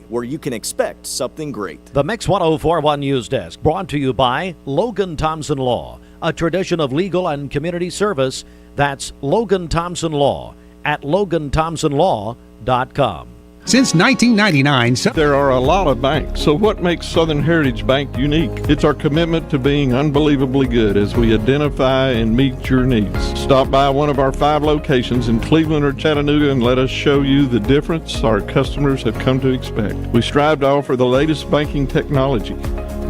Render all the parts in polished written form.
where you can expect something great. The Mix 1041 News Desk, brought to you by Logan Thompson Law, a tradition of legal and community service. That's Logan Thompson Law at LoganThompsonLaw.com. Since 1999, there are a lot of banks, so what makes Southern Heritage Bank unique? It's our commitment to being unbelievably good as we identify and meet your needs. Stop by one of our 5 locations in Cleveland or Chattanooga and let us show you the difference our customers have come to expect. We strive to offer the latest banking technology,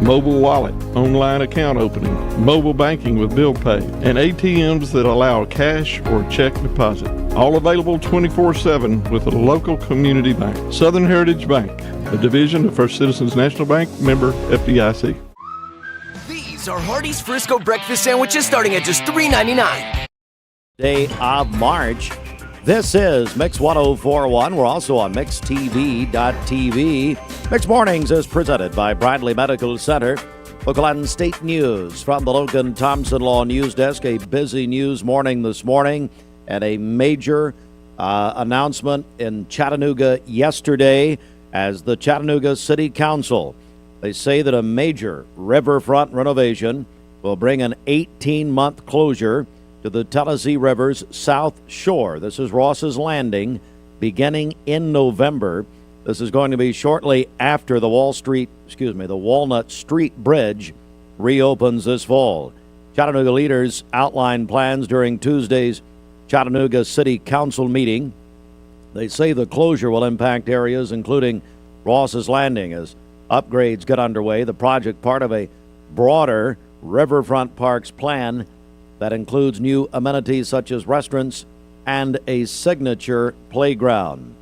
mobile wallet, online account opening, mobile banking with bill pay, and ATMs that allow cash or check deposit. All available 24/7 with a local community bank. Southern Heritage Bank, a division of First Citizens National Bank, member FDIC. These are Hardee's Frisco breakfast sandwiches starting at just $3.99. Day of March. This is Mix 1041. We're also on MixTV.tv. Mix Mornings is presented by Bradley Medical Center. Local and state news from the Logan Thompson Law News Desk. A busy news morning this morning and a major announcement in Chattanooga yesterday as the Chattanooga City Council. They say that a major riverfront renovation will bring an 18-month closure to the Tennessee River's South Shore. This is Ross's Landing, beginning in November. This is going to be shortly after the Walnut Street Bridge reopens this fall. Chattanooga leaders outlined plans during Tuesday's Chattanooga City Council meeting. They say the closure will impact areas including Ross's Landing as upgrades get underway. The project part of a broader Riverfront Parks plan that includes new amenities such as restaurants and a signature playground.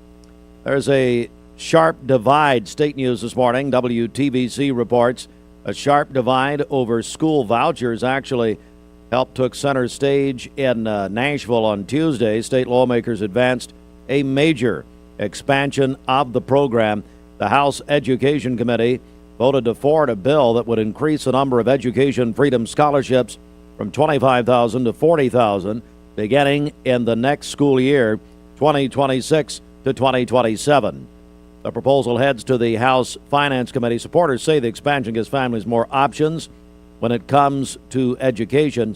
There's a sharp divide. State news this morning. WTVC reports a sharp divide over school vouchers actually took center stage in Nashville on Tuesday. State lawmakers advanced a major expansion of the program. The House Education Committee voted to forward a bill that would increase the number of education freedom scholarships from 25,000 to 40,000 beginning in the next school year, 2026 to 2027. The proposal heads to the House Finance Committee. Supporters say the expansion gives families more options when it comes to education.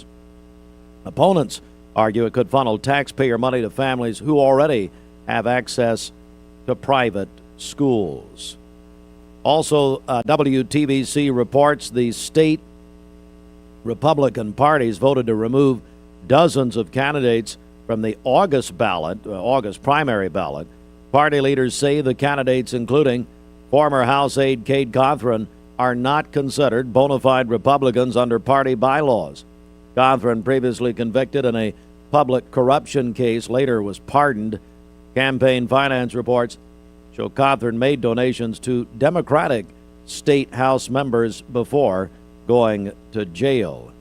Opponents argue it could funnel taxpayer money to families who already have access to private schools. Also, WTVC reports the state Republican parties voted to remove dozens of candidates from the August primary ballot. Party leaders say the candidates, including former House aide Cade Cothran, are not considered bona fide Republicans under party bylaws. Cothran, previously convicted in a public corruption case, later was pardoned. Campaign finance reports show Cothran made donations to Democratic state House members before going to jail.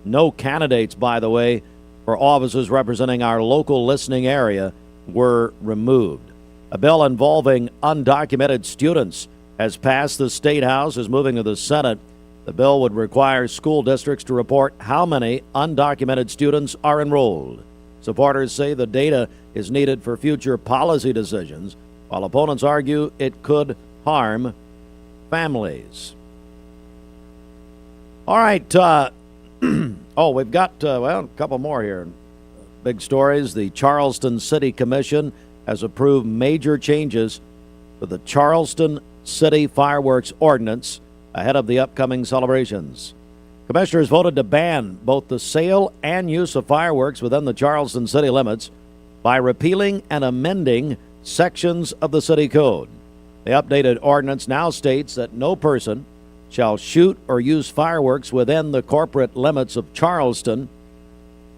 No candidates, by the way, for offices representing our local listening area were removed. A bill involving undocumented students has passed the State House, is moving to the Senate. The bill would require school districts to report how many undocumented students are enrolled. Supporters say the data is needed for future policy decisions, while opponents argue it could harm families. All right. We've got a couple more here. Big stories. The Charleston City Commission has approved major changes to the Charleston City Fireworks Ordinance ahead of the upcoming celebrations. Commissioners voted to ban both the sale and use of fireworks within the Charleston city limits by repealing and amending sections of the city code. The updated ordinance now states that no person shall shoot or use fireworks within the corporate limits of Charleston.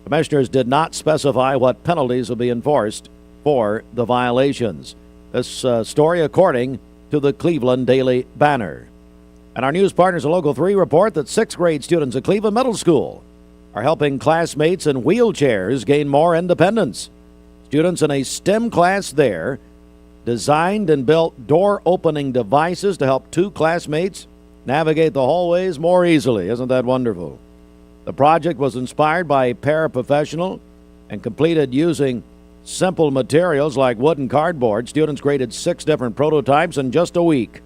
Commissioners did not specify what penalties will be enforced for the violations. This story according to the Cleveland Daily Banner. And our news partners at Local 3 report that 6th grade students at Cleveland Middle School are helping classmates in wheelchairs gain more independence. Students in a STEM class there designed and built door-opening devices to help 2 classmates navigate the hallways more easily. Isn't that wonderful? The project was inspired by a paraprofessional and completed using simple materials like wood and cardboard. Students graded 6 different prototypes in just a week.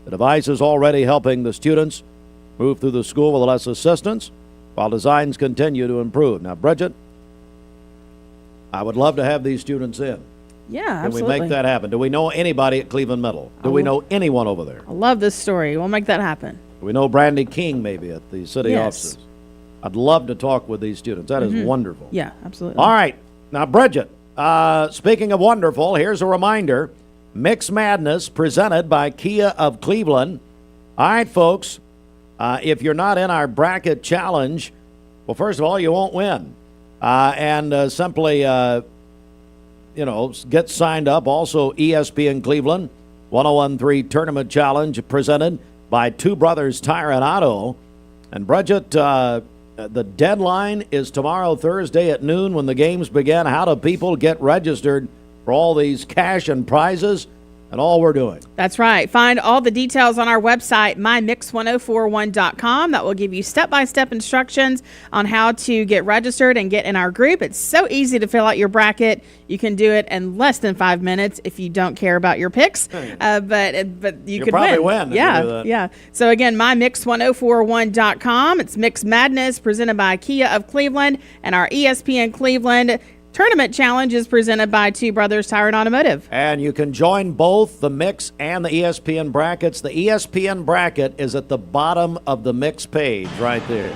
The device is already helping the students move through the school with less assistance, while designs continue to improve. Now, Bridget, I would love to have these students in. Yeah, Can absolutely. we make that happen? Do we know anybody at Cleveland Middle? Do we know anyone over there? I love this story. We'll make that happen. Do we know Brandy King maybe at the city offices? I'd love to talk with these students. That is wonderful. Yeah, absolutely. All right. Now, Bridget, speaking of wonderful, here's a reminder. Mix Madness presented by Kia of Cleveland. All right, folks, if you're not in our bracket challenge, well, first of all, you won't win. Simply, get signed up. Also, ESPN Cleveland 1013 Tournament Challenge presented by Two Brothers Tire and Auto. And Bridget, the deadline is tomorrow, Thursday at noon when the games begin. How do people get registered for all these cash and prizes and all we're doing? That's right. Find all the details on our website, mymix1041.com. That will give you step-by-step instructions on how to get registered and get in our group. It's so easy to fill out your bracket. You can do it in less than 5 minutes if you don't care about your picks. But you could probably win. If you do that. Yeah. So again, mymix1041.com. It's Mix Madness presented by Kia of Cleveland, and our ESPN Cleveland Tournament Challenge is presented by Two Brothers Tire and Automotive. And you can join both the Mix and the ESPN brackets. The ESPN bracket is at the bottom of the Mix page right there.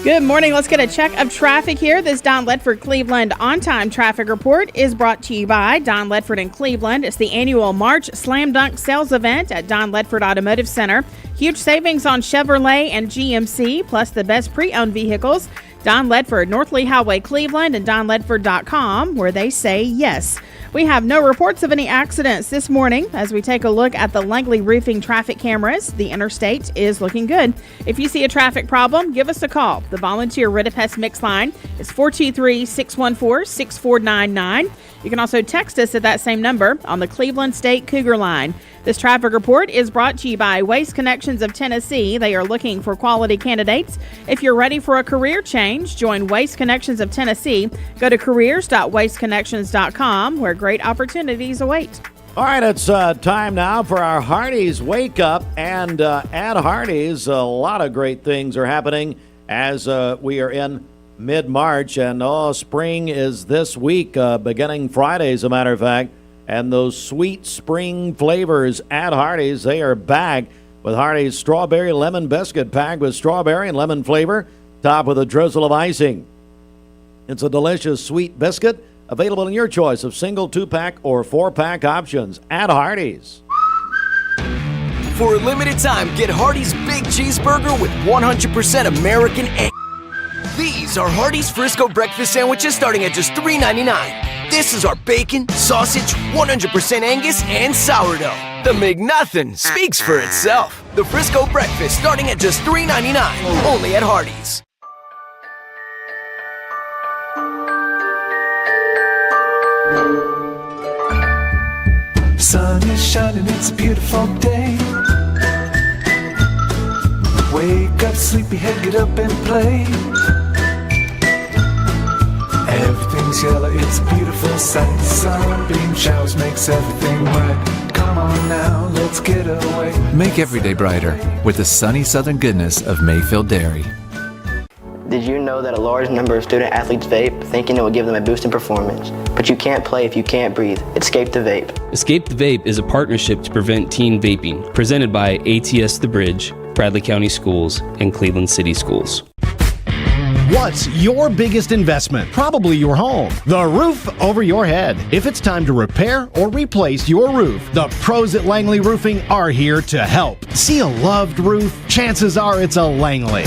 Good morning. Let's get a check of traffic here. This Don Ledford Cleveland on-time traffic report is brought to you by Don Ledford in Cleveland. It's the annual March Slam Dunk Sales Event at Don Ledford Automotive Center. Huge savings on Chevrolet and GMC, plus the best pre-owned vehicles. Don Ledford, North Lee Highway, Cleveland, and donledford.com, where they say yes. We have no reports of any accidents this morning as we take a look at the Langley Roofing traffic cameras. The interstate is looking good. If you see a traffic problem, give us a call. The volunteer Rid-a-Pest Mix line is 423-614-6499. You can also text us at that same number on the Cleveland State Cougar line. This traffic report is brought to you by Waste Connections of Tennessee. They are looking for quality candidates. If you're ready for a career change, join Waste Connections of Tennessee. Go to careers.wasteconnections.com, where great opportunities await. All right, it's time now for our Hardee's Wake Up. And at Hardee's, a lot of great things are happening as we are in mid-March. And spring is this week, beginning Friday, as a matter of fact. And those sweet spring flavors at Hardee's, they are back with Hardee's Strawberry Lemon Biscuit, packed with strawberry and lemon flavor, topped with a drizzle of icing. It's a delicious sweet biscuit, available in your choice of single 2-pack or 4-pack options at Hardee's. For a limited time, get Hardee's Big Cheeseburger with 100% American egg. These are Hardee's Frisco breakfast sandwiches starting at just $3.99. This is our bacon, sausage, 100% Angus, and sourdough. The McNothin' speaks for itself. The Frisco breakfast starting at just $3.99, only at Hardee's. Sun is shining, it's a beautiful day. Wake up, sleepyhead, get up and play. Everything's yellow, it's a beautiful sight. Sunbeam showers makes everything bright. Come on now, let's get away. Make every day brighter with the sunny southern goodness of Mayfield Dairy. Did you know that a large number of student athletes vape, thinking it will give them a boost in performance? But you can't play if you can't breathe. Escape the Vape. Escape the Vape is a partnership to prevent teen vaping, presented by ATS The Bridge, Bradley County Schools, and Cleveland City Schools. What's your biggest investment? Probably your home. The roof over your head. If it's time to repair or replace your roof, the pros at Langley Roofing are here to help. See a loved roof? Chances are it's a Langley.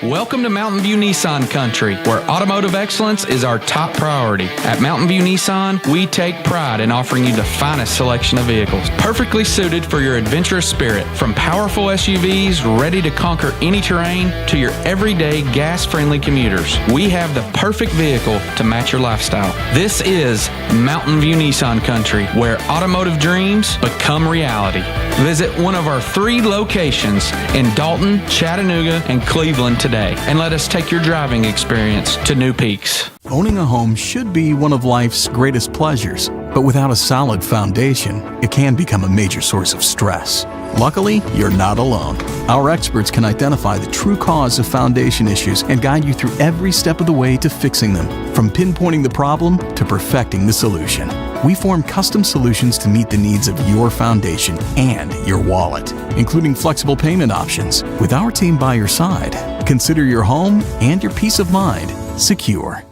Welcome to Mountain View Nissan Country, where automotive excellence is our top priority. At Mountain View Nissan, we take pride in offering you the finest selection of vehicles, perfectly suited for your adventurous spirit. From powerful SUVs ready to conquer any terrain to your everyday gas-friendly commuters, we have the perfect vehicle to match your lifestyle. This is Mountain View Nissan Country, where automotive dreams become reality. Visit one of our 3 locations in Dalton, Chattanooga, and Cleveland today, and let us take your driving experience to new peaks. Owning a home should be one of life's greatest pleasures, but without a solid foundation, it can become a major source of stress. Luckily, you're not alone. Our experts can identify the true cause of foundation issues and guide you through every step of the way to fixing them, from pinpointing the problem to perfecting the solution. We form custom solutions to meet the needs of your foundation and your wallet, including flexible payment options. With our team by your side, consider your home and your peace of mind secure.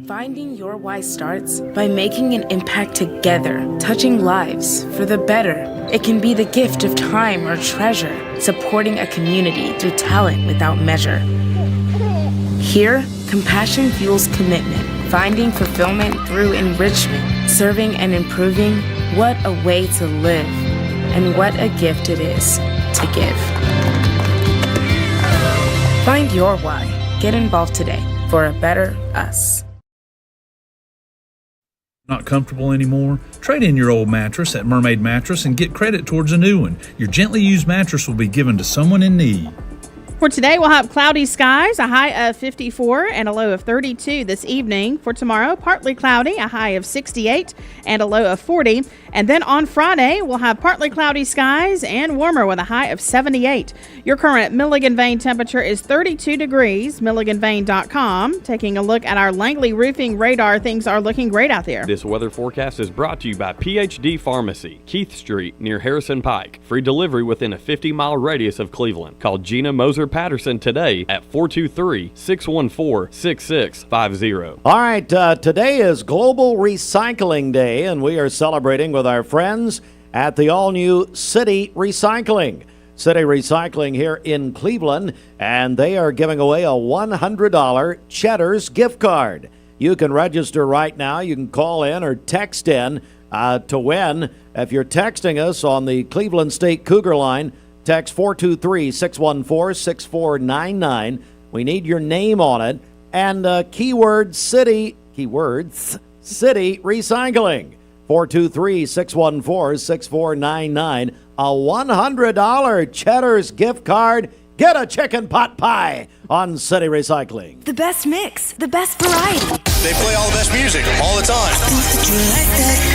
Finding your why starts by making an impact together, touching lives for the better. It can be the gift of time or treasure, supporting a community through talent without measure. Here, compassion fuels commitment, finding fulfillment through enrichment, serving and improving. What a way to live, and what a gift it is to give. Find your why. Get involved today for a better us. Not comfortable anymore? Trade in your old mattress at Mermaid Mattress and get credit towards a new one. Your gently used mattress will be given to someone in need. For today, we'll have cloudy skies, a high of 54 and a low of 32 this evening. For tomorrow, partly cloudy, a high of 68 and a low of 40. And then on Friday, we'll have partly cloudy skies and warmer with a high of 78. Your current Milligan Vane temperature is 32 degrees, MilliganVane.com. Taking a look at our Langley roofing radar, things are looking great out there. This weather forecast is brought to you by PhD Pharmacy, Keith Street near Harrison Pike. Free delivery within a 50-mile radius of Cleveland. Call Gina Moser Patterson today at 423-614-6650. All right, today is Global Recycling Day, and we are celebrating with our friends at the all-new City Recycling. City Recycling here in Cleveland, and they are giving away a $100 Cheddar's gift card. You can register right now. You can call in or text in to win. If you're texting us on the Cleveland State Cougar line, text 423-614-6499. We need your name on it and keywords City Recycling. 423-614-6499. A $100 Cheddar's gift card. Get a chicken pot pie on City Recycling. The best mix, the best variety. They play all the best music all the time.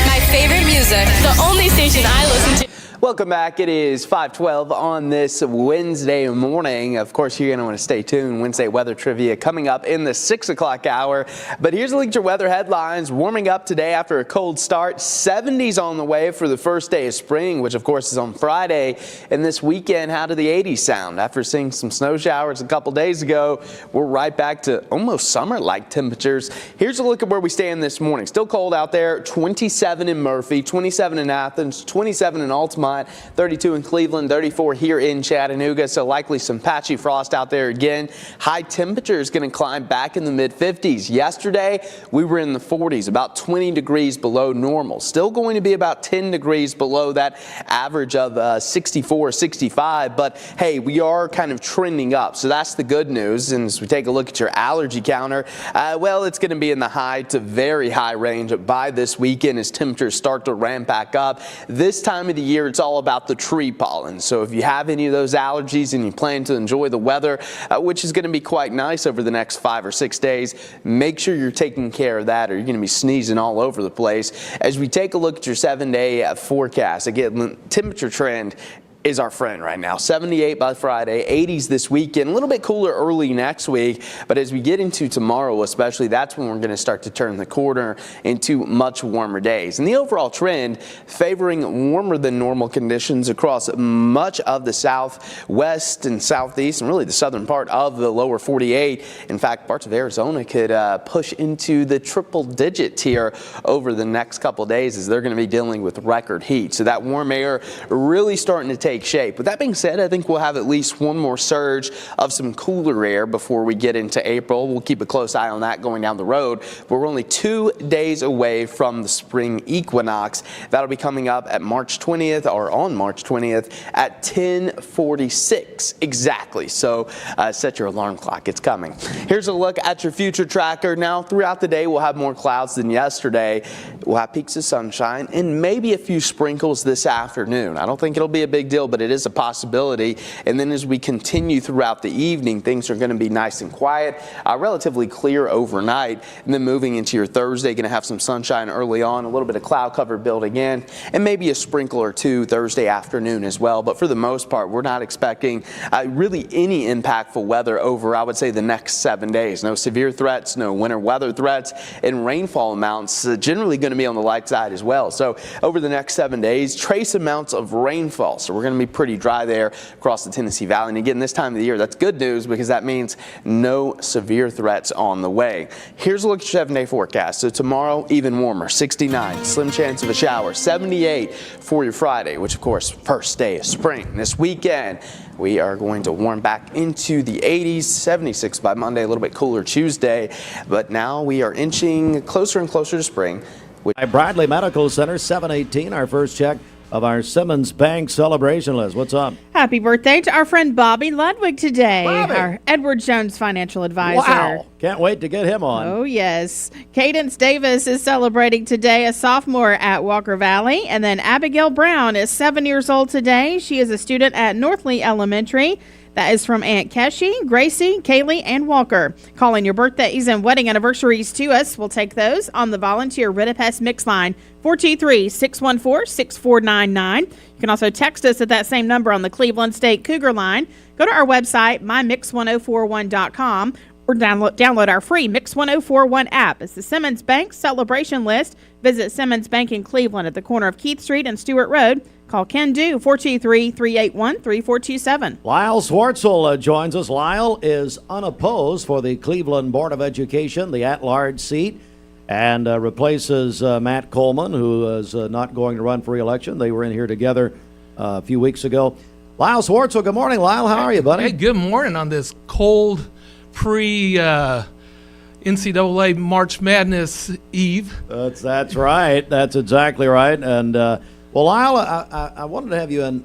My favorite music, the only station I listen to. Welcome back. It is 5:12 on this Wednesday morning. Of course, you're going to want to stay tuned. Wednesday weather trivia coming up in the 6 o'clock hour. But here's a look at your weather headlines. Warming up today after a cold start. 70s on the way for the first day of spring, which of course is on Friday. And this weekend, how do the 80s sound? After seeing some snow showers a couple days ago, we're right back to almost summer-like temperatures. Here's a look at where we stand this morning. Still cold out there. 27 in Murphy, 27 in Athens, 27 in Altamont. 32 in Cleveland, 34 here in Chattanooga, so likely some patchy frost out there again. High temperature is going to climb back in the mid-50s. Yesterday, we were in the 40s, about 20 degrees below normal. Still going to be about 10 degrees below that average of 64, 65, but hey, we are kind of trending up, so that's the good news. And as we take a look at your allergy counter, well, it's going to be in the high to very high range by this weekend as temperatures start to ramp back up. This time of the year, it's all about the tree pollen. So if you have any of those allergies and you plan to enjoy the weather, which is going to be quite nice over the next 5 or 6 days, make sure you're taking care of that or you're going to be sneezing all over the place. As we take a look at your 7-day forecast, again, temperature trend is our friend right now. 78 by Friday, 80s this weekend, a little bit cooler early next week, but as we get into tomorrow especially, that's when we're going to start to turn the corner into much warmer days. And the overall trend favoring warmer than normal conditions across much of the southwest and southeast and really the southern part of the lower 48. In fact, parts of Arizona could push into the triple digits here over the next couple days as they're going to be dealing with record heat. So that warm air really starting to take shape. With that being said, I think we'll have at least one more surge of some cooler air before we get into April. We'll keep a close eye on that going down the road. But we're only 2 days away from the spring equinox. That'll be coming up at March 20th or on March 20th at 10:46 exactly. So set your alarm clock. It's coming. Here's a look at your future tracker. Now throughout the day, we'll have more clouds than yesterday. We'll have peaks of sunshine and maybe a few sprinkles this afternoon. I don't think it'll be a big deal deal, but it is a possibility. And then as we continue throughout the evening, things are going to be nice and quiet, relatively clear overnight. And then moving into your Thursday, going to have some sunshine early on, a little bit of cloud cover building in, and maybe a sprinkle or two Thursday afternoon as well. But for the most part, we're not expecting really any impactful weather over, I would say, the next 7 days. No severe threats, no winter weather threats, and rainfall amounts generally going to be on the light side as well. So over the next 7 days, trace amounts of rainfall. So we're going to be pretty dry there across the Tennessee Valley. And again, this time of the year, that's good news because that means no severe threats on the way. Here's a look at your 7-day forecast. So tomorrow, even warmer, 69, slim chance of a shower, 78 for your Friday, which of course, first day of spring. This weekend, we are going to warm back into the 80s, 76 by Monday, a little bit cooler Tuesday. But now we are inching closer and closer to spring. At Bradley Medical Center, 718, our first check of our Simmons Bank celebration list. What's up? Happy birthday to our friend Bobby Ludwig today, Bobby. our Edward Jones financial advisor. Wow. Can't wait to get him on. Oh, yes. Cadence Davis is celebrating today, a sophomore at Walker Valley. And then Abigail Brown is 7 years old today. She is a student at Northley Elementary. That is from Aunt Keshi, Gracie, Kaylee, and Walker. Calling your birthdays and wedding anniversaries to us. We'll take those on the volunteer Ridipest Mix line, 423-614-6499. You can also text us at that same number on the Cleveland State Cougar line. Go to our website, mymix1041.com, or download our free Mix 1041 app. It's the Simmons Bank celebration list. Visit Simmons Bank in Cleveland at the corner of Keith Street and Stewart Road. Call Ken Du, 423-381-3427. Lyle Swartzel joins us. Lyle is unopposed for the Cleveland Board of Education, the at-large seat, and replaces Matt Coleman, who is not going to run for re-election. They were in here together a few weeks ago. Lyle Swartzel, good morning, Lyle. How are you, buddy? Hey, good morning on this cold NCAA March Madness Eve. That's right. That's exactly right. And well, Lyle, I wanted to have you in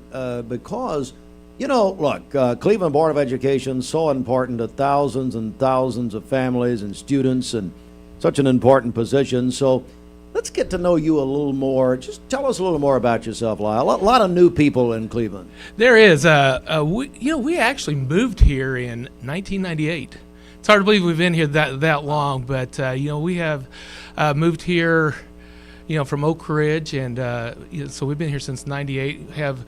because, you know, look, Cleveland Board of Education is so important to thousands and thousands of families and students, and such an important position. So let's get to know you a little more. Just tell us a little more about yourself, Lyle. A lot of new people in Cleveland. There is. We actually moved here in 1998. It's hard to believe we've been here that long, but we have moved here, from Oak Ridge, and so we've been here since '98. We have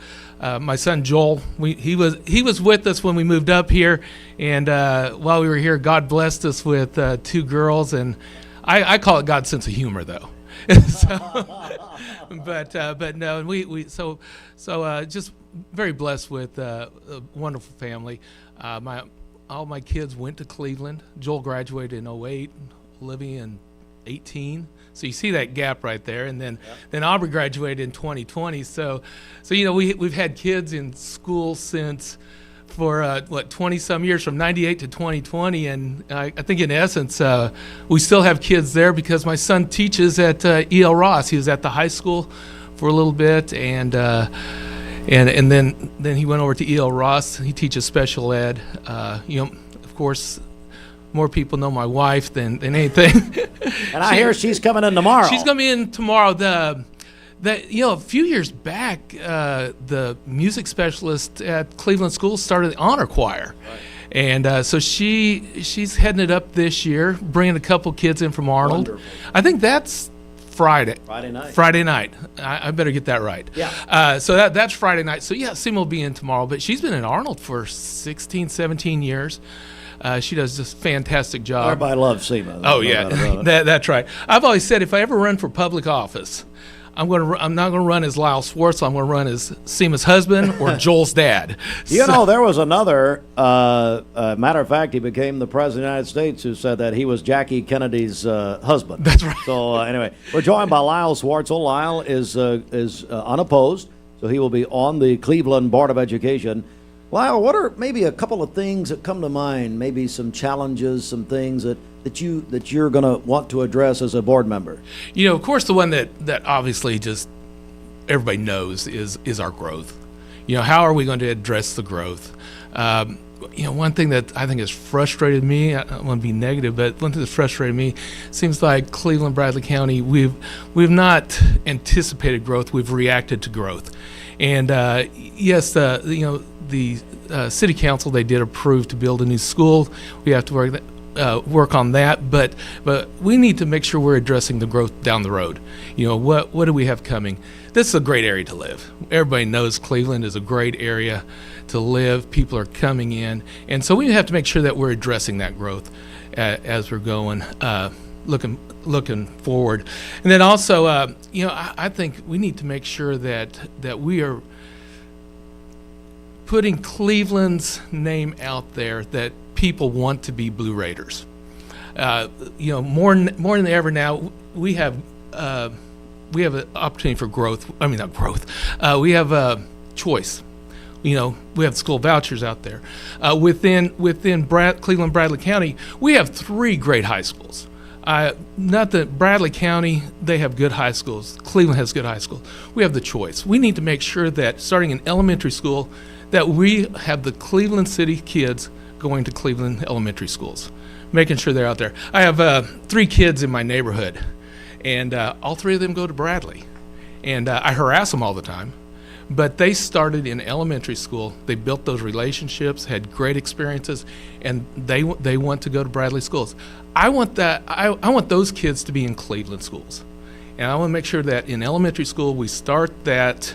my son Joel. He was with us when we moved up here, and while we were here, God blessed us with 2 girls, and I call it God's sense of humor, though. But no, we just very blessed with a wonderful family. All my kids went to Cleveland. Joel graduated in 08, Olivia in 18. So you see that gap right there. And then Aubrey graduated in 2020. So we've had kids in school since for 20-some years, from 98 to 2020. And I think in essence, we still have kids there because my son teaches at E.L. Ross. He was at the high school for a little bit, and then he went over to E.L. Ross. He teaches special ed. Of course, more people know my wife than anything. And I hear she's coming in tomorrow. She's going to be in tomorrow. A few years back, the music specialist at Cleveland Schools started the honor choir. Right. And so she's heading it up this year, bringing a couple kids in from Arnold. Wonderful. I think that's Friday night. I better get that right. Yeah. So that's Friday night. So yeah, Seema will be in tomorrow, but she's been in Arnold for 16, 17 years. She does just a fantastic job. Everybody loves Seema. Oh yeah, that's right. I've always said if I ever run for public office, I'm not going to run as Lyle Swartz. I'm going to run as Seema's husband or Joel's dad. There was another, matter of fact, he became the President of the United States who said that he was Jackie Kennedy's husband. That's right. So anyway, we're joined by Lyle Swartzel. Lyle is unopposed, so he will be on the Cleveland Board of Education. Lyle, what are maybe a couple of things that come to mind, maybe some challenges, some things that you're going to want to address as a board member? Of course, the one that obviously just everybody knows is our growth. How are we going to address the growth? one thing that I think has frustrated me, I don't want to be negative, but one thing that's frustrated me, seems like Cleveland, Bradley County, we've not anticipated growth, we've reacted to growth. And yes, the city council, they did approve to build a new school. We have to work on that, but we need to make sure we're addressing the growth down the road. What do we have coming? This is a great area to live. Everybody knows Cleveland is a great area to live. People are coming in, and so we have to make sure that we're addressing that growth as we're going, looking forward. And then also, I think we need to make sure that we are putting Cleveland's name out there, that people want to be Blue Raiders. More than ever now, we have an opportunity for growth. I mean, not growth. We have a choice. We have school vouchers out there. Within Cleveland, Bradley County, we have 3 great high schools. Not that Bradley County, they have good high schools. Cleveland has good high schools. We have the choice. We need to make sure that starting in elementary school, that we have the Cleveland City kids going to Cleveland elementary schools, making sure they're out there. I have 3 kids in my neighborhood, and all 3 of them go to Bradley. And I harass them all the time. But they started in elementary school. They built those relationships, had great experiences, and they want to go to Bradley schools. I want that. I want those kids to be in Cleveland schools, and I want to make sure that in elementary school we start that,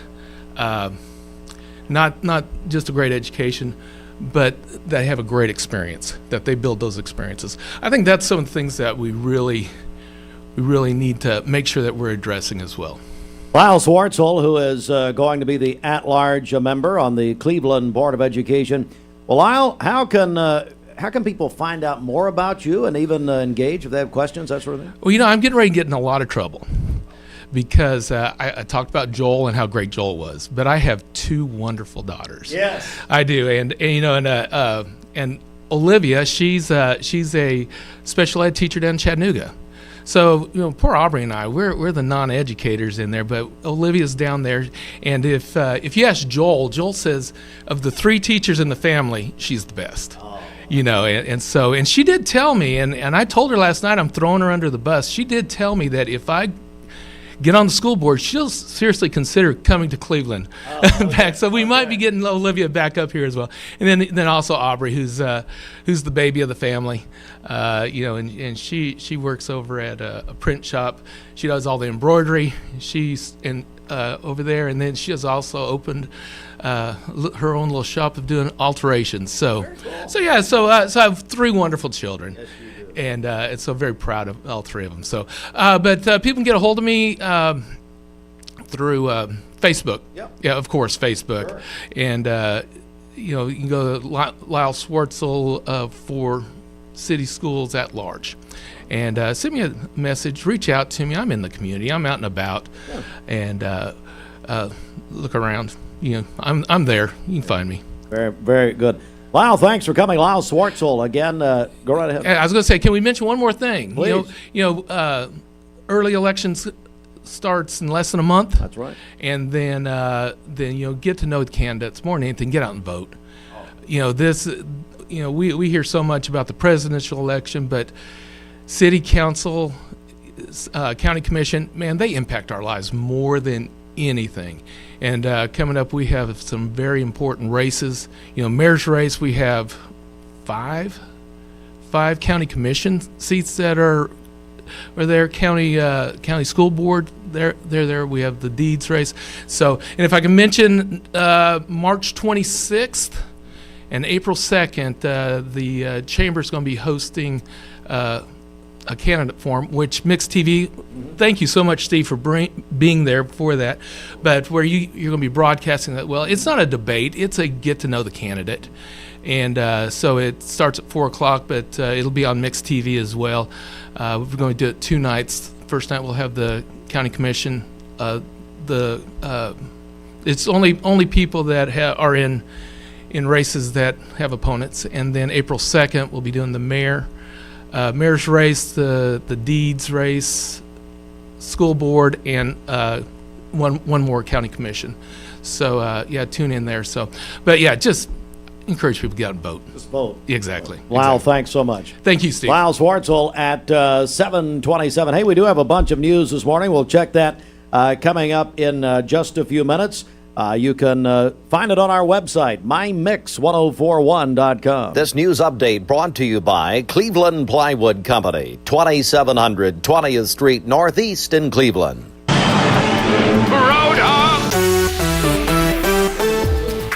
not just a great education, but they have a great experience, that they build those experiences. I think that's some of the things that we really need to make sure that we're addressing as well. Lyle Swartzel, who is going to be the at-large member on the Cleveland Board of Education. Well, Lyle, how can people find out more about you and even engage if they have questions, that sort of thing? Well, I'm getting ready to get in a lot of trouble because I talked about Joel and how great Joel was, but I have 2 wonderful daughters. Yes, I do, and Olivia, she's a special ed teacher down in Chattanooga. So, poor Aubrey and I, we're the non-educators in there, but Olivia's down there. And if you ask Joel says of the 3 teachers in the family, she's the best. Oh. And she did tell me, and I told her last night I'm throwing her under the bus. She did tell me that if I get on the school board, she'll seriously consider coming to Cleveland back. So we might be getting Olivia back up here as well. And then also Aubrey, who's the baby of the family, and she works over at a print shop. She does all the embroidery. She's over there, and then she has also opened her own little shop of doing alterations. So I have 3 wonderful children. Yes, and so very proud of all 3 of them. So, but people can get a hold of me through Facebook. Yep. Yeah, of course, Facebook. Sure. And you can go to Lyle Swartzel for City Schools at Large, and send me a message. Reach out to me. I'm in the community. I'm out and about, and look around. I'm there. You can find me. Very, very good. Lyle, thanks for coming. Lyle Swartzel, again, go right ahead. I was going to say, can we mention one more thing? Please. Early elections starts in less than a month. That's right. And then get to know the candidates more than anything. Get out and vote. Oh. We hear so much about the presidential election, but city council, county commission, man, they impact our lives more than anything. And coming up, we have some very important races. Mayor's race, we have five county commission seats that are there. County school board, they're there. We have the deeds race. So, and if I can mention, March 26th and April 2nd, the chamber is going to be hosting a candidate forum, which Mix TV, thank you so much, Steve, for being there for that, but where you're going to be broadcasting that. Well, it's not a debate, it's a get to know the candidate. And so it starts at 4 o'clock, but it'll be on Mix TV as well. We're going to do it 2 nights. First night we'll have the county commission. It's only people that are in races that have opponents. And then April 2nd we'll be doing the mayor's race, the deeds race, school board, and one more county commission. So tune in there. So, but yeah, just encourage people to get out and vote. Just vote. Exactly. Wow, exactly. thanks so much. Thank you, Steve. Lyle Swartzel at 7:27. Hey, we do have a bunch of news this morning. We'll check that coming up in just a few minutes. You can find it on our website, mymix1041.com. This news update brought to you by Cleveland Plywood Company, 2700 20th Street Northeast in Cleveland.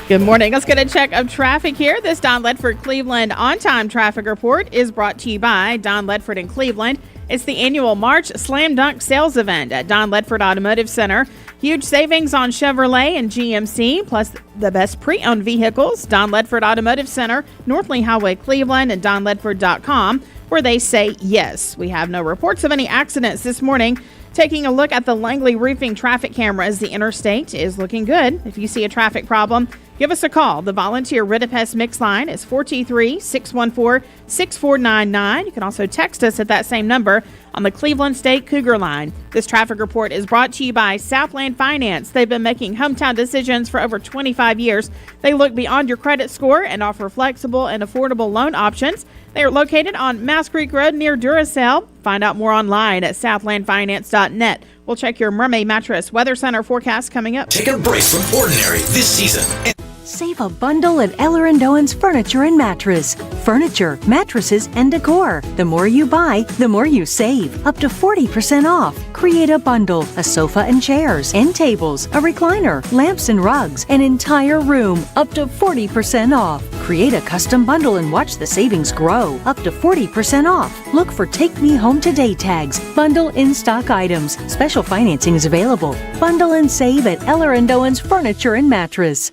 Good morning. Let's get a check of traffic here. This Don Ledford Cleveland on-time traffic report is brought to you by Don Ledford in Cleveland. It's the annual March Slam Dunk Sales Event at Don Ledford Automotive Center. Huge savings on Chevrolet and GMC, plus the best pre-owned vehicles. Don Ledford Automotive Center, North Lee Highway, Cleveland, and donledford.com, where they say yes. We have no reports of any accidents this morning. Taking a look at the Langley Roofing traffic cameras, the interstate is looking good. If you see a traffic problem, give us a call. The volunteer Ridipest Mix line is 423-614-6499. You can also text us at that same number on the Cleveland State Cougar line. This traffic report is brought to you by Southland Finance. They've been making hometown decisions for over 25 years. They look beyond your credit score and offer flexible and affordable loan options. They are located on Mouse Creek Road near Duracell. Find out more online at southlandfinance.net. We'll check your Mermaid Mattress Weather Center forecast coming up. Take a break from ordinary this season. Save a bundle at Eller & Owen's Furniture and Mattress. Furniture, mattresses, and decor. The more you buy, the more you save. Up to 40% off. Create a bundle, a sofa and chairs, end tables, a recliner, lamps and rugs, an entire room. Up to 40% off. Create a custom bundle and watch the savings grow. Up to 40% off. Look for Take Me Home Today tags. Bundle in-stock items. Special financing is available. Bundle and save at Eller & Owen's Furniture and Mattress.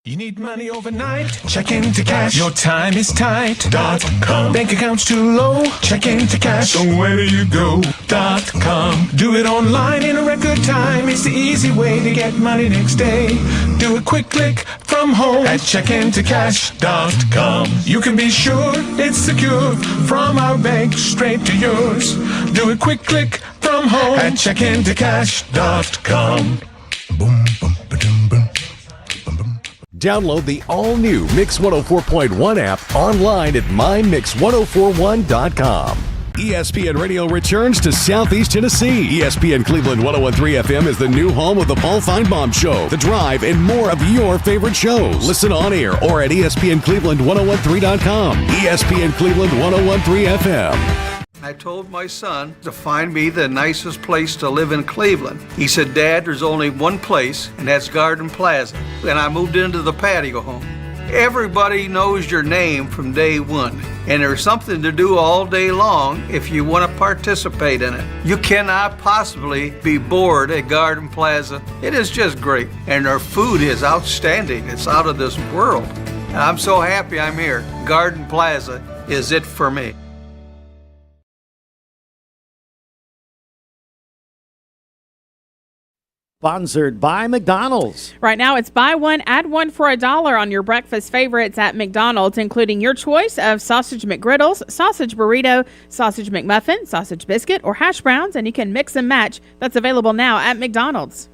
You need money overnight? Check into cash. Your time is tight. .com. Bank account's too low? Check into cash. So where do you go? .com. Do it online in a record time. It's the easy way to get money next day. Do a quick click from home at checkintocash.com. You can be sure it's secure from our bank straight to yours. Do a quick click from home at checkintocash.com. Boom, boom, ba-dum, boom. Download the all-new Mix 104.1 app online at mymix1041.com. ESPN Radio returns to Southeast Tennessee. ESPN Cleveland 101.3 FM is the new home of the Paul Feinbaum Show, The Drive, and more of your favorite shows. Listen on air or at ESPNCleveland1013.com. ESPN Cleveland 101.3 FM. I told my son to find me the nicest place to live in Cleveland. He said, Dad, there's only one place, and that's Garden Plaza. And I moved into the patio home. Everybody knows your name from day one, and there's something to do all day long if you want to participate in it. You cannot possibly be bored at Garden Plaza. It is just great, and their food is outstanding. It's out of this world. And I'm so happy I'm here. Garden Plaza is it for me. Sponsored by McDonald's. Right now, it's buy one, add one for $1 on your breakfast favorites at McDonald's, including your choice of sausage McGriddles, sausage burrito, sausage McMuffin, sausage biscuit, or hash browns, and you can mix and match. That's available now at McDonald's.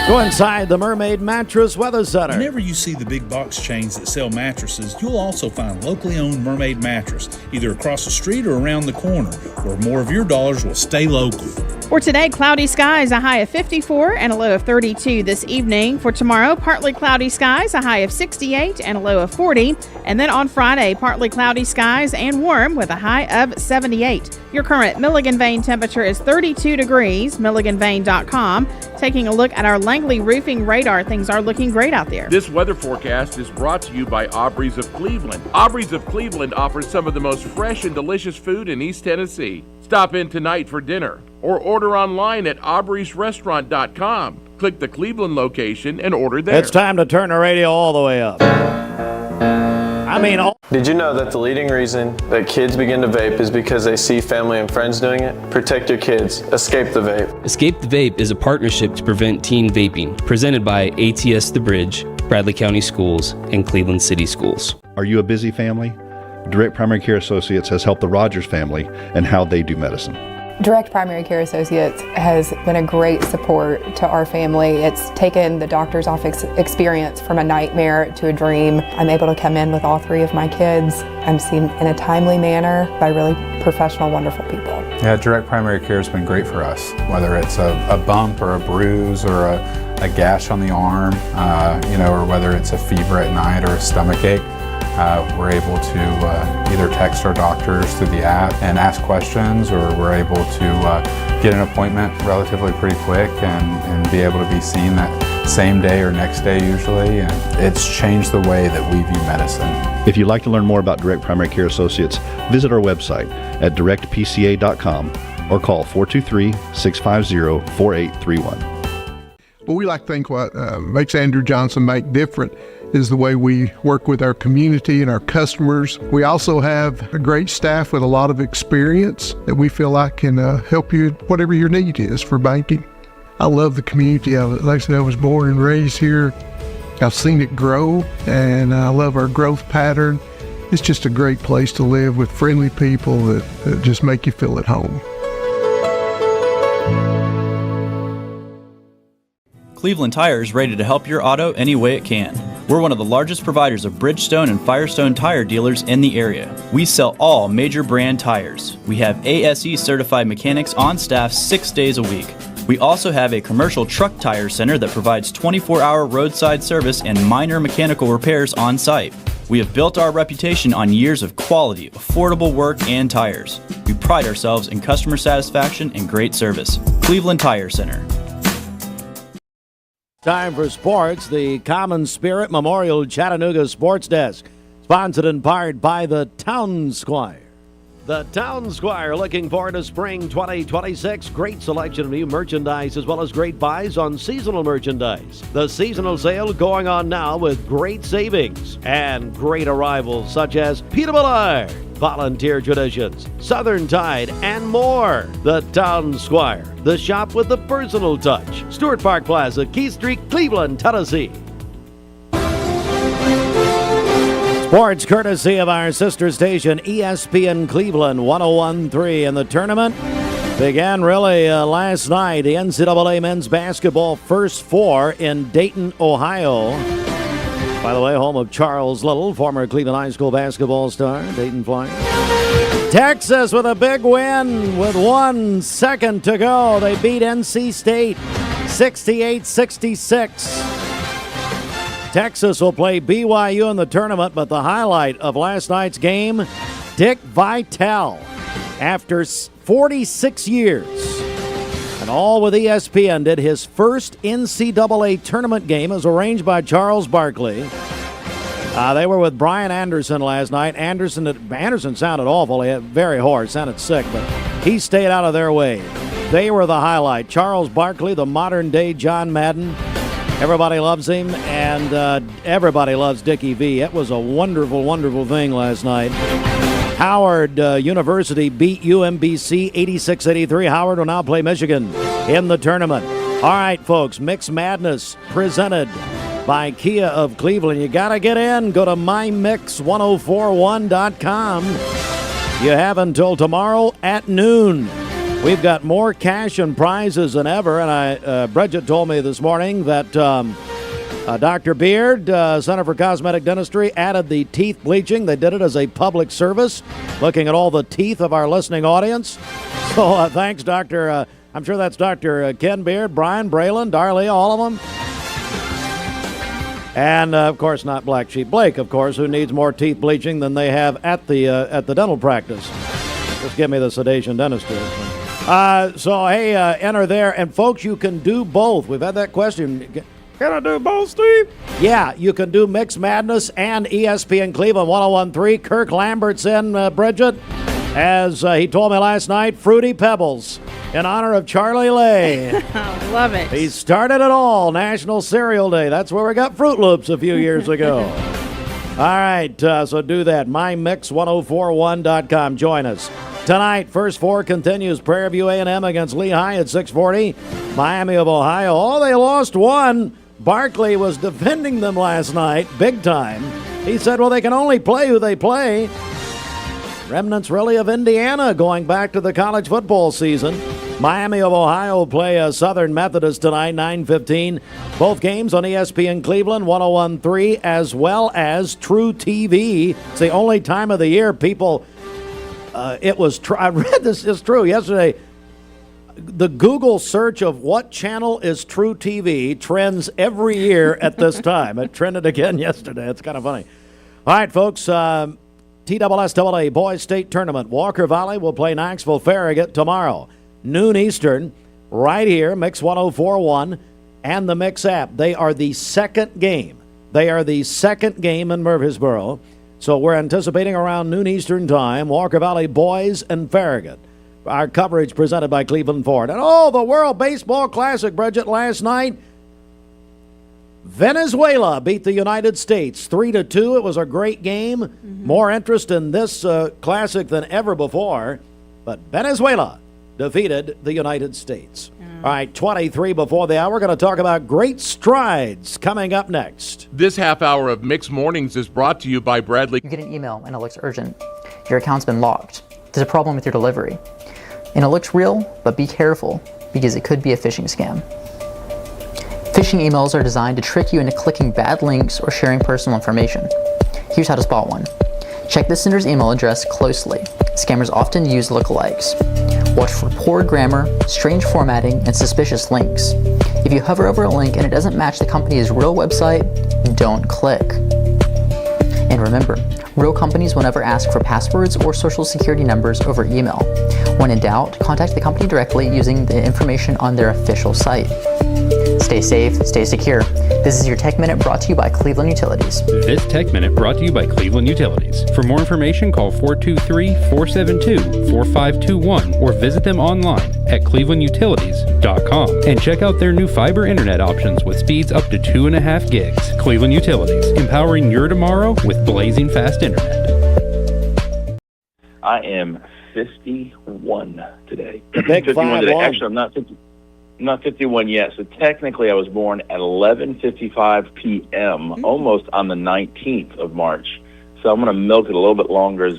Go inside the Mermaid Mattress Weather Center. Whenever you see the big box chains that sell mattresses, you'll also find locally owned Mermaid Mattress, either across the street or around the corner, where more of your dollars will stay local. For today, cloudy skies, a high of 54 and a low of 32 this evening. For tomorrow, partly cloudy skies, a high of 68 and a low of 40. And then on Friday, partly cloudy skies and warm with a high of 78. Your current Milligan Vane temperature is 32 degrees, milliganvane.com. Taking a look at our Langley Roofing radar, things are looking great out there. This weather forecast is brought to you by Aubrey's of Cleveland. Aubrey's of Cleveland offers some of the most fresh and delicious food in East Tennessee. Stop in tonight for dinner or order online at aubreysrestaurant.com. Click the Cleveland location and order there. It's time to turn the radio all the way up. Did you know that the leading reason that kids begin to vape is because they see family and friends doing it? Protect your kids. Escape the Vape. Escape the Vape is a partnership to prevent teen vaping, presented by ATS The Bridge, Bradley County Schools, and Cleveland City Schools. Are you a busy family? Direct Primary Care Associates has helped the Rogers family and how they do medicine. Direct Primary Care Associates has been a great support to our family. It's taken the doctor's office experience from a nightmare to a dream. I'm able to come in with all 3 of my kids. I'm seen in a timely manner by really professional, wonderful people. Yeah, Direct Primary Care has been great for us, whether it's a bump or a bruise or a gash on the arm, or whether it's a fever at night or a stomach ache. We're able to either text our doctors through the app and ask questions, or we're able to get an appointment relatively pretty quick and be able to be seen that same day or next day usually. And it's changed the way that we view medicine. If you'd like to learn more about Direct Primary Care Associates, visit our website at directpca.com or call 423-650-4831. Well, we like to think what makes Andrew Johnson make different is the way we work with our community and our customers. We also have a great staff with a lot of experience that we feel like can help you whatever your need is for banking. I love the community. Like I said, I was born and raised here. I've seen it grow, and I love our growth pattern. It's just a great place to live with friendly people that just make you feel at home. Cleveland Tire is ready to help your auto any way it can. We're one of the largest providers of Bridgestone and Firestone tire dealers in the area. We sell all major brand tires. We have ASE certified mechanics on staff 6 days a week. We also have a commercial truck tire center that provides 24-hour roadside service and minor mechanical repairs on site. We have built our reputation on years of quality, affordable work and tires. We pride ourselves in customer satisfaction and great service. Cleveland Tire Center. Time for sports. The Common Spirit Memorial Chattanooga Sports Desk, sponsored in part by the Town Squire. The Town Squire looking forward to spring 2026. Great selection of new merchandise as well as great buys on seasonal merchandise. The seasonal sale going on now with great savings and great arrivals such as Peter Millard, Volunteer Traditions, Southern Tide, and more. The Town Squire, the shop with the personal touch. Stewart Park Plaza, Keith Street, Cleveland, Tennessee. Sports courtesy of our sister station, ESPN Cleveland 101.3. And the tournament began really last night. The NCAA men's basketball First Four in Dayton, Ohio. By the way, home of Charles Little, former Cleveland High School basketball star, Dayton Flyers. Texas with a big win with 1 second to go. They beat NC State 68-66. Texas will play BYU in the tournament, but the highlight of last night's game, Dick Vitale, after 46 years, and all with ESPN, did his first NCAA tournament game as arranged by Charles Barkley. They were with Brian Anderson last night. Anderson sounded awful. He had very hoarse, sounded sick, but he stayed out of their way. They were the highlight. Charles Barkley, the modern-day John Madden. Everybody loves him, and everybody loves Dickie V. It was a wonderful, wonderful thing last night. Howard University beat UMBC 86-83. Howard will now play Michigan in the tournament. All right, folks, Mix Madness presented by Kia of Cleveland. You got to get in. Go to mymix1041.com. You have until tomorrow at noon. We've got more cash and prizes than ever, and Bridget told me this morning that Dr. Beard, Center for Cosmetic Dentistry, added the teeth bleaching. They did it as a public service, looking at all the teeth of our listening audience. So thanks, Dr. I'm sure that's Dr. Ken Beard, Brian Braylon, Darley, all of them. And, of course, not Black Sheep Blake, of course, who needs more teeth bleaching than they have at the dental practice. Just give me the sedation dentistry. So, hey, enter there. And, folks, you can do both. We've had that question. Can I do both, Steve? Yeah, you can do Mix Madness and ESPN Cleveland 101.3. Kirk Lambert's in, Bridget. As he told me last night, Fruity Pebbles in honor of Charlie Lay. Love it. He started it all, National Cereal Day. That's where we got Fruit Loops a few years ago. All right, so do that. mymix1041.com. Join us. Tonight, First Four continues. Prairie View A&M against Lehigh at 6:40. Miami of Ohio. Oh, they lost one. Barkley was defending them last night, big time. He said, well, they can only play who they play. remnants really of Indiana going back to the college football season. Miami of Ohio play Southern Methodist tonight, 9:15. Both games on ESPN Cleveland, 101.3, as well as True TV. It's the only time of the year people, I read this, is true, yesterday. The Google search of what channel is True TV trends every year at this time. It trended again yesterday. It's kind of funny. All right, folks, TSSAA Boys State Tournament. Walker Valley will play Knoxville Farragut tomorrow, noon Eastern, right here, Mix 104.1 and the Mix app. They are the second game. In Murfreesboro. So we're anticipating around noon Eastern time, Walker Valley Boys and Farragut. Our coverage presented by Cleveland Ford. And the World Baseball Classic, Bridget, last night. Venezuela beat the United States 3-2. It was a great game. Mm-hmm. More interest in this classic than ever before. But Venezuela defeated the United States. All right, 23 before the hour. We're going to talk about great strides coming up next. This half hour of Mixed Mornings is brought to you by Bradley. You get an email and it looks urgent. Your account's been locked. There's a problem with your delivery. And it looks real, but be careful because it could be a phishing scam. Phishing emails are designed to trick you into clicking bad links or sharing personal information. Here's how to spot one. Check the sender's email address closely. Scammers often use lookalikes. Watch for poor grammar, strange formatting, and suspicious links. If you hover over a link and it doesn't match the company's real website, don't click. And remember, real companies will never ask for passwords or social security numbers over email. When in doubt, contact the company directly using the information on their official site. Stay safe, stay secure. This is your Tech Minute brought to you by Cleveland Utilities. This Tech Minute brought to you by Cleveland Utilities. For more information, call 423-472-4521 or visit them online at clevelandutilities.com and check out their new fiber internet options with speeds up to 2.5 gigs. Cleveland Utilities, empowering your tomorrow with blazing fast internet. I am 51 today. The big 51 today. 5-1. Actually, I'm not 51 yet. So technically, I was born at 11:55 p.m. Almost on the 19th of March. So I'm going to milk it a little bit longer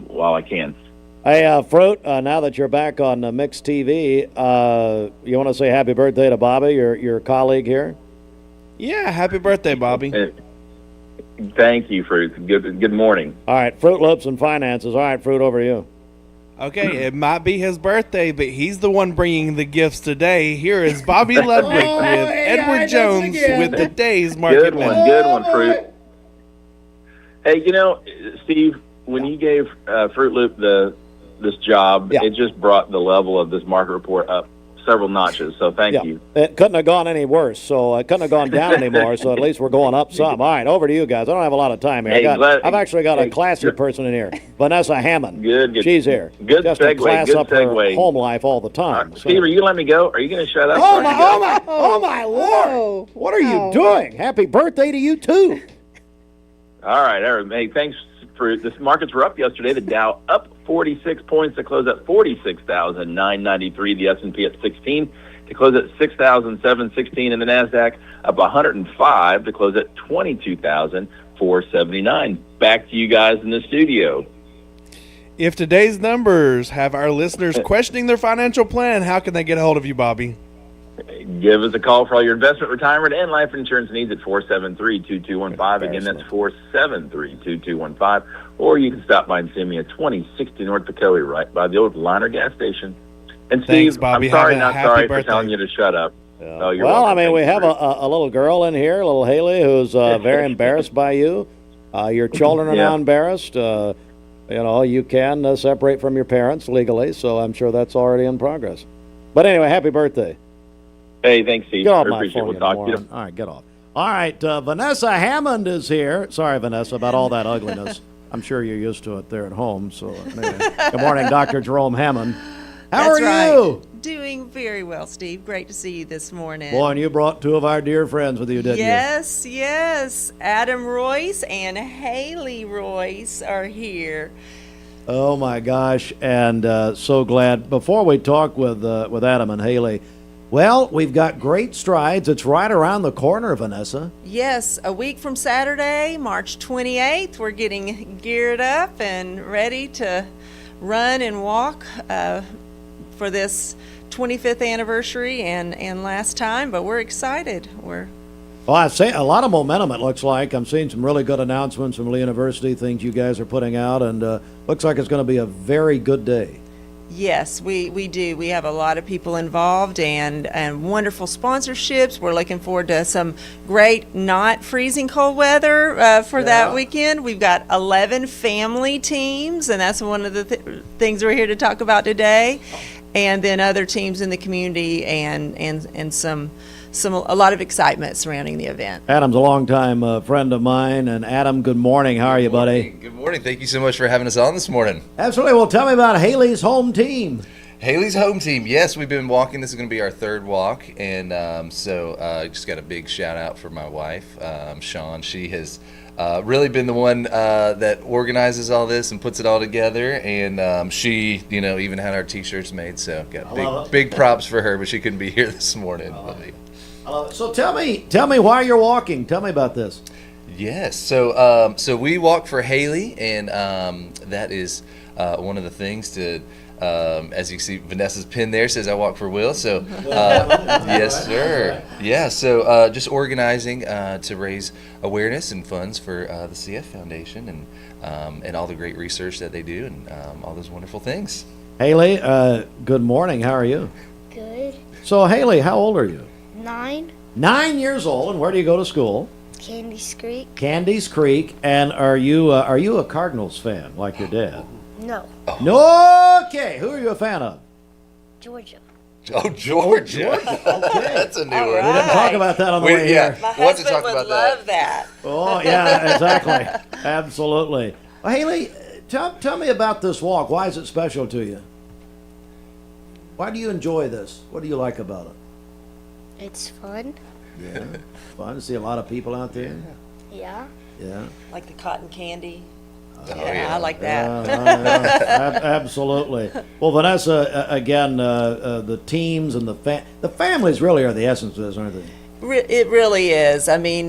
while I can. Hey, Fruit, now that you're back on Mix TV, you want to say happy birthday to Bobby, your colleague here? Yeah, happy birthday, Bobby. Thank you, Fruit. Good morning. All right, Fruit Loops and Finances. All right, Fruit, over to you. Okay, it might be his birthday, but he's the one bringing the gifts today. Here is Bobby Ludwig with Edward Jones with the day's market. Good one, Fruit. Hey, Steve, when you gave Fruit Loop this job, it just brought the level of this market report up several notches, so thank you. It couldn't have gone any worse, so it couldn't have gone down anymore, so at least we're going up some. All right, over to you guys. I don't have a lot of time here. Hey, I've actually got a classy person in here, Vanessa Hammond. Good. She's here. Good just segue. to class Good up segue. her home life all the time. Steve, are you going to let me go? Are you going to shut up? Oh, my Lord. What are you doing? Happy birthday to you, too. All right. Hey, thanks. The markets were up yesterday. The Dow up 46 points to close at 46,993. The S&P at 16 to close at 6,716. And the NASDAQ up 105 to close at 22,479. Back to you guys in the studio. If today's numbers have our listeners questioning their financial plan, how can they get a hold of you, Bobby? Give us a call for all your investment, retirement, and life insurance needs at 473-2215. Again, that's 473-2215. Or you can stop by and see me at 2060 North Pecoe, right by the old Liner gas station. And Steve, thanks, Bobby. I'm sorry, not sorry birthday. for telling you to shut up. Yeah. Oh, you're well, welcome. I mean, we have a little girl in here, little Haley, who's very embarrassed by you. Your children are now embarrassed. You can separate from your parents legally, so I'm sure that's already in progress. But anyway, happy birthday. Hey, thanks, Steve. Get off I my appreciate it. phone, We'll talk to you. All right, get off. All right, Vanessa Hammond is here. Sorry, Vanessa, about all that ugliness. I'm sure you're used to it there at home. So, anyway. Good morning, Dr. Jerome Hammond. How are you? Doing very well, Steve. Great to see you this morning. Boy, and you brought two of our dear friends with you, didn't you? Yes. Adam Royce and Haley Royce are here. Oh, my gosh. And so glad. Before we talk with Adam and Haley, Well, we've got great strides. It's right around the corner, Vanessa. Yes, a week from Saturday, March 28th, we're getting geared up and ready to run and walk for this 25th anniversary and last time, but we're excited. Well, I've seen a lot of momentum, it looks like. I'm seeing some really good announcements from Lee University, things you guys are putting out, and looks like it's going to be a very good day. Yes, we do. We have a lot of people involved and wonderful sponsorships. We're looking forward to some great not freezing cold weather for that weekend. We've got 11 family teams, and that's one of the things we're here to talk about today. And then other teams in the community and a lot of excitement surrounding the event. Adam's a longtime friend of mine. And Adam, good morning. How are you, buddy? Good morning. Thank you so much for having us on this morning. Absolutely. Well, tell me about Haley's home team. Haley's home team. Yes, we've been walking. This is going to be our third walk. And just got a big shout out for my wife, Sean. She has really been the one that organizes all this and puts it all together. And she, even had our T-shirts made. So got big props for her, but she couldn't be here this morning. So tell me why you're walking. Tell me about this. Yes. So we walk for Haley, and that is one of the things to. As you can see, Vanessa's pin there says I walk for Will. So yes, sir. Yeah. So just organizing to raise awareness and funds for the CF Foundation and all the great research that they do and all those wonderful things. Haley, good morning. How are you? Good. So Haley, how old are you? 9. 9 years old, and where do you go to school? Candy's Creek. Candy's Creek, and are you a Cardinals fan like your dad? No. No. Okay, who are you a fan of? Georgia. Oh, Georgia. Okay. That's a new one. We didn't talk about that on the way here. My husband would love that. Oh, yeah, exactly. Absolutely. Well, Haley, tell me about this walk. Why is it special to you? Why do you enjoy this? What do you like about it? It's fun. Yeah, fun to see a lot of people out there. Yeah. Yeah. Like the cotton candy. Yeah, I like that. Absolutely. Well, Vanessa, again, the teams and the families really are the essence of this, aren't they? It really is. I mean,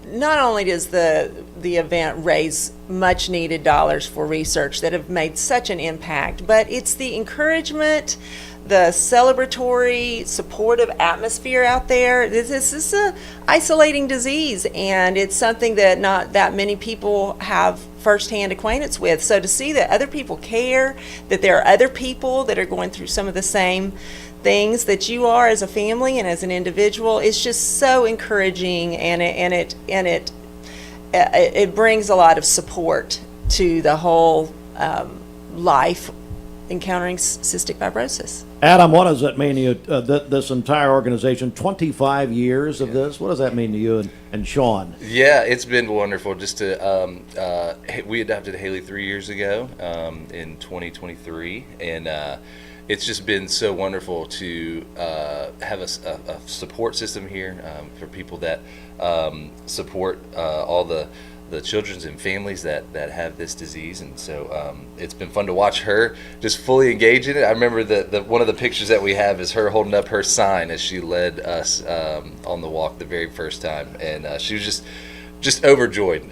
not only does the event raise much needed dollars for research that have made such an impact, but it's the encouragement, the celebratory, supportive atmosphere out there. This is a isolating disease, and it's something that not that many people have firsthand acquaintance with. So to see that other people care, that there are other people that are going through some of the same things that you are as a family and as an individual, it's just so encouraging, and it brings a lot of support to the whole life encountering cystic fibrosis. Adam, what does it mean to you, this entire organization, 25 years of this? What does that mean to you and Sean? Yeah, it's been wonderful. Just to we adopted Haley 3 years ago in 2023, and it's just been so wonderful to have a support system here for people that support all the children and families that have this disease. And so it's been fun to watch her just fully engage in it. I remember the one of the pictures that we have is her holding up her sign as she led us on the walk the very first time, and she was just overjoyed,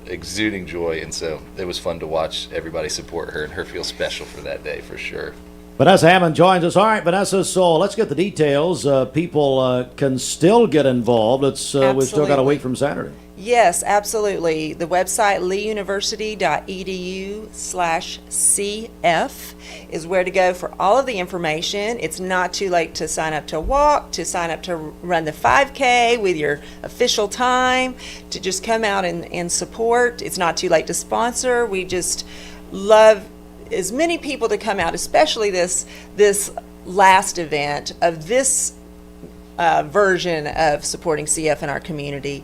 exuding joy. And so it was fun to watch everybody support her and her feel special for that day, for sure. Vanessa Hammond joins us. All right, Vanessa, so let's get the details. People can still get involved. We've still got a week from Saturday. Yes, absolutely. The website, leeuniversity.edu/CF, is where to go for all of the information. It's not too late to sign up to walk, to sign up to run the 5K with your official time, to just come out and support. It's not too late to sponsor. We just love as many people to come out, especially this last event of this version of supporting CF in our community.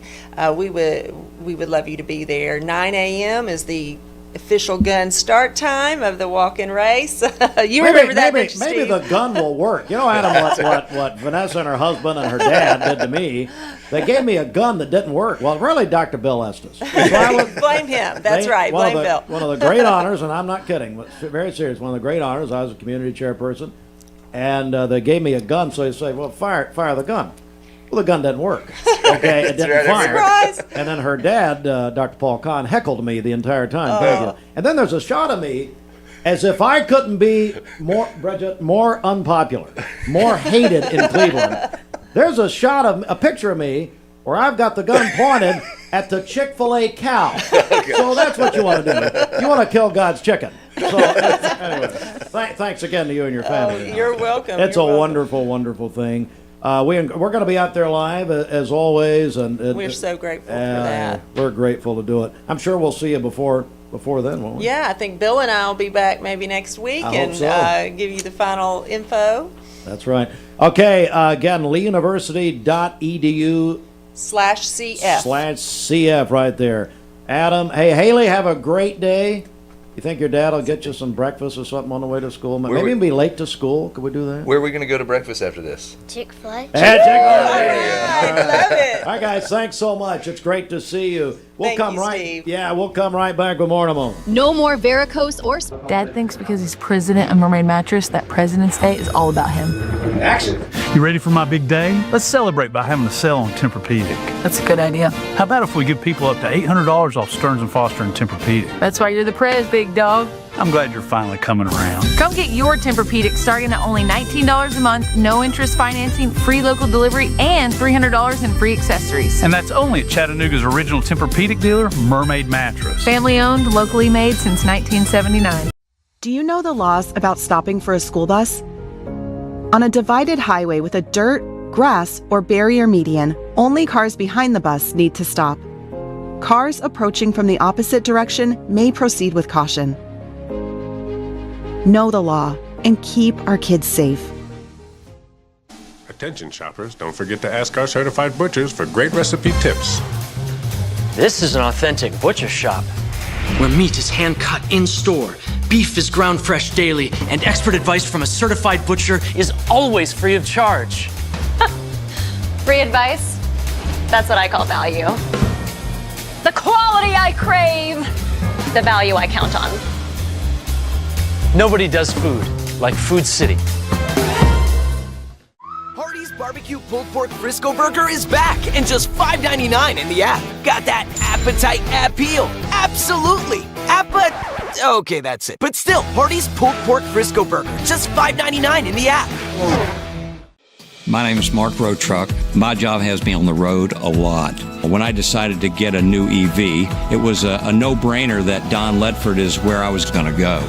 We would love you to be there. 9 a.m. is the official gun start time of the walk-in race. Remember that, don't you, maybe Steve? the gun will work. You know, Adam, what Vanessa and her husband and her dad did to me. They gave me a gun that didn't work. Well, really, Dr. Bill Estes. Blame him. That's right. Blame Bill. One of the great honors, and I'm not kidding, but very serious, one of the great honors, I was a community chairperson. and they gave me a gun. So they say, well, fire the gun. Well, the gun didn't work. Okay, it didn't fire. Surprise! And then her dad, Dr. Paul Kahn, heckled me the entire time. And then there's a shot of me as if I couldn't be more unpopular, more hated in Cleveland. There's a picture of me where I've got the gun pointed at the Chick-fil-A cow. So that's what you want to do. You want to kill God's chicken. So anyway, thanks again to you and your family. You're welcome. It's a wonderful, wonderful thing. We're going to be out there live as always, and we're so grateful for that. We're grateful to do it. I'm sure we'll see you before then, won't we? Yeah, I think Bill and I will be back maybe next week hope so. Give you the final info. That's right. Okay, again, leeuniversity.edu/CF right there. Adam, hey, Haley, have a great day. You think your dad will get you some breakfast or something on the way to school? Maybe you'll be late to school. Could we do that? Where are we going to go to breakfast after this? Chick-fil-A. I love it. All right, guys, thanks so much. It's great to see you. We'll Thank come you, right. Steve. Yeah, we'll come right back with more in a moment. No more varicose or... Dad thinks because he's president of Mermaid Mattress that President's Day is all about him. Action! You ready for my big day? Let's celebrate by having a sale on Tempur-Pedic. That's a good idea. How about if we give people up to $800 off Stearns & Foster and Tempur-Pedic? That's why you're the prez, big dog. I'm glad you're finally coming around. Come get your Tempur-Pedic starting at only $19 a month, no interest financing, free local delivery, and $300 in free accessories. And that's only at Chattanooga's original Tempur-Pedic dealer, Mermaid Mattress. Family owned, locally made since 1979. Do you know the laws about stopping for a school bus? On a divided highway with a dirt, grass, or barrier median, only cars behind the bus need to stop. Cars approaching from the opposite direction may proceed with caution. Know the law and keep our kids safe. Attention shoppers, don't forget to ask our certified butchers for great recipe tips. This is an authentic butcher shop, where meat is hand-cut in-store, beef is ground fresh daily, and expert advice from a certified butcher is always free of charge. Free advice? That's what I call value. The quality I crave, the value I count on. Nobody does food like Food City. Hardee's Barbecue Pulled Pork Frisco Burger is back and just $5.99 in the app. Got that appetite appeal? Absolutely. Okay, that's it. But still, Hardee's Pulled Pork Frisco Burger, just $5.99 in the app. My name is Mark Road Truck. My job has me on the road a lot. When I decided to get a new EV, it was a no-brainer that Don Ledford is where I was going to go.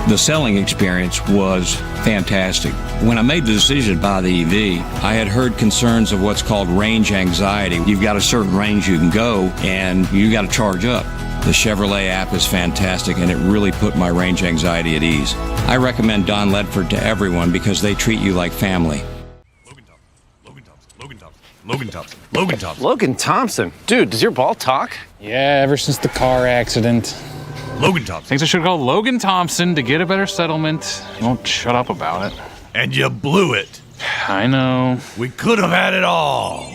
The selling experience was fantastic. When I made the decision to buy the EV, I had heard concerns of what's called range anxiety. You've got a certain range you can go, and you got to charge up. The Chevrolet app is fantastic, and it really put my range anxiety at ease. I recommend Don Ledford to everyone because they treat you like family. Logan Thompson. Dude, does your ball talk? Yeah, ever since the car accident. Logan Thompson. Thinks I should call Logan Thompson to get a better settlement. He won't shut up about it. And you blew it. I know. We could have had it all.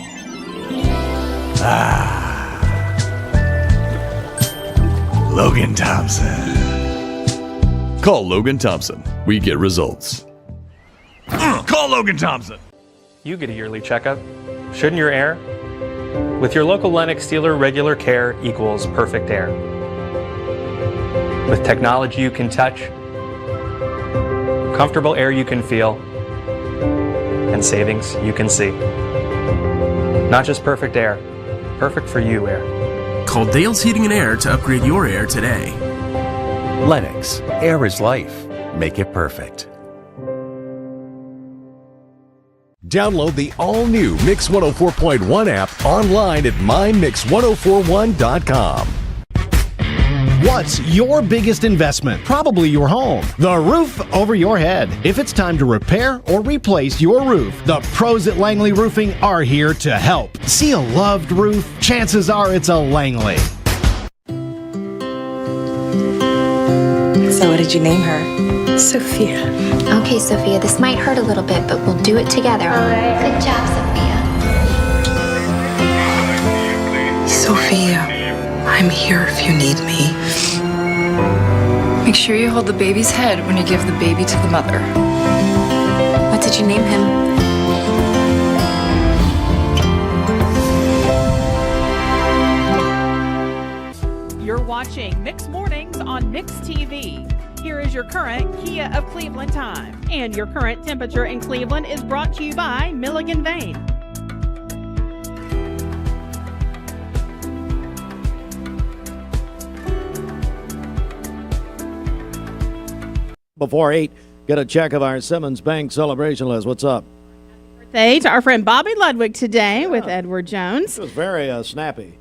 Logan Thompson. Call Logan Thompson. We get results. Call Logan Thompson. You get a yearly checkup. Shouldn't your air? With your local Lennox dealer, regular care equals perfect air. With technology you can touch, comfortable air you can feel, and savings you can see. Not just perfect air, perfect for you air. Call Dale's Heating and Air to upgrade your air today. Lennox, air is life. Make it perfect. Download the all-new Mix 104.1 app online at mymix1041.com. What's your biggest investment? Probably your home. The roof over your head. If it's time to repair or replace your roof, the pros at Langley Roofing are here to help. See a loved roof? Chances are it's a Langley. So what did you name her? Sophia. Okay, Sophia, this might hurt a little bit, but we'll do it together. All right. Good job, Sophia, I'm here if you need me. Make sure you hold the baby's head when you give the baby to the mother. did you name him? You're watching Mix Mornings on Mix TV. Here is your current Kia of Cleveland time. And your current temperature in Cleveland is brought to you by Milligan Vane. Before 8, get a check of our Simmons Bank celebration list. What's up? Birthday to our friend Bobby Ludwig today with Edward Jones. It was very snappy.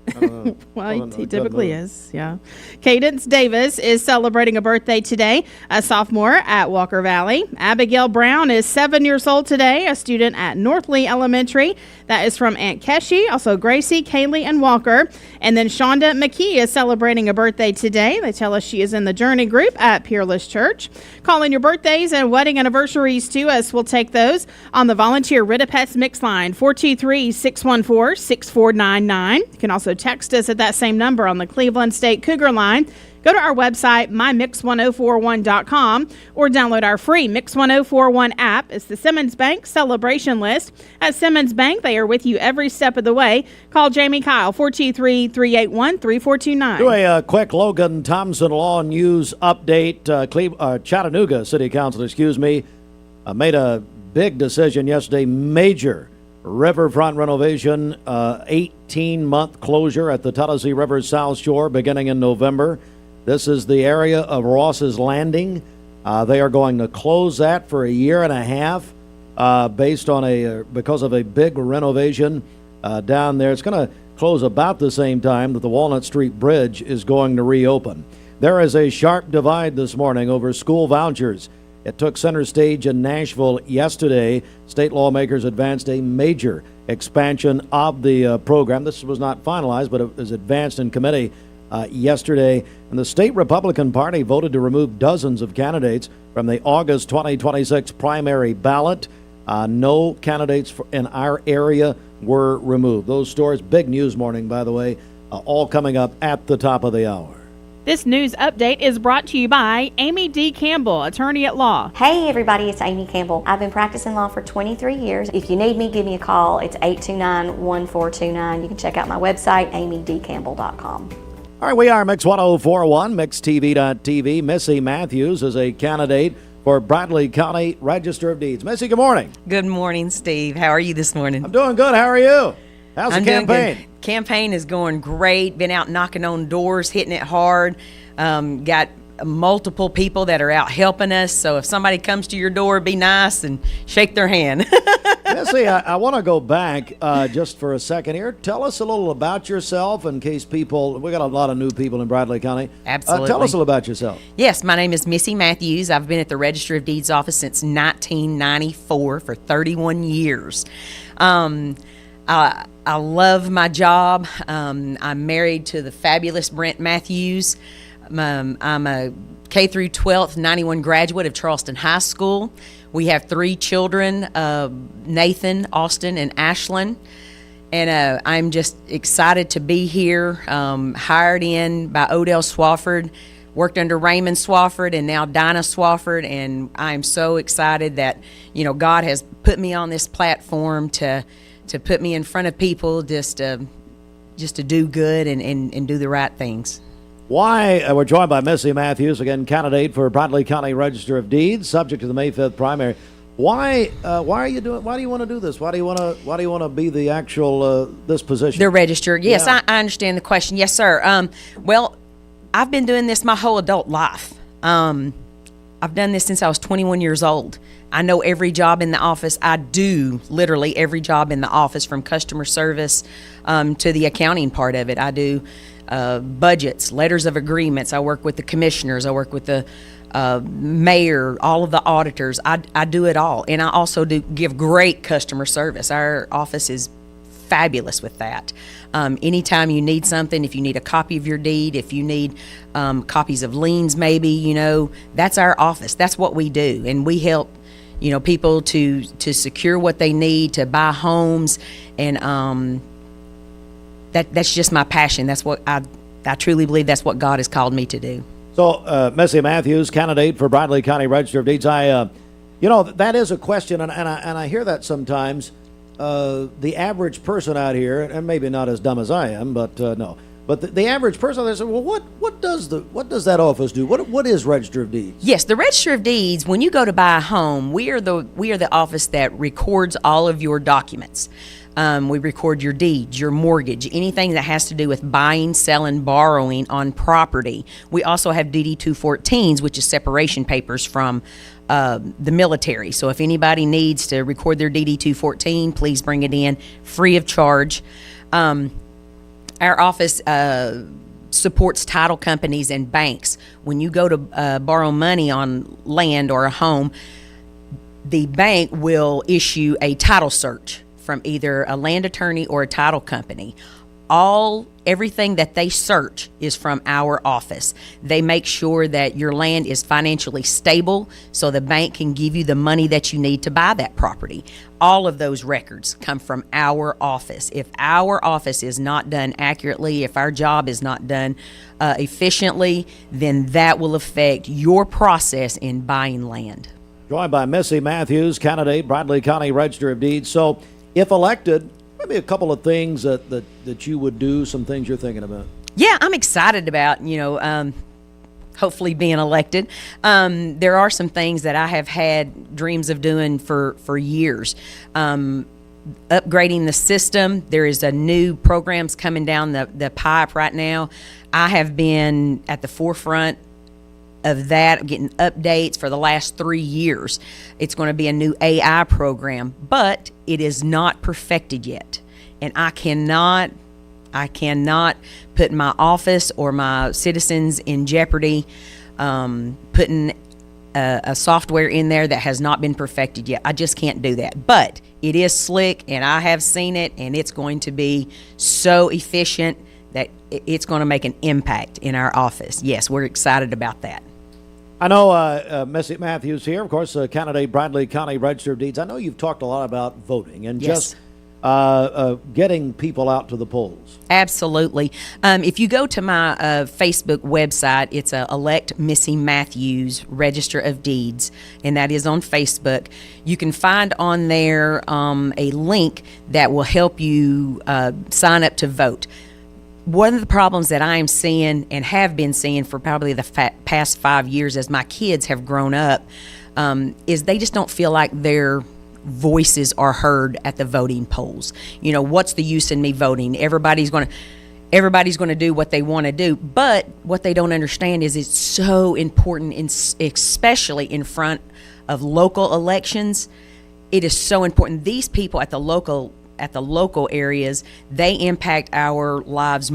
Well, he typically is, yeah. Cadence Davis is celebrating a birthday today, a sophomore at Walker Valley. Abigail Brown is 7 years old today, a student at Northley Elementary. That is from Aunt Keshi, also Gracie, Kaylee, and Walker. And then Shonda McKee is celebrating a birthday today. They tell us she is in the Journey group at Peerless Church. Call in your birthdays and wedding anniversaries to us. We'll take those on the volunteer Ritapets Mix line, 423-614-6499. You can also text us at that same number on the Cleveland State Cougar line. Go to our website, mymix1041.com, or download our free Mix 1041 app. It's the Simmons Bank celebration list. At Simmons Bank, they are with you every step of the way. Call Jamie Kyle, 423-381-3429. Do a quick Logan Thompson Law News update. Chattanooga City Council, made a big decision yesterday, major riverfront renovation, 18-month closure at the Tennessee River South Shore beginning in November. This is the area of Ross's Landing. They are going to close that for a year and a half because of a big renovation down there. It's going to close about the same time that the Walnut Street Bridge is going to reopen. There is a sharp divide this morning over school vouchers. It took center stage in Nashville yesterday. State lawmakers advanced a major expansion of the program. This was not finalized, but it was advanced in committee yesterday. And the state Republican Party voted to remove dozens of candidates from the August 2026 primary ballot. No candidates in our area were removed. Those stories, big news morning, by the way, all coming up at the top of the hour. This news update is brought to you by Amy D. Campbell, attorney at law. Hey everybody, it's Amy Campbell. I've been practicing law for 23 years. If you need me, give me a call. It's 829-1429. You can check out my website, amydcampbell.com. All right, we are Mix 1041, MixTV.tv. Missy Mathews is a candidate for Bradley County Register of Deeds. Missy, good morning. Good morning, Steve. How are you this morning? I'm doing good. How are you? How's the campaign? Campaign is going great. Been out knocking on doors, hitting it hard. Got multiple people that are out helping us. So if somebody comes to your door, be nice and shake their hand. Missy, I want to go back just for a second here. Tell us a little about yourself in case we got a lot of new people in Bradley County. Absolutely. Tell us a little about yourself. Yes, my name is Missy Mathews. I've been at the Register of Deeds office since 1994 for 31 years. I love my job. I'm married to the fabulous Brent Mathews. I'm a K through 12th 91 graduate of Charleston High School. We have 3 children, Nathan, Austin, and Ashlyn. And I'm just excited to be here, hired in by Odell Swafford, worked under Raymond Swafford and now Dinah Swafford. And I'm so excited that, God has put me on this platform to put me in front of people just to do good and do the right things. Why? We're joined by Missy Mathews, again, candidate for Bradley County Register of Deeds, subject to the May 5th primary. Why do you want to do this? Why do you want to be the actual this position? The register. Yes, yeah. I understand the question. Yes, sir. Well, I've been doing this my whole adult life. I've done this since I was 21 years old. I know every job in the office. I do literally every job in the office, from customer service to the accounting part of it. I do budgets, letters of agreements. I work with the commissioners. I work with the mayor, all of the auditors. I do it all. And I also do give great customer service. Our office is fabulous with that. Anytime you need something, if you need a copy of your deed, if you need copies of liens maybe, that's our office. That's what we do. And we help, people to secure what they need, to buy homes. And that's just my passion. That's what I truly believe that's what God has called me to do. So, Missy Mathews, candidate for Bradley County Register of Deeds. You know, that is a question, and I hear that sometimes. The average person out here, and maybe not as dumb as I am, but no. But the average person, they say, well, what does that office do? What is Register of Deeds? Yes, the Register of Deeds. When you go to buy a home, we are the office that records all of your documents. We record your deeds, your mortgage, anything that has to do with buying, selling, borrowing on property. We also have DD 214s, which is separation papers from the military. So if anybody needs to record their DD 214, please bring it in, free of charge. Our office supports title companies and banks. When you go to borrow money on land or a home, the bank will issue a title search from either a land attorney or a title company. Everything that they search is from our office. They make sure that your land is financially stable so the bank can give you the money that you need to buy that property. All of those records come from our office. If our office is not done accurately, if our job is not done efficiently, then that will affect your process in buying land. Joined by Missy Mathews, candidate, Bradley County Register of Deeds. So if elected, maybe a couple of things that you would do, some things you're thinking about. Yeah, I'm excited about, hopefully being elected. There are some things that I have had dreams of doing for years. Upgrading the system. There is a new programs coming down the pipe right now. I have been at the forefront of that, getting updates for the last 3 years. It's going to be a new AI program, but it is not perfected yet. And I cannot put my office or my citizens in jeopardy putting a software in there that has not been perfected yet. I just can't do that. But it is slick, and I have seen it, and it's going to be so efficient that it's going to make an impact in our office. Yes, we're excited about that. I know Missy Mathews here, of course, candidate Bradley County Register of Deeds. I know you've talked a lot about voting and just getting people out to the polls. Absolutely. If you go to my Facebook website, it's Elect Missy Mathews Register of Deeds, and that is on Facebook. You can find on there a link that will help you sign up to vote. One of the problems that I am seeing and have been seeing for probably the past 5 years as my kids have grown up is they just don't feel like their voices are heard at the voting polls. What's the use in me voting? Everybody's going to do what they want to do, but what they don't understand is it's so important, especially in front of local elections. It is so important. These people at the local areas, they impact our lives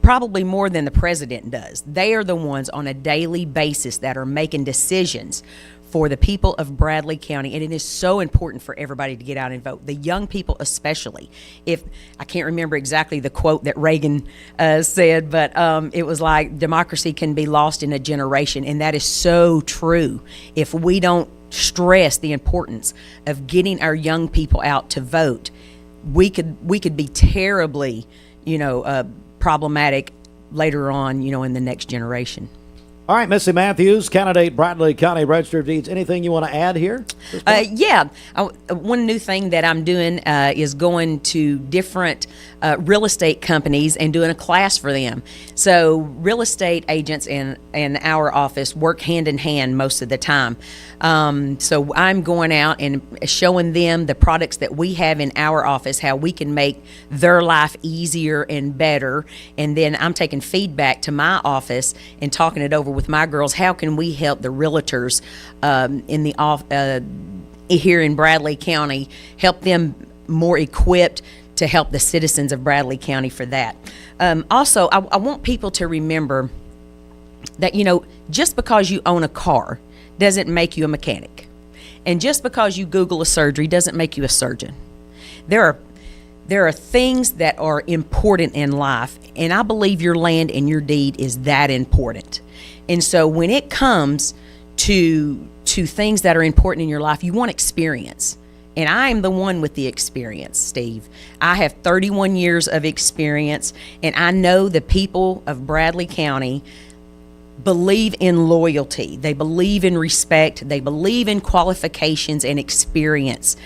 probably more than the president does. They are the ones on a daily basis that are making decisions for the people of Bradley County, and it is so important for everybody to get out and vote. The young people especially. If I can't remember exactly the quote that Reagan said, but it was like, democracy can be lost in a generation, and that is so true. If we don't stress the importance of getting our young people out to vote, we could be terribly, problematic later on, in the next generation. All right, Missy Mathews, candidate Bradley County Register of Deeds. Anything you want to add here? One new thing that I'm doing is going to different real estate companies and doing a class for them. So real estate agents in our office work hand in hand most of the time. So I'm going out and showing them the products that we have in our office, how we can make their life easier and better. And then I'm taking feedback to my office and talking it over with my girls. How can we help the realtors here in Bradley County, help them more equipped to help the citizens of Bradley County for that. Also, I want people to remember that, just because you own a car doesn't make you a mechanic. And just because you Google a surgery doesn't make you a surgeon. There are things that are important in life, and I believe your land and your deed is that important. And so when it comes to things that are important in your life, you want experience. And I am the one with the experience, Steve. I have 31 years of experience, and I know the people of Bradley County believe in loyalty. They believe in respect. They believe in qualifications and experience.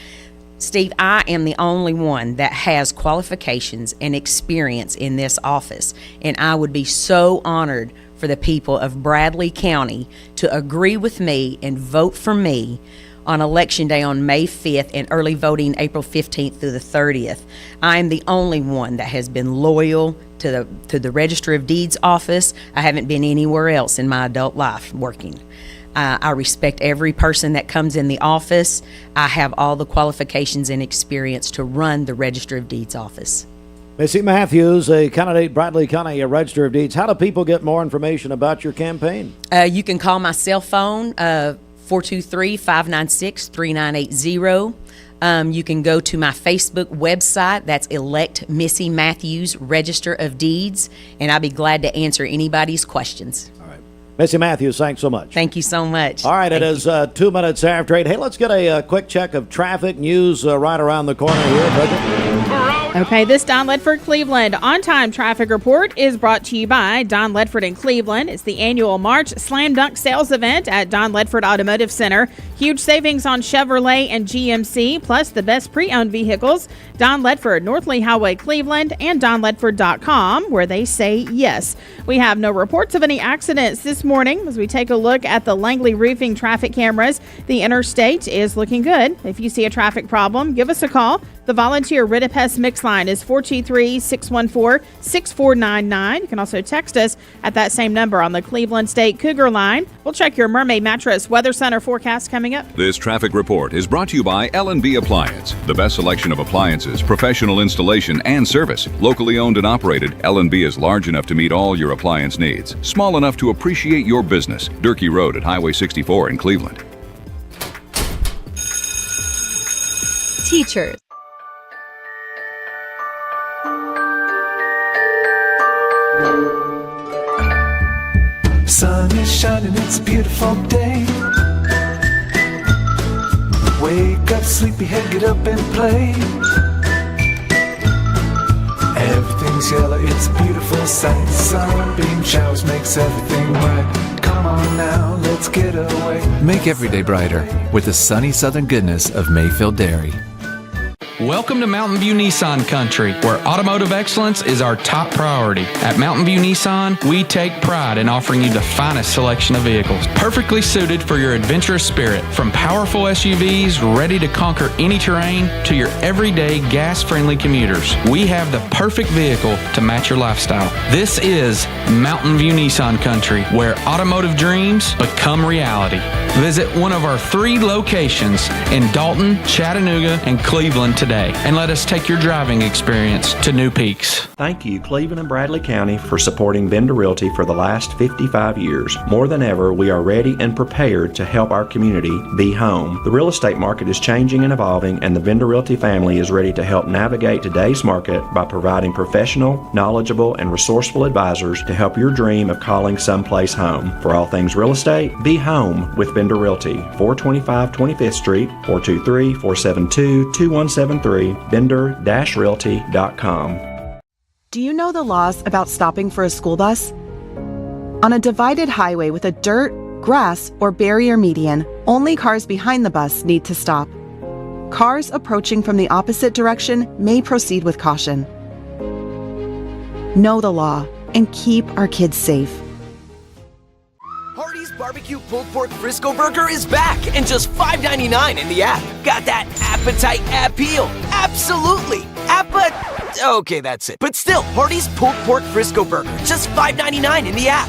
Steve, I am the only one that has qualifications and experience in this office, and I would be so honored for the people of Bradley County to agree with me and vote for me on Election Day on May 5th and early voting April 15th through the 30th. I am the only one that has been loyal to the Register of Deeds office. I haven't been anywhere else in my adult life working. I respect every person that comes in the office. I have all the qualifications and experience to run the Register of Deeds office. Missy Mathews, a candidate, Bradley County, a Register of Deeds. How do people get more information about your campaign? You can call my cell phone, 423-596-3980. You can go to my Facebook website. That's Elect Missy Mathews, Register of Deeds, and I'll be glad to answer anybody's questions. Missy Mathews, thanks so much. Thank you so much. All right, it is 2 minutes after 8. Hey, let's get a quick check of traffic news right around the corner here, Bridget. Okay, this Don Ledford Cleveland on-time traffic report is brought to you by Don Ledford in Cleveland. It's the annual March Slam Dunk Sales event at Don Ledford Automotive Center. Huge savings on Chevrolet and GMC, plus the best pre-owned vehicles. Don Ledford, North Lee Highway, Cleveland, and donledford.com, where they say yes. We have no reports of any accidents this morning as we take a look at the Langley Roofing traffic cameras. The interstate is looking good. If you see a traffic problem, give us a call. The volunteer Ridipest mix line is 423-614-6499. You can also text us at that same number on the Cleveland State Cougar line. We'll check your Mermaid Mattress Weather Center forecast coming up. This traffic report is brought to you by L&B Appliance, the best selection of appliances, professional installation, and service. Locally owned and operated, L&B is large enough to meet all your appliance needs, small enough to appreciate your business. Durkee Road at Highway 64 in Cleveland. Teachers. Sun is shining, it's a beautiful day. Wake up, sleepyhead, get up and play. Everything's yellow, it's a beautiful sight. Sunbeam showers makes everything right. Come on now, let's get away. Make every day brighter with the sunny southern goodness of Mayfield Dairy. Welcome to Mountain View Nissan Country, where automotive excellence is our top priority. At Mountain View Nissan, we take pride in offering you the finest selection of vehicles, perfectly suited for your adventurous spirit. From powerful SUVs ready to conquer any terrain to your everyday gas-friendly commuters, we have the perfect vehicle to match your lifestyle. This is Mountain View Nissan Country, where automotive dreams become reality. Visit one of our 3 locations in Dalton, Chattanooga, and Cleveland today, and let us take your driving experience to new peaks. Thank you, Cleveland and Bradley County, for supporting Vendor Realty for the last 55 years. More than ever, we are ready and prepared to help our community be home. The real estate market is changing and evolving, and the Vendor Realty family is ready to help navigate today's market by providing professional, knowledgeable, and resourceful advisors to help your dream of calling someplace home. For all things real estate, be home with Vendor Realty, 425 25th Street, 423-472-2173, vendor-realty.com. Do you know the laws about stopping for a school bus? On a divided highway with a dirt, grass, or barrier median, only cars behind the bus need to stop. Cars approaching from the opposite direction may proceed with caution. Know the law and keep our kids safe. Barbecue pulled pork Frisco burger is back and just $5.99 in the app. Got that appetite appeal? Absolutely. Okay, that's it. But still, Hardee's pulled pork Frisco burger, just $5.99 in the app.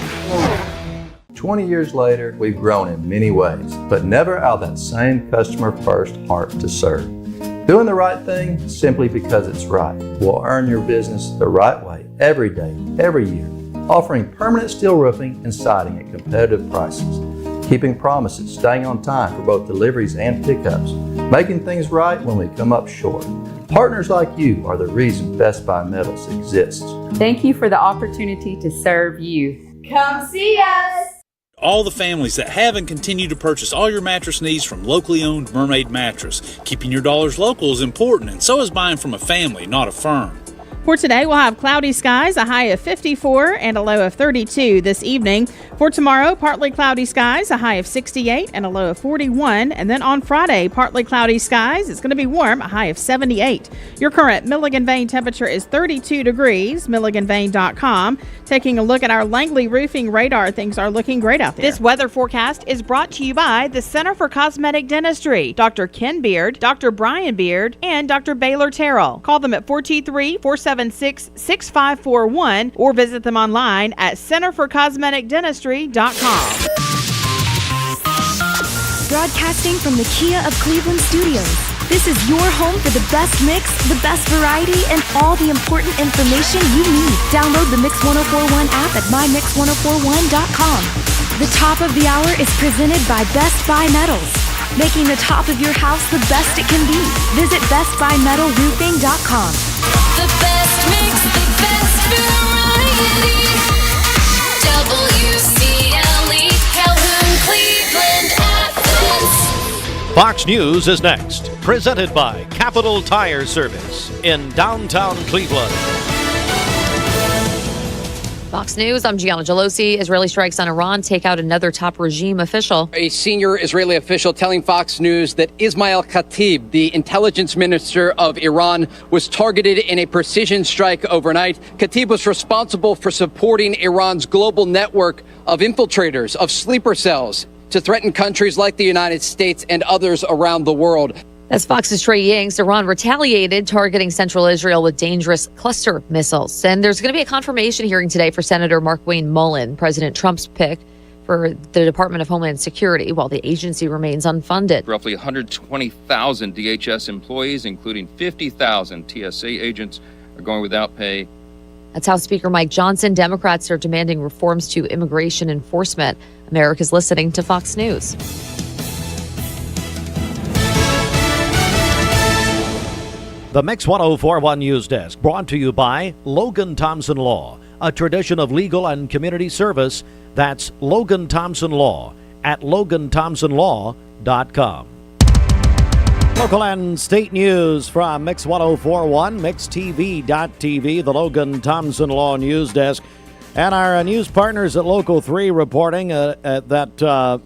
20 years later, we've grown in many ways, but never out of that same customer-first heart to serve. Doing the right thing simply because it's right will earn your business the right way every day, every year. Offering permanent steel roofing and siding at competitive prices, keeping promises, staying on time for both deliveries and pickups, making things right when we come up short. Partners like you are the reason Best Buy Metals exists. Thank you for the opportunity to serve you. Come see us! All the families that have and continue to purchase all your mattress needs from locally owned Mermaid Mattress. Keeping your dollars local is important, and so is buying from a family, not a firm. For today, we'll have cloudy skies, a high of 54 and a low of 32 this evening. For tomorrow, partly cloudy skies, a high of 68 and a low of 41. And then on Friday, partly cloudy skies. It's going to be warm, a high of 78. Your current Milligan Vane temperature is 32 degrees, MilliganVane.com. Taking a look at our Langley roofing radar, things are looking great out there. This weather forecast is brought to you by the Center for Cosmetic Dentistry, Dr. Ken Beard, Dr. Brian Beard, and Dr. Baylor Terrell. Call them at 423-476-6541 or visit them online at centerforcosmeticdentistry.com. Broadcasting from the Kia of Cleveland studios. This is your home for the best mix, the best variety, and all the important information you need. Download the Mix 1041 app at mymix1041.com. The top of the hour is presented by Best Buy Metals, making the top of your house the best it can be. Visit bestbuymetalroofing.com. The best mix, the best variety. WCLE, Calhoun, Cleveland, Athens. Fox News is next, presented by Capital Tire Service in downtown Cleveland. Fox News, I'm Gianna Gelosi. Israeli strikes on Iran take out another top regime official. A senior Israeli official telling Fox News that Ismail Khatib, the intelligence minister of Iran, was targeted in a precision strike overnight. Khatib was responsible for supporting Iran's global network of infiltrators, of sleeper cells, to threaten countries like the United States and others around the world. That's Fox's Trey Yingst. Iran retaliated, targeting central Israel with dangerous cluster missiles. And there's going to be a confirmation hearing today for Senator Markwayne Mullin, President Trump's pick for the Department of Homeland Security, while the agency remains unfunded. Roughly 120,000 DHS employees, including 50,000 TSA agents, are going without pay. That's House Speaker Mike Johnson. Democrats are demanding reforms to immigration enforcement. America's listening to Fox News. The Mix 1041 News Desk, brought to you by Logan Thompson Law, a tradition of legal and community service. That's Logan Thompson Law at LoganThompsonLaw.com. Local and state news from Mix 1041, MixTV.tv, the Logan Thompson Law News Desk, and our news partners at Local 3 reporting that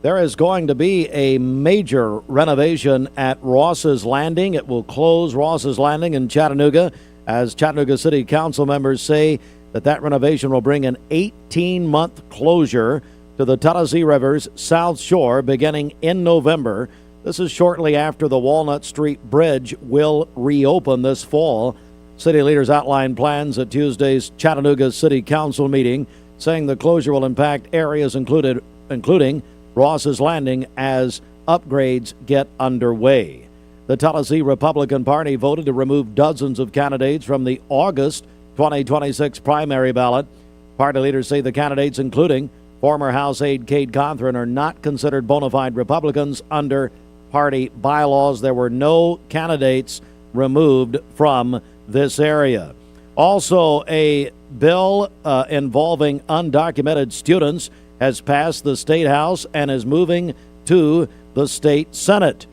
there is going to be a major renovation at Ross's Landing. It will close Ross's Landing in Chattanooga, as Chattanooga City Council members say that renovation will bring an 18-month closure to the Tennessee River's South Shore beginning in November. This is shortly after the Walnut Street Bridge will reopen this fall. City leaders outlined plans at Tuesday's Chattanooga City Council meeting, saying the closure will impact areas including Ross's Landing as upgrades get underway. The Tennessee Republican Party voted to remove dozens of candidates from the August 2026 primary ballot. Party leaders say the candidates, including former House aide Cade Cothran, are not considered bona fide Republicans under party bylaws. There were no candidates removed from this area. Also, a bill involving undocumented students has passed the State House and is moving to the State Senate,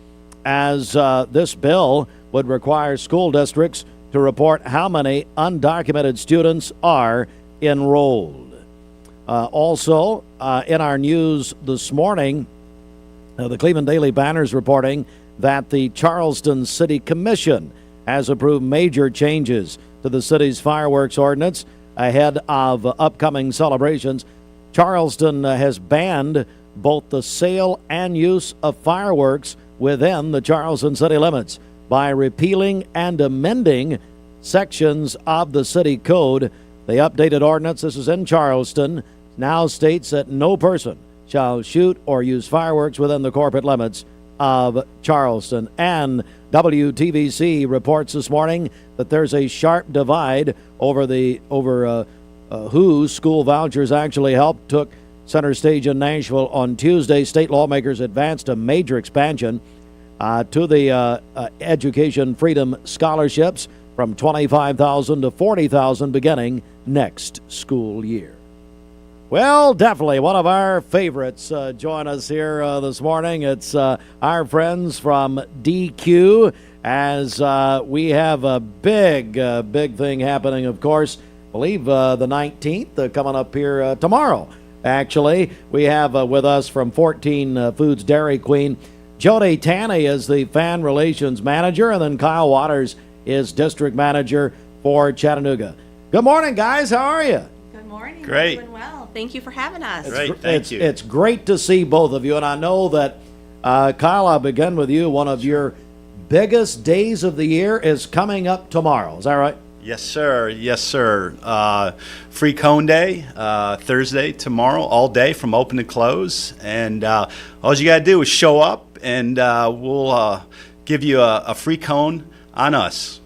as this bill would require school districts to report how many undocumented students are enrolled. Also, in our news this morning, the Cleveland Daily Banner is reporting that the Charleston City Commission has approved major changes to the city's fireworks ordinance ahead of upcoming celebrations. Charleston has banned both the sale and use of fireworks within the Charleston city limits by repealing and amending sections of the city code. The updated ordinance, this is in Charleston, now states that no person shall shoot or use fireworks within the corporate limits of Charleston. And WTVC reports this morning that there's a sharp divide over who school vouchers actually helped. Took center stage in Nashville on Tuesday. State lawmakers advanced a major expansion to the Education Freedom Scholarships from $25,000 to $40,000 beginning next school year. Well, definitely one of our favorites join us here this morning. It's our friends from DQ as we have a big thing happening, of course. I believe the 19th coming up here tomorrow. Actually, we have with us from 14 Foods Dairy Queen, Jody Tanny is the fan relations manager, and then Kyle Waters is district manager for Chattanooga. Good morning, guys. How are you? Good morning. Great. We're doing well. Thank you for having us. Great. Thank you. It's great to see both of you, and I know that, Kyle, I'll begin with you. One of your biggest days of the year is coming up tomorrow. Is that right? Yes, sir. Yes, sir. Free cone day, Thursday, tomorrow, all day from open to close. And all you got to do is show up, and we'll give you a free cone on us.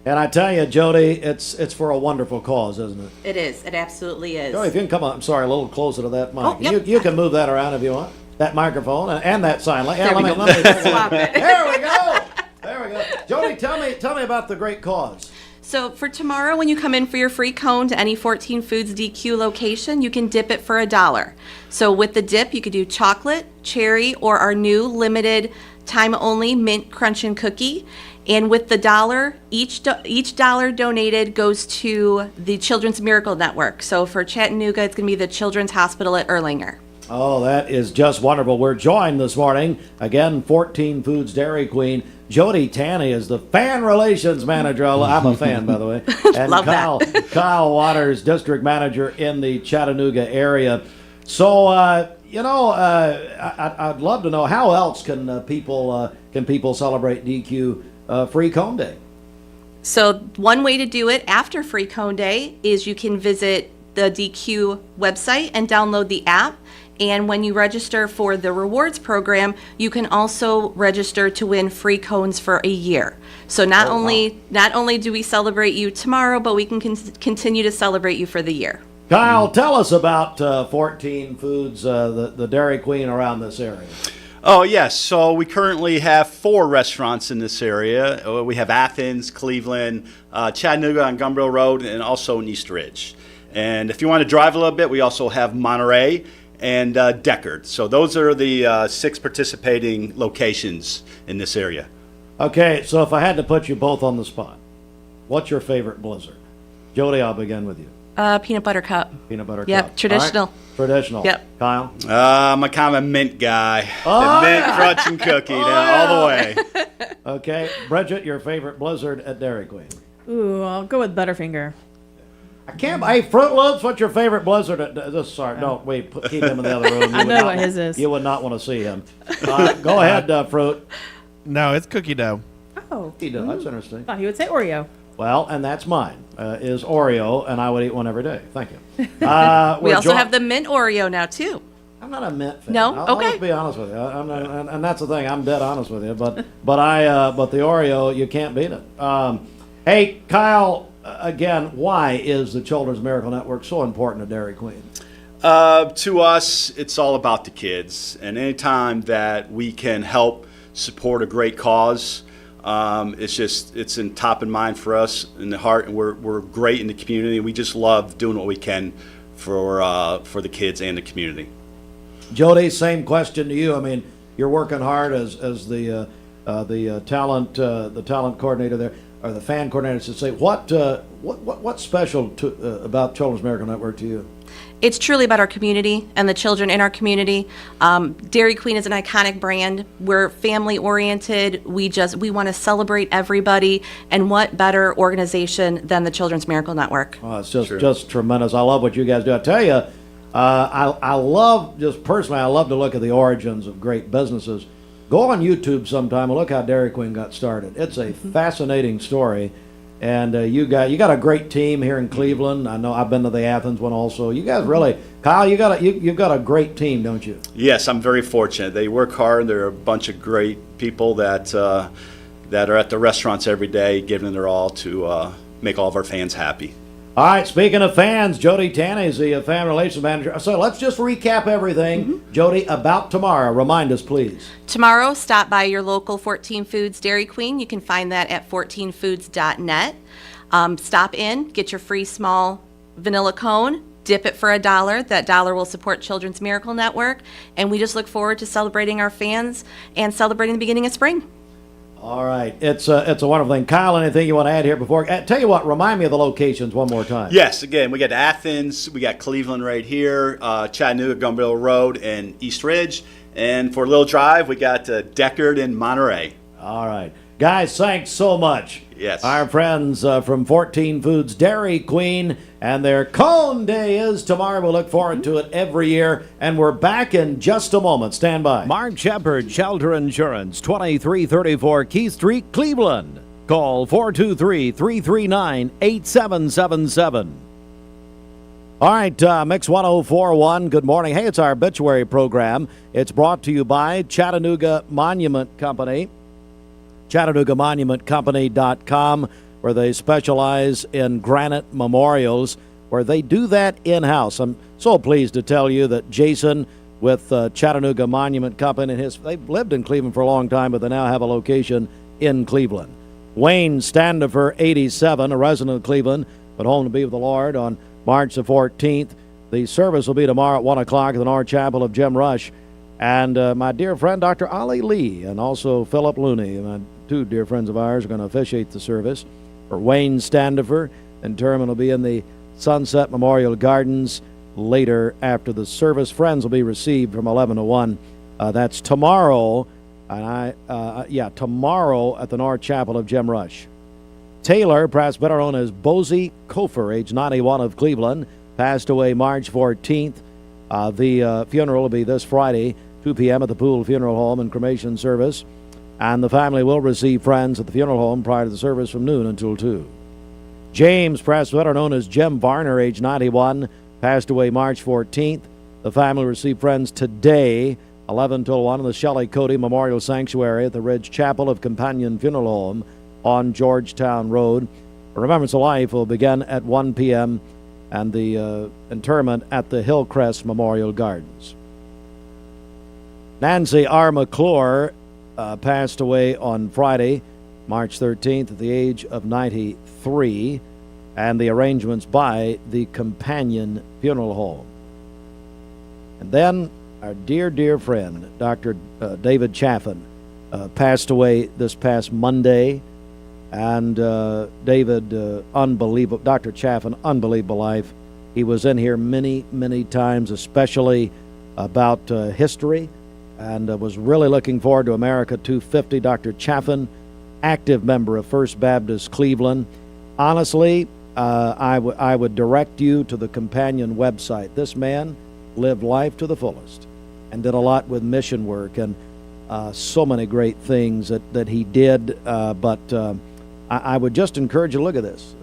And I tell you, Jody, it's for a wonderful cause, isn't it? It is. It absolutely is. Jody, if you can come up, I'm sorry, a little closer to that mic. Oh, yep. You can move that around if you want. That microphone and that sign. There we go. Swap it. There we go. There we go. Jody, tell me about the great cause. So for tomorrow, when you come in for your free cone to any 14 Foods DQ location, you can dip it for $1. So with the dip, you could do chocolate, cherry, or our new limited time-only mint crunch and cookie. And with the $1, each dollar donated goes to the Children's Miracle Network. So for Chattanooga, it's going to be the Children's Hospital at Erlanger. Oh, that is just wonderful. We're joined this morning, again, 14 Foods Dairy Queen. Jody Tanny is the fan relations manager. I'm a fan, by the way. And Love that. Kyle Waters, district manager in the Chattanooga area. So, I'd love to know, how else can people celebrate DQ Free Cone Day? So one way to do it after Free Cone Day is you can visit the DQ website and download the app. And when you register for the rewards program, you can also register to win free cones for a year. So not only do we celebrate you tomorrow, but we can continue to celebrate you for the year. Kyle, tell us about 14 Foods, the Dairy Queen around this area. Oh, yes. So we currently have 4 restaurants in this area. We have Athens, Cleveland, Chattanooga on Gumbrill Road, and also in East Ridge. And if you want to drive a little bit, we also have Monterey and Deckard. So those are the 6 participating locations in this area. Okay, so if I had to put you both on the spot, what's your favorite blizzard? Jody, I'll begin with you. Peanut butter cup. Peanut butter cup. Yep, traditional. All right. Traditional. Yep. Kyle? I'm a kind of a mint guy. The mint crunch and cookie, all the way. Okay, Bridget, your favorite blizzard at Dairy Queen? Ooh, I'll go with Butterfinger. I can't. Hey, Fruit Loops, what's your favorite blizzard? Sorry, no, wait, keep him in the other room. I know what his is. You would not want to see him. Go ahead, Fruit. No, it's cookie dough. Oh, Cookie dough. That's interesting. Thought he would say Oreo. Well, and that's mine. Is Oreo, and I would eat one every day. Thank you. We also have the mint Oreo now too. I'm not a mint fan. No, I'll okay. just be honest with you. And that's the thing. I'm dead honest with you. But the Oreo, you can't beat it. Hey, Kyle. Again, why is the Children's Miracle Network so important to Dairy Queen? To us, it's all about the kids. And anytime that we can help support a great cause, it's in top of mind for us in the heart. And we're great in the community. We just love doing what we can for the kids and the community. Jody, same question to you. I mean, you're working hard as the talent coordinator there, or the fan coordinator, to say what's special about Children's Miracle Network to you? It's truly about our community and the children in our community. Dairy Queen is an iconic brand. We're family oriented. We want to celebrate everybody, and what better organization than the Children's Miracle Network? Oh, it's just tremendous. I love what you guys do. I tell you, I love, just personally, I love to look at the origins of great businesses. Go on YouTube sometime and look how Dairy Queen got started. It's a fascinating story. And you got a great team here in Cleveland. I know I've been to the Athens one also. You guys really, Kyle, you've got a great team, don't you? Yes, I'm very fortunate. They work hard. They're a bunch of great people that are at the restaurants every day, giving their all to make all of our fans happy. All right, speaking of fans, Jody Tanny is the fan relations manager. So let's just recap everything, Jody, about tomorrow. Remind us, please. Tomorrow, stop by your local 14 Foods Dairy Queen. You can find that at 14foods.net. Stop in, get your free small vanilla cone, dip it for $1. That dollar will support Children's Miracle Network, and we just look forward to celebrating our fans and celebrating the beginning of spring. All right. It's a wonderful thing. Kyle, anything you want to add here before? Tell you what, remind me of the locations one more time. Yes, again, we got Athens, we got Cleveland right here, Chattanooga, Gumbrill Road, and East Ridge. And for a little drive, we got Deckard and Monterey. All right. Guys, thanks so much. Yes. Our friends from 14 Foods Dairy Queen, and their Cone Day is tomorrow. We'll look forward to it every year, and we're back in just a moment. Stand by. Mark Shepard, Shelter Insurance, 2334 Keith Street, Cleveland. Call 423-339-8777. All right, Mix 1041, good morning. Hey, it's our obituary program. It's brought to you by Chattanooga Monument Company. ChattanoogaMonumentCompany.com, where they specialize in granite memorials, where they do that in-house. I'm so pleased to tell you that Jason with Chattanooga Monument Company, they've lived in Cleveland for a long time, but they now have a location in Cleveland. Wayne Standifer, 87, a resident of Cleveland, but home to be with the Lord on March the 14th. The service will be tomorrow at 1 o'clock at the North Chapel of Jim Rush. And my dear friend, Dr. Ollie Lee, and also Philip Looney, my two dear friends of ours, are going to officiate the service. For Wayne Standifer, interment will be in the Sunset Memorial Gardens later after the service. Friends will be received from 11 to 1. That's tomorrow, tomorrow at the North Chapel of Jim Rush. Taylor, perhaps better known as Bozie Kofer, age 91 of Cleveland, passed away March 14th. The funeral will be this Friday, 2 p.m. at the Pool Funeral Home and cremation service. And the family will receive friends at the funeral home prior to the service from noon until 2. James, perhaps better known as Jim Varner, age 91, passed away March 14th. The family will receive friends today, 11 till 1, in the Shelley Cody Memorial Sanctuary at the Ridge Chapel of Companion Funeral Home on Georgetown Road. Remembrance of Life will begin at 1 p.m. and the interment at the Hillcrest Memorial Gardens. Nancy R. McClure passed away on Friday, March 13th, at the age of 93, and the arrangements by the Companion Funeral Home. And then our dear, dear friend, Dr. David Chaffin, passed away this past Monday. And David, unbelievable, Dr. Chaffin, unbelievable life. He was in here many, many times, especially about history, and was really looking forward to America 250. Dr. Chaffin, active member of First Baptist Cleveland. Honestly, I would direct you to the Companion website. This man lived life to the fullest and did a lot with mission work and so many great things that he did. But I would just encourage you to look at this.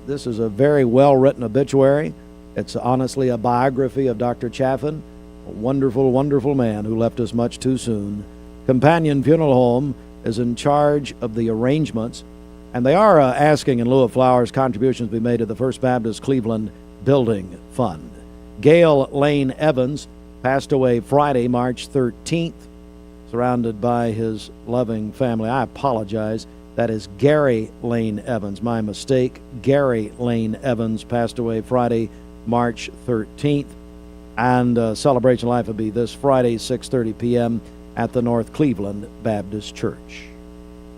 This is a very well-written obituary. It's honestly a biography of Dr. Chaffin, a wonderful, wonderful man who left us much too soon. Companion Funeral Home is in charge of the arrangements, and they are asking in lieu of flowers contributions be made to the First Baptist Cleveland Building Fund. Gail Lane Evans passed away Friday, March 13th, surrounded by his loving family. I apologize. That is Gary Lane Evans. My mistake. Gary Lane Evans passed away Friday, March 13th. And Celebration Life will be this Friday, 6:30 p.m. at the North Cleveland Baptist Church.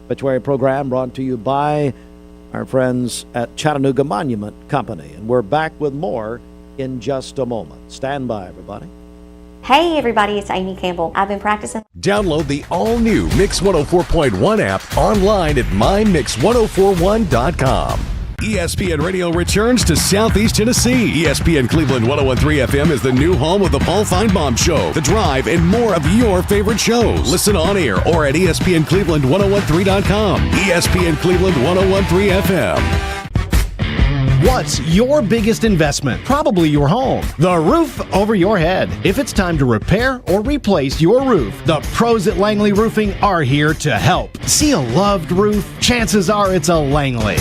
Obituary program brought to you by our friends at Chattanooga Monument Company. And we're back with more in just a moment. Stand by, everybody. Hey everybody, it's Amy Campbell. I've been practicing. Download the all-new Mix 104.1 app online at mymix1041.com. ESPN Radio returns to Southeast Tennessee. ESPN Cleveland 101.3 FM is the new home of the Paul Feinbaum Show, The Drive, and more of your favorite shows. Listen on air or at ESPNCleveland1013.com. ESPN Cleveland 101.3 FM. What's your biggest investment? Probably your home. The roof over your head. If it's time to repair or replace your roof, the pros at Langley Roofing are here to help. See a loved roof? Chances are it's a Langley.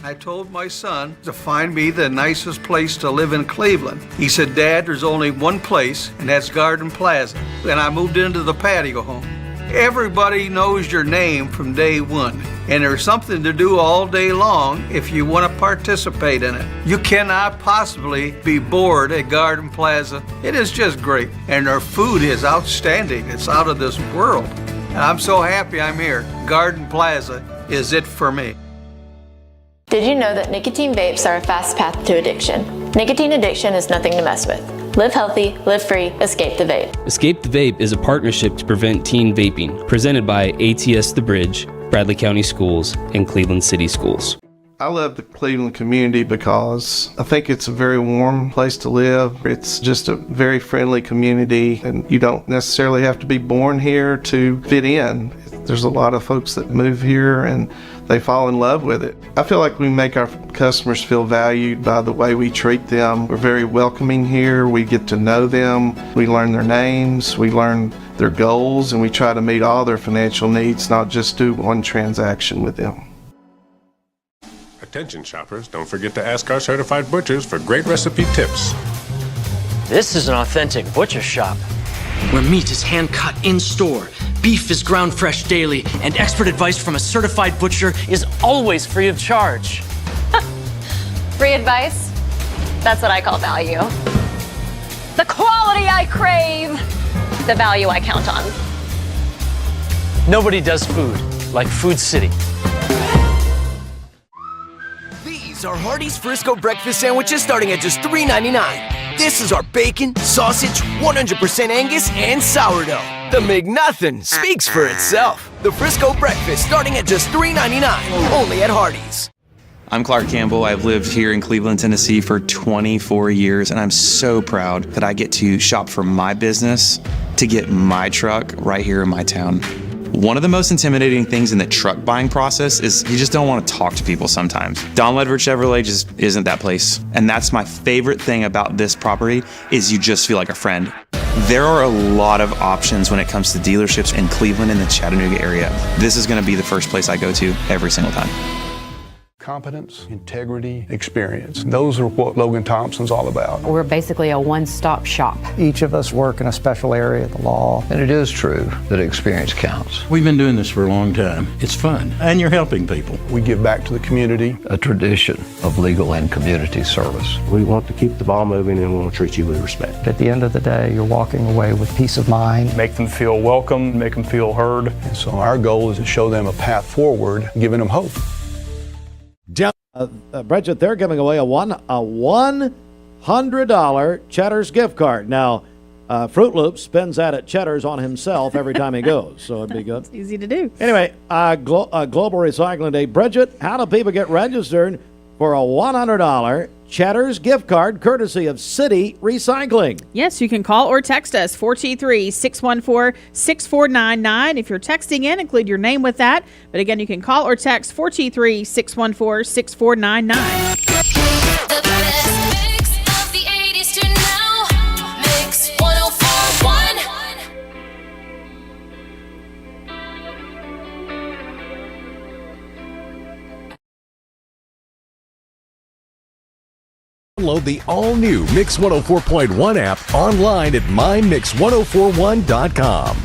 I told my son to find me the nicest place to live in Cleveland. He said, Dad, there's only one place, and that's Garden Plaza. And I moved into the patio home. Everybody knows your name from day one. and there's something to do all day long if you want to participate in it. You cannot possibly be bored at Garden Plaza. It is just great, and their food is outstanding. It's out of this world. And I'm so happy I'm here. Garden Plaza is it for me. Did you know that nicotine vapes are a fast path to addiction? Nicotine addiction is nothing to mess with. Live healthy, live free, escape the vape. Escape the Vape is a partnership to prevent teen vaping, presented by ATS The Bridge, Bradley County Schools, and Cleveland City Schools. I love the Cleveland community because I think it's a very warm place to live. It's just a very friendly community, and you don't necessarily have to be born here to fit in. There's a lot of folks that move here and they fall in love with it. I feel like we make our customers feel valued by the way we treat them. We're very welcoming here. We get to know them. We learn their names. We learn their goals, and we try to meet all their financial needs, not just do one transaction with them. Attention shoppers, don't forget to ask our certified butchers for great recipe tips. This is an authentic butcher shop, where meat is hand-cut in-store, beef is ground fresh daily, and expert advice from a certified butcher is always free of charge. Free advice? That's what I call value. The quality I crave, the value I count on. Nobody does food like Food City. These are Hardee's Frisco breakfast sandwiches starting at just $3.99. This is our bacon, sausage, 100% Angus, and sourdough. The McNothin' speaks for itself. The Frisco breakfast starting at just $3.99, only at Hardee's. I'm Clark Campbell. I've lived here in Cleveland, Tennessee for 24 years, and I'm so proud that I get to shop for my business to get my truck right here in my town. One of the most intimidating things in the truck buying process is you just don't want to talk to people sometimes. Don Ledford Chevrolet just isn't that place. And that's my favorite thing about this property is you just feel like a friend. There are a lot of options when it comes to dealerships in Cleveland and the Chattanooga area. This is going to be the first place I go to every single time. Competence, integrity, experience. Those are what Logan Thompson's all about. We're basically a one-stop shop. Each of us work in a special area of the law. And it is true that experience counts. We've been doing this for a long time. It's fun, and you're helping people. We give back to the community. A tradition of legal and community service. We want to keep the ball moving, and we want to treat you with respect. At the end of the day, you're walking away with peace of mind. Make them feel welcome, make them feel heard. And so our goal is to show them a path forward, giving them hope. Bridget, they're giving away a $100 Cheddar's gift card. Now, Fruit Loops spends that at Cheddar's on himself every time he goes, so it'd be good. It's easy to do. Anyway, Global Recycling Day. Bridget, how do people get registered for a $100 Cheddar's gift card courtesy of City Recycling? Yes, you can call or text us 423-614-6499. If you're texting in, include your name with that. But again, you can call or text 423-614-6499. The best mix of the 80s to now. Mix 1041. Download the all-new Mix 104.1 app online at mymix1041.com.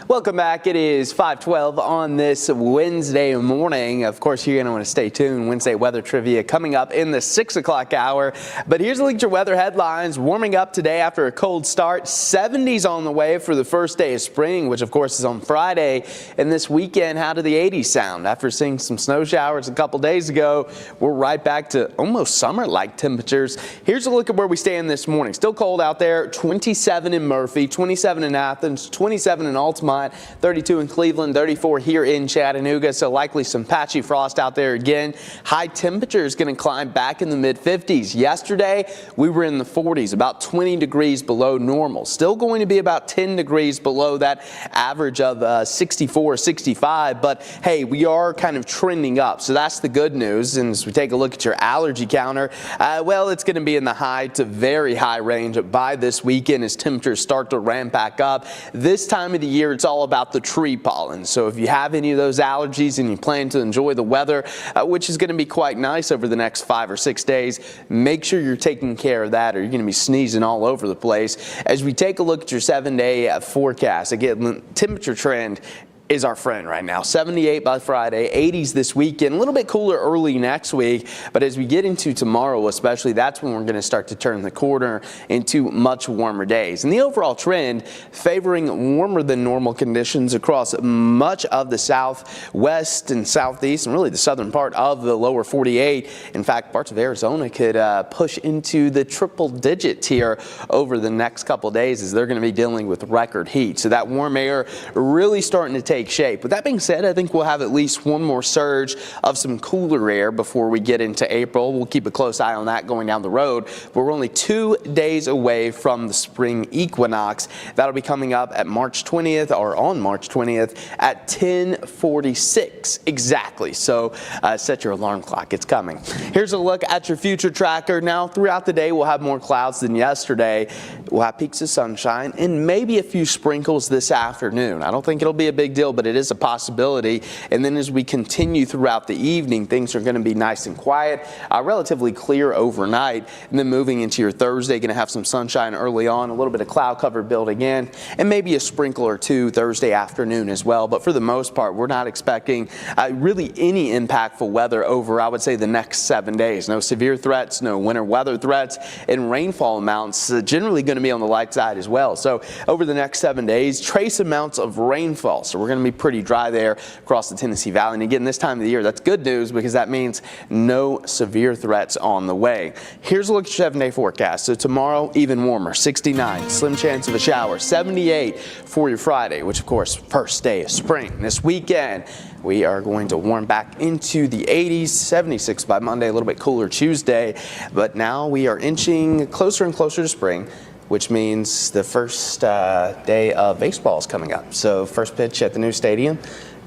Welcome back. It is 5:12 on this Wednesday morning. Of course, you're going to want to stay tuned. Wednesday weather trivia coming up in the 6 o'clock hour. But here's a look at your weather headlines. Warming up today after a cold start. 70s on the way for the first day of spring, which of course is on Friday. And this weekend, how do the 80s sound? After seeing some snow showers a couple days ago, we're right back to almost summer-like temperatures. Here's a look at where we stand this morning. Still cold out there. 27 in Murphy, 27 in Athens, 27 in Altamont, 32 in Cleveland, 34 here in Chattanooga, so likely some patchy frost out there again. High temperature is going to climb back in the mid-50s. Yesterday, we were in the 40s, about 20 degrees below normal. Still going to be about 10 degrees below that average of 64, 65, but hey, we are kind of trending up, so that's the good news. And as we take a look at your allergy counter, well, it's going to be in the high to very high range by this weekend as temperatures start to ramp back up. This time of the year, it's it's all about the tree pollen. So if you have any of those allergies and you plan to enjoy the weather, which is going to be quite nice over the next 5 or 6 days, make sure you're taking care of that or you're going to be sneezing all over the place. As we take a look at your 7-day forecast, again, temperature trend is our friend right now. 78 by Friday, 80s this weekend, a little bit cooler early next week, but as we get into tomorrow especially, that's when we're going to start to turn the corner into much warmer days. And the overall trend favoring warmer than normal conditions across much of the southwest and southeast and really the southern part of the lower 48. In fact, parts of Arizona could push into the triple digits here over the next couple days as they're going to be dealing with record heat. So that warm air really starting to take shape. With that being said, I think we'll have at least one more surge of some cooler air before we get into April. We'll keep a close eye on that going down the road, but we're only 2 days away from the spring equinox. That'll be coming up at March 20th or on March 20th at 10:46 exactly. So set your alarm clock. It's coming. Here's a look at your future tracker. Now throughout the day, we'll have more clouds than yesterday. We'll have peaks of sunshine and maybe a few sprinkles this afternoon. I don't think it'll be a big deal, but it is a possibility. And then as we continue throughout the evening, things are going to be nice and quiet, relatively clear overnight. And then moving into your Thursday, going to have some sunshine early on, a little bit of cloud cover building in, and maybe a sprinkle or two Thursday afternoon as well. But for the most part, we're not expecting really any impactful weather over, I would say, the next 7 days. No severe threats, no winter weather threats, and rainfall amounts generally going to be on the light side as well. So over the next 7 days, trace amounts of rainfall. So we're going to be pretty dry there across the Tennessee Valley. And again, this time of the year, that's good news because that means no severe threats on the way. Here's a look at your 7-day forecast. So tomorrow, even warmer, 69, slim chance of a shower, 78 for your Friday, which of course, first day of spring. This weekend, we are going to warm back into the 80s, 76 by Monday, a little bit cooler Tuesday. But now we are inching closer and closer to spring, which means the first day of baseball is coming up. So first pitch at the new stadium,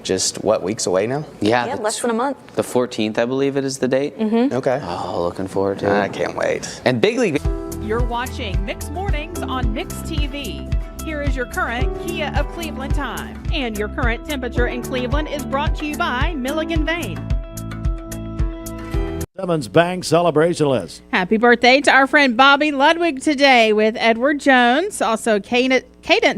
just what, weeks away now? Yeah, less than a month. The 14th, I believe it is the date. Mm-hmm. Okay. Oh, looking forward to it. I can't wait. And Big League. You're watching Mix Mornings on Mix TV. Here is your current Kia of Cleveland time. And your current temperature in Cleveland is brought to you by Milligan Vane. Simmons Bank celebration list. Happy birthday to our friend Bobby Ludwig today with Edward Jones. Also, Cadence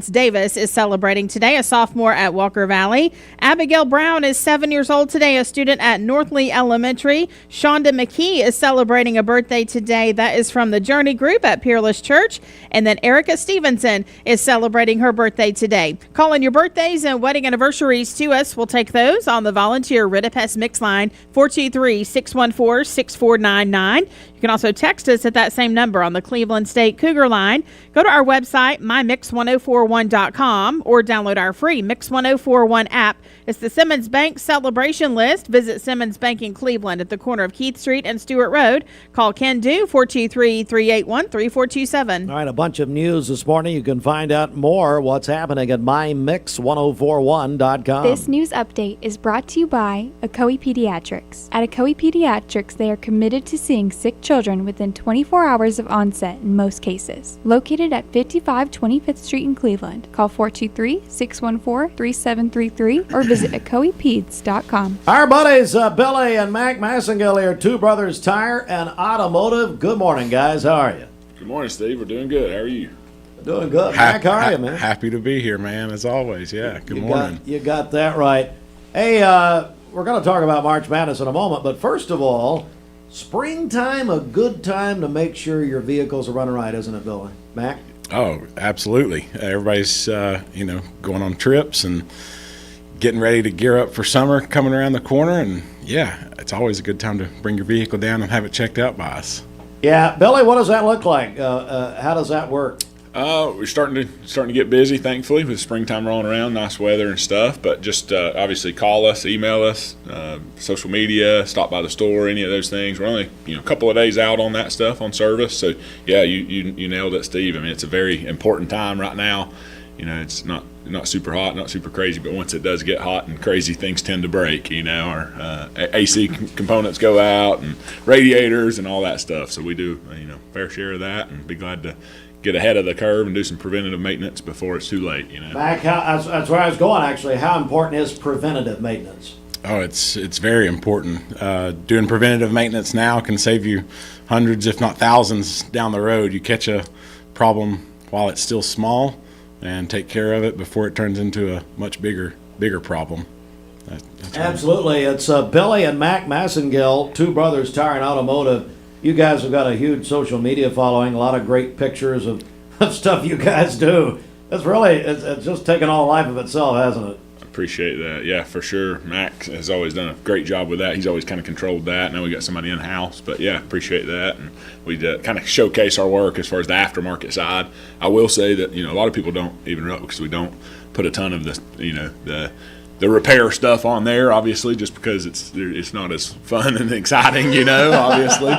Davis is celebrating today, a sophomore at Walker Valley. Abigail Brown is 7 years old today, a student at Northley Elementary. Shonda McKee is celebrating a birthday today. That is from the Journey Group at Peerless Church. And then Erica Stevenson is celebrating her birthday today. Call in your birthdays and wedding anniversaries to us. We'll take those on the volunteer Ritapest Mix line, 423-614-6499. You can also text us at that same number on the Cleveland State Cougar line. Go to our website, mymix1041.com, or download our free Mix 1041 app. It's the Simmons Bank celebration list. Visit Simmons Bank in Cleveland at the corner of Keith Street and Stewart Road. Call Ken Du, 423-381-3427. All right, a bunch of news this morning. You can find out more what's happening at mymix1041.com. This news update is brought to you by Ocoee Pediatrics. At Ocoee Pediatrics, they are committed to seeing sick children within 24 hours of onset in most cases. Located at 55 25th Street in Cleveland. Call 423-614-3733 or visit OcoeePeds.com. Our buddies Billy and Mac Massengill here, Two Brothers Tire and Automotive. Good morning, guys. How are you? Good morning, Steve. We're doing good. How are you? Doing good. Mac, how are you, man? Happy to be here, man, as always. Yeah, good morning. You got that right. Hey, we're going to talk about March Madness in a moment, but first of all, springtime, a good time to make sure your vehicles are running right, isn't it, Billy? Mac? Oh, absolutely. Everybody's, going on trips and getting ready to gear up for summer coming around the corner. And, yeah, it's always a good time to bring your vehicle down and have it checked out by us. Yeah. Billy, what does that look like? How does that work? We're starting to get busy, thankfully, with springtime rolling around, nice weather and stuff. But just obviously call us, email us, social media, stop by the store, any of those things. We're only a couple of days out on that stuff on service. So yeah, you nailed it, Steve. I mean, it's a very important time right now. It's not super hot, not super crazy, but once it does get hot and crazy, things tend to break. Our AC components go out and radiators and all that stuff. So we do fair share of that, and be glad to get ahead of the curve and do some preventative maintenance before it's too late. Mac, that's where I was going actually. How important is preventative maintenance? Oh, it's very important. Doing preventative maintenance now can save you hundreds, if not thousands, down the road. You catch a problem while it's still small and take care of it before it turns into a much bigger problem. That's Absolutely. It's Billy and Mac Massengill, two brothers, Tire and Automotive. You guys have got a huge social media following, a lot of great pictures of stuff you guys do. It's just taken on a life of itself, hasn't it? Appreciate that. Yeah, for sure. Max has always done a great job with that. He's always kind of controlled that. Now we got somebody in-house. But, yeah, appreciate that. And we kind of showcase our work as far as the aftermarket side. I will say that, a lot of people don't even know because we don't put a ton of the repair stuff on there, obviously, just because it's not as fun and exciting, obviously.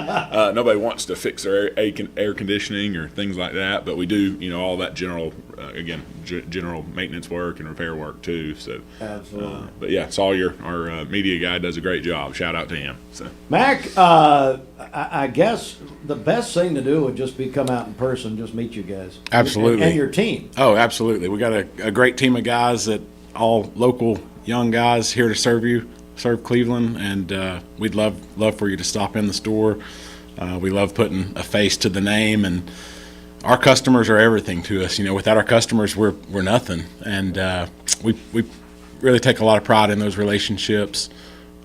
Nobody wants to fix their air conditioning or things like that, but we do, all that general maintenance work and repair work too. So, absolutely. But yeah, our media guy does a great job. Shout out to him. So, Mac, I guess the best thing to do would just be come out in person, just meet you guys. Absolutely. And your team. Oh, absolutely. We got a great team of guys that all local young guys here to serve Cleveland, and we'd love for you to stop in the store. We love putting a face to the name, and our customers are everything to us. Without our customers, we're nothing, and we really take a lot of pride in those relationships.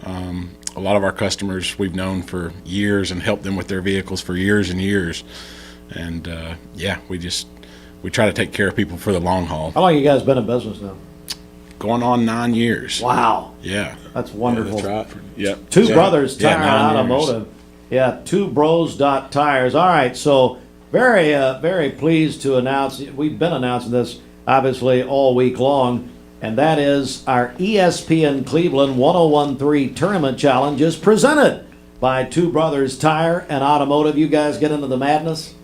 A lot of our customers we've known for years and helped them with their vehicles for years and years, and we try to take care of people for the long haul. How long have you guys been in business now? Going on 9 years. Wow. Yeah. That's wonderful. Yeah, that's right. Yep. Two brothers, Tire and 9 Automotive. years. Yeah, twobros.tires. All right, so very, very pleased to announce, we've been announcing this obviously all week long, and that is our ESPN Cleveland 1013 Tournament Challenge is presented by Two Brothers Tire and Automotive. You guys get into the madness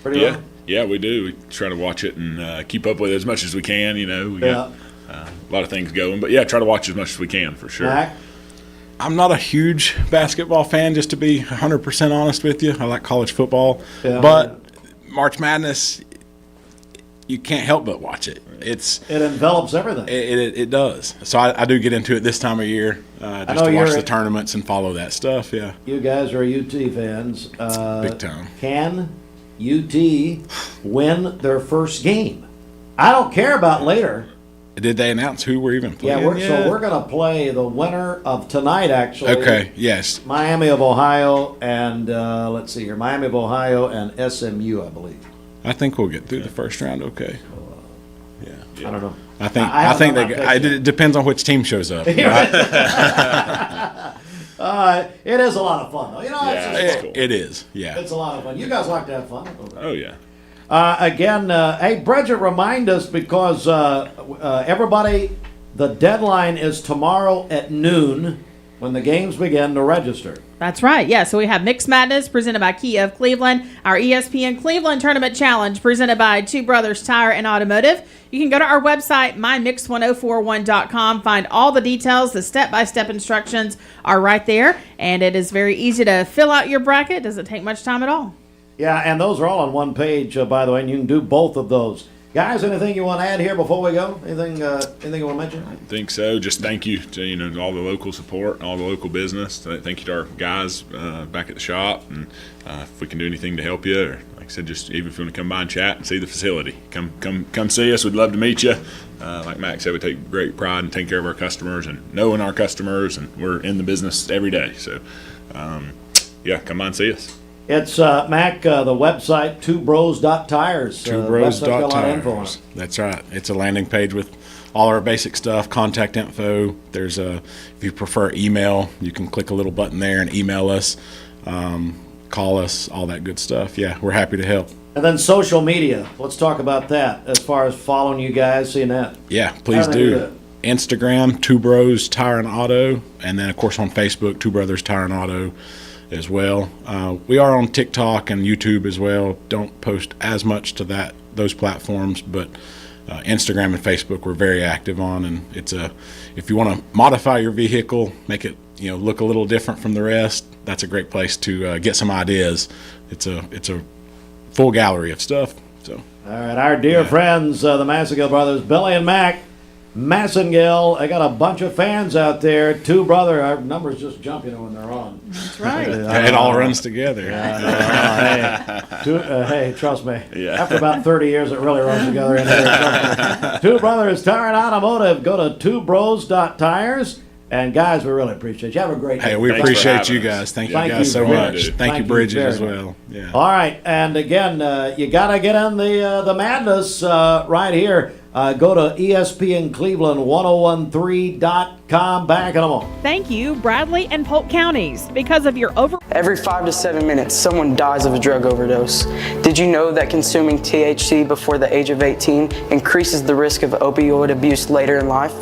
pretty well? Yeah, we do. We try to watch it and keep up with it as much as we can. We got a lot of things going, but try to watch as much as we can for sure. Mac? I'm not a huge basketball fan, just to be 100% honest with you. I like college football, but March Madness, you can't help but watch it. It envelops everything. It does. So I do get into it this time of year just to watch the tournaments and follow that stuff. Yeah. You guys are UT fans. Big time. Can UT win their first game? I don't care about later. Did they announce who we're even playing? So we're going to play the winner of tonight, actually. Okay, yes. Miami of Ohio and, let's see here, Miami of Ohio and SMU, I believe. I think we'll get through the first round okay. I don't know. I think it depends on which team shows up. Right? It is a lot of fun, though. It's cool. It is, yeah. It's a lot of fun. You guys like to have fun. Oh, yeah. Again, hey, Bridget, remind us because everybody, the deadline is tomorrow at noon when the games begin to register. That's right. Yeah, so we have Mix Madness presented by Kia of Cleveland, our ESPN Cleveland Tournament Challenge presented by Two Brothers Tire and Automotive. You can go to our website, mymix1041.com, find all the details. The step-by-step instructions are right there, and it is very easy to fill out your bracket. It doesn't take much time at all. Yeah, and those are all on one page, by the way, and you can do both of those. Guys, anything you want to add here before we go? Anything you want to mention? I think so. Just thank you to all the local support, all the local business. Thank you to our guys back at the shop, and if we can do anything to help you, or like I said, just even if you want to come by and chat and see the facility, come see us. We'd love to meet you. Like Max said, we take great pride in taking care of our customers and knowing our customers, and we're in the business every day. So, come by and see us. It's, Mac, the website, twobros.tires. Twobros.tires. That's right. It's a landing page with all our basic stuff, contact info. There's if you prefer email, you can click a little button there and email us, call us, all that good stuff. Yeah, we're happy to help. And then social media. Let's talk about that as far as following you guys, seeing that. Yeah, please do. Instagram, Two Bros Tire and Auto, and then, of course, on Facebook, Two Brothers Tire and Auto as well. We are on TikTok and YouTube as well. Don't post as much to those platforms, but Instagram and Facebook we're very active on, and if you want to modify your vehicle, make it look a little different from the rest, that's a great place to get some ideas. It's a full gallery of stuff So. All right, our dear friends, the Massengill brothers, Billy and Mac, Massengill. I got a bunch of fans out there. Two brother, our numbers just jump, when they're on. That's right. It all runs together. Hey, trust me. Yeah. After about 30 years, it really runs together in here. Two Brothers Tire and Automotive. Go to twobros.tires. And guys, we really appreciate you. Have a great day. Hey, we appreciate you guys. Thank you guys so much. Thank you, Bridget, as well. Yeah. All right, and again, you got to get in the madness right here. Go to ESPNCleveland1013.com. Back in a moment. Thank you, Bradley and Polk counties. Because of your Every 5 to 7 minutes, someone dies of a drug overdose. Did you know that consuming THC before the age of 18 increases the risk of opioid abuse later in life?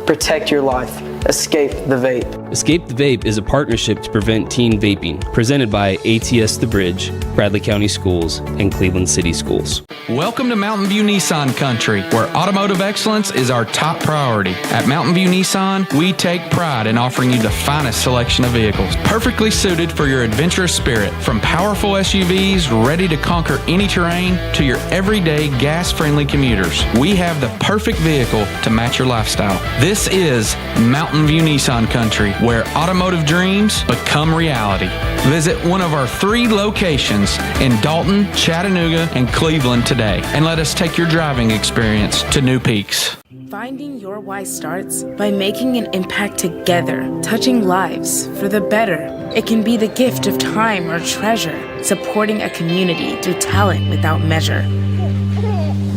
Protect your life. Escape the Vape. Escape the Vape is a partnership to prevent teen vaping, presented by ATS The Bridge, Bradley County Schools, and Cleveland City Schools. Welcome to Mountain View Nissan Country, where automotive excellence is our top priority. At Mountain View Nissan, we take pride in offering you the finest selection of vehicles, perfectly suited for your adventurous spirit. From powerful SUVs ready to conquer any terrain to your everyday gas-friendly commuters, we have the perfect vehicle to match your lifestyle. This is Mountain View Nissan Country, where automotive dreams become reality. Visit one of our 3 locations in Dalton, Chattanooga, and Cleveland today, and let us take your driving experience to new peaks. Finding your why starts by making an impact together, touching lives for the better. It can be the gift of time or treasure, supporting a community through talent without measure.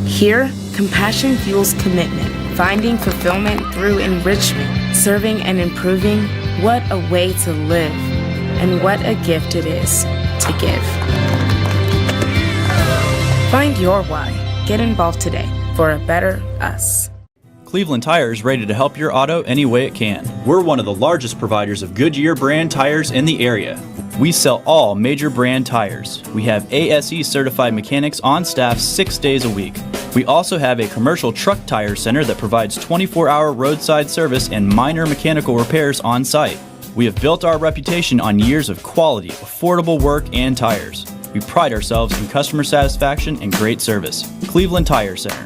Here, compassion fuels commitment, finding fulfillment through enrichment, serving and improving. What a way to live, and what a gift it is to give. Find your why. Get involved today for a better us. Cleveland Tire is ready to help your auto any way it can. We're one of the largest providers of Goodyear brand tires in the area. We sell all major brand tires. We have ASE certified mechanics on staff 6 days a week. We also have a commercial truck tire center that provides 24-hour roadside service and minor mechanical repairs on site. We have built our reputation on years of quality, affordable work and tires. We pride ourselves in customer satisfaction and great service. Cleveland Tire Center.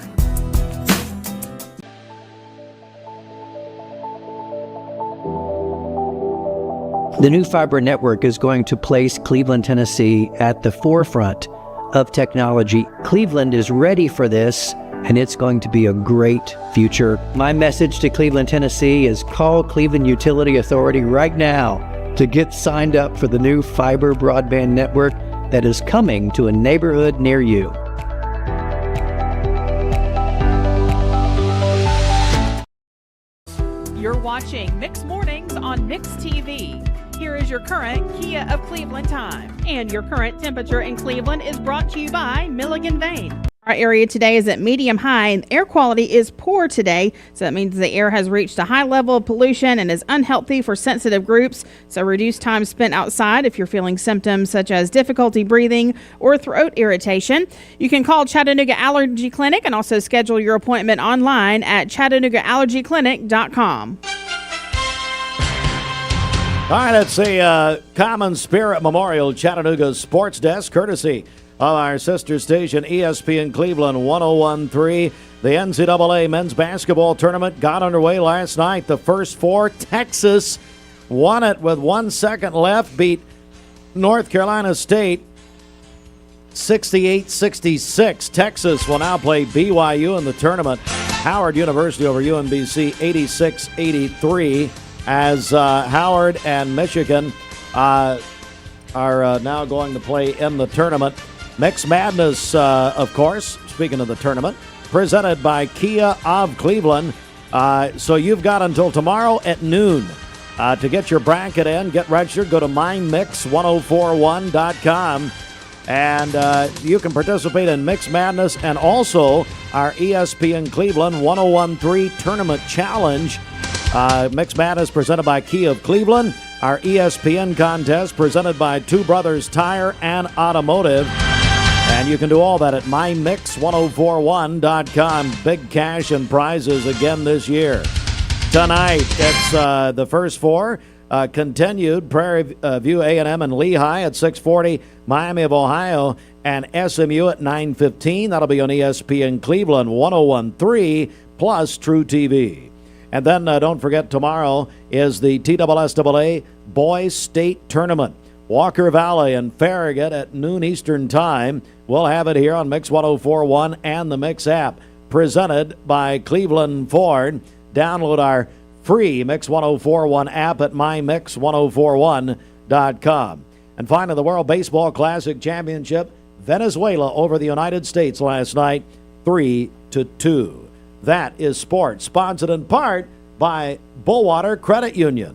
The new fiber network is going to place Cleveland, Tennessee at the forefront of technology. Cleveland is ready for this, and it's going to be a great future. My message to Cleveland, Tennessee is call Cleveland Utility Authority right now to get signed up for the new fiber broadband network that is coming to a neighborhood near you. You're watching Mix Mornings on Mix TV. Here is your current Kia of Cleveland time. And your current temperature in Cleveland is brought to you by Milligan Vane. Our area today is at medium high, and air quality is poor today. So that means the air has reached a high level of pollution and is unhealthy for sensitive groups. So reduce time spent outside if you're feeling symptoms such as difficulty breathing or throat irritation. You can call Chattanooga Allergy Clinic and also schedule your appointment online at ChattanoogaAllergyClinic.com. All right, it's the Common Spirit Memorial Chattanooga Sports Desk, courtesy of our sister station, ESPN Cleveland 101.3. The NCAA men's basketball tournament got underway last night. The first 4, Texas won it with 1 second left, beat North Carolina State 68-66. Texas will now play BYU in the tournament. Howard University over UMBC 86-83. As Howard and Michigan are now going to play in the tournament. Mix Madness, of course, speaking of the tournament, presented by Kia of Cleveland. So you've got until tomorrow at noon to get your bracket in, get registered. Go to MyMix1041.com. And you can participate in Mix Madness and also our ESPN Cleveland 101.3 Tournament Challenge. Mix Madness presented by Kia of Cleveland. Our ESPN contest presented by Two Brothers Tire and Automotive. And you can do all that at MyMix1041.com. Big cash and prizes again this year. Tonight, it's the first 4. Continued Prairie View A&M and Lehigh at 6:40. Miami of Ohio and SMU at 9:15. That'll be on ESPN Cleveland 101.3 plus True TV. And then don't forget, tomorrow is the TSSAA Boys State Tournament. Walker Valley and Farragut at noon Eastern Time. We'll have it here on Mix 104.1 and the Mix app, presented by Cleveland Ford. Download our free Mix 104.1 app at mymix1041.com. And finally, the World Baseball Classic Championship, Venezuela over the United States last night, 3-2. That is sports, sponsored in part by Bullwater Credit Union.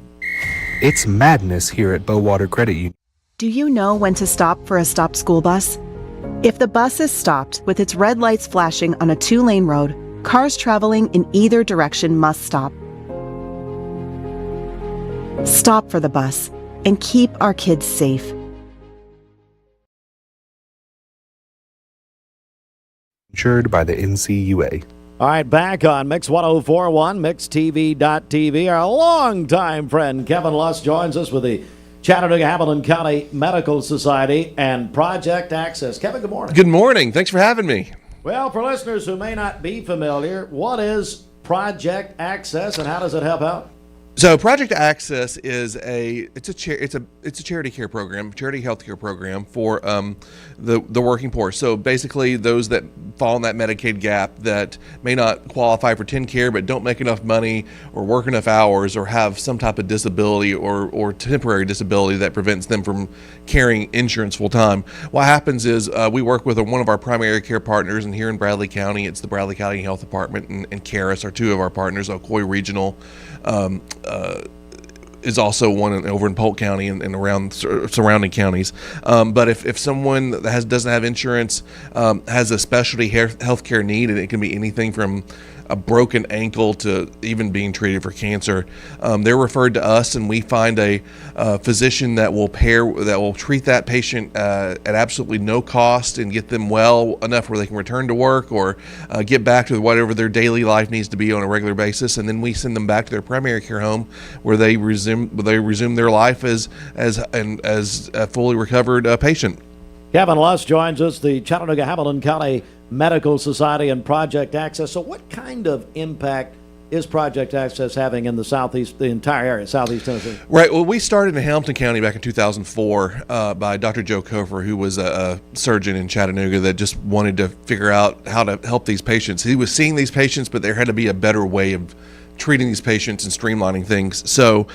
It's madness here at Bullwater Credit Union. Do you know when to stop for a stopped school bus? If the bus is stopped with its red lights flashing on a 2-lane road, cars traveling in either direction must stop. Stop for the bus and keep our kids safe. Insured by the NCUA. All right, back on Mix 104.1, MixTV.tv. Our longtime friend Kevin Lusk joins us with the Chattanooga-Hamilton County Medical Society and Project Access. Kevin, good morning. Good morning. Thanks for having me. Well, for listeners who may not be familiar, what is Project Access and how does it help out? So Project Access is a charity care program, charity health care program for the working poor. So basically those that fall in that Medicaid gap that may not qualify for TennCare but don't make enough money or work enough hours or have some type of disability or temporary disability that prevents them from carrying insurance full time. What happens is we work with one of our primary care partners, and here in Bradley County it's the Bradley County Health Department and Caris are two of our partners. Ocoee Regional is also one over in Polk County and around surrounding counties. But if someone that doesn't have insurance has a specialty health care need, and it can be anything from a broken ankle to even being treated for cancer, they're referred to us, and we find a physician that will treat that patient at absolutely no cost and get them well enough where they can return to work or get back to whatever their daily life needs to be on a regular basis, and then we send them back to their primary care home where they resume their life as a fully recovered patient. Kevin Lusk joins us, the Chattanooga-Hamilton County Medical Society and Project Access. So what kind of impact is Project Access having in the entire area, southeast Tennessee? Right. Well, we started in Hamilton County back in 2004 by Dr. Joe Kofer, who was a surgeon in Chattanooga that just wanted to figure out how to help these patients. He was seeing these patients, but there had to be a better way of treating these patients and streamlining things. So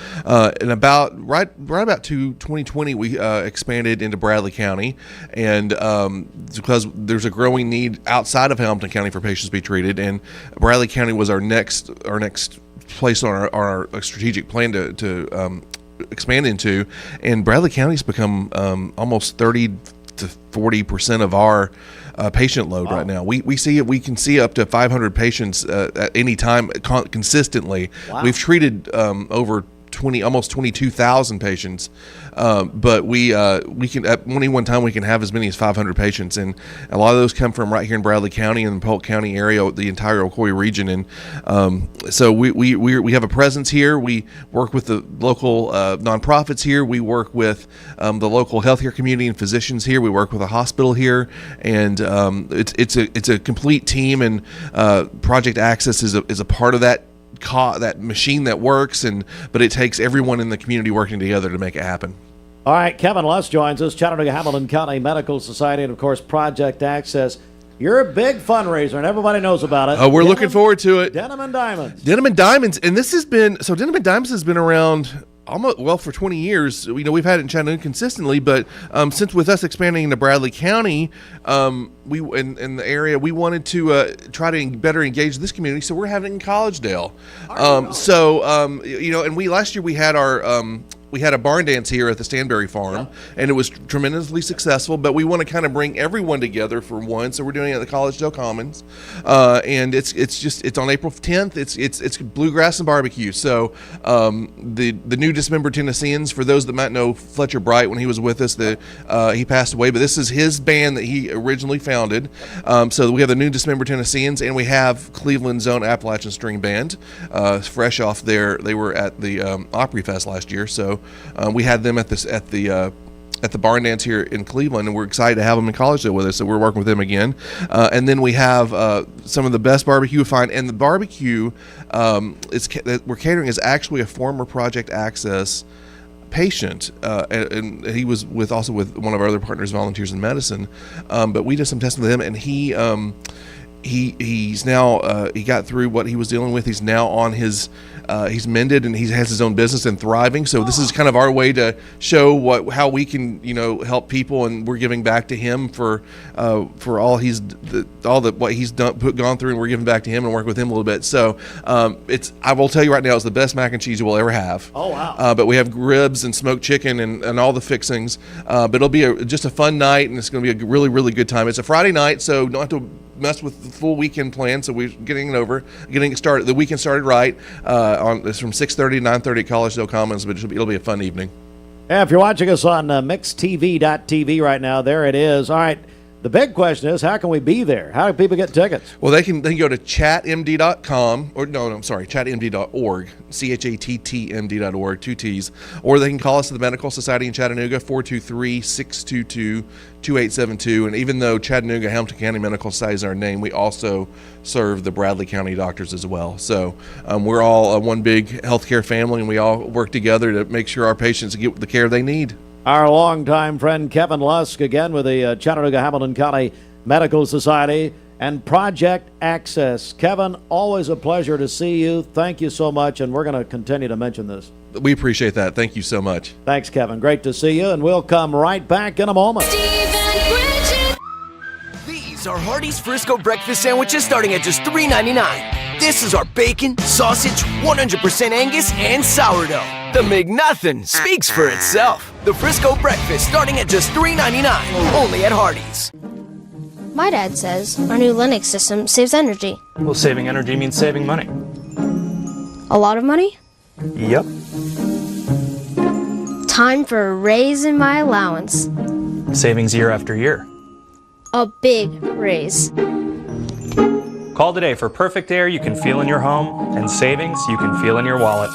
in about 2020, we expanded into Bradley County, and because there's a growing need outside of Hamilton County for patients to be treated, and Bradley County was our next place on our strategic plan to expand into, and Bradley County's become almost 30 to 40% of our patient load right now. We can see up to 500 patients at any time consistently. Wow. We've treated over almost 22,000 patients, but we can at any one time we can have as many as 500 patients, and a lot of those come from right here in Bradley County and the Polk County area, the entire Ocoee region, and so we have a presence here. We work with the local nonprofits here. We work with the local healthcare community and physicians here. We work with a hospital here, and it's a complete team. And Project Access is a part of that machine that works, but it takes everyone in the community working together to make it happen. All right, Kevin Lusk joins us, Chattanooga-Hamilton County Medical Society, and of course Project Access. You're a big fundraiser, and everybody knows about it. We're looking forward to it. Denim and Diamonds. Denim and Diamonds, and Denim and Diamonds has been around for 20 years. We've had it in Chattanooga consistently, but since with us expanding into Bradley County, we in the area, we wanted to try to better engage this community, so we're having it in Collegedale. And last year we had we had a barn dance here at the Stanberry Farm, and it was tremendously successful, but we want to kind of bring everyone together for one, so we're doing it at the Collegedale Commons, and it's on April 10th. It's bluegrass and barbecue. So the new dismembered Tennesseans, for those that might know Fletcher Bright when he was with us, he passed away, but this is his band that he originally founded. So we have the new dismembered Tennesseans, and we have Cleveland's own Appalachian String Band, fresh off there. They were at the Opry Fest last year, so we had them at the at the barn dance here in Cleveland, and we're excited to have them in Collegeville with us. So we're working with them again. And then we have some of the best barbecue you'll find, and the barbecue that we're catering is actually a former Project Access patient, and he was also with one of our other partners, Volunteers in Medicine. But we did some testing with him, and he's now he got through what he was dealing with. He's now on his he's mended, and he has his own business and thriving. So this is kind of our way to show how we can help people, and we're giving back to him for all what he's gone through, and we're giving back to him and work with him a little bit. So I will tell you right now, it's the best mac and cheese you will ever have. Oh wow! But we have ribs and smoked chicken and all the fixings. But it'll be just a fun night, and it's going to be a really, really good time. It's a Friday night, so don't have to mess with the full weekend plan. So we're getting it started. The weekend started right. It's from 6:30 to 9:30 at Collegedale Commons, but it'll be a fun evening. Yeah, if you're watching us on mixtv.tv right now, there it is. All right. The big question is, how can we be there? How do people get tickets? Well, they can go to chatmd.com, chatmd.org, CHATTMD.org, 2 T's, or they can call us at the Medical Society in Chattanooga, 423-622-2872. And even though Chattanooga Hamilton County Medical Society is our name, we also serve the Bradley County doctors as well. So we're all one big healthcare family, and we all work together to make sure our patients get the care they need. Our longtime friend Kevin Lusk, again with the Chattanooga Hamilton County Medical Society and Project Access. Kevin, always a pleasure to see you. Thank you so much, and we're going to continue to mention this. We appreciate that. Thank you so much. Thanks, Kevin. Great to see you, and we'll come right back in a moment. These are Hardee's Frisco breakfast sandwiches starting at just $3.99. This is our bacon, sausage, 100% Angus, and sourdough. The McNothin' speaks for itself. The Frisco breakfast starting at just $3.99, only at Hardee's. My dad says our new Linux system saves energy. Well, saving energy means saving money. A lot of money? Yep. Time for a raise in my allowance. Savings year after year. A big raise. Call today for perfect air you can feel in your home and savings you can feel in your wallet.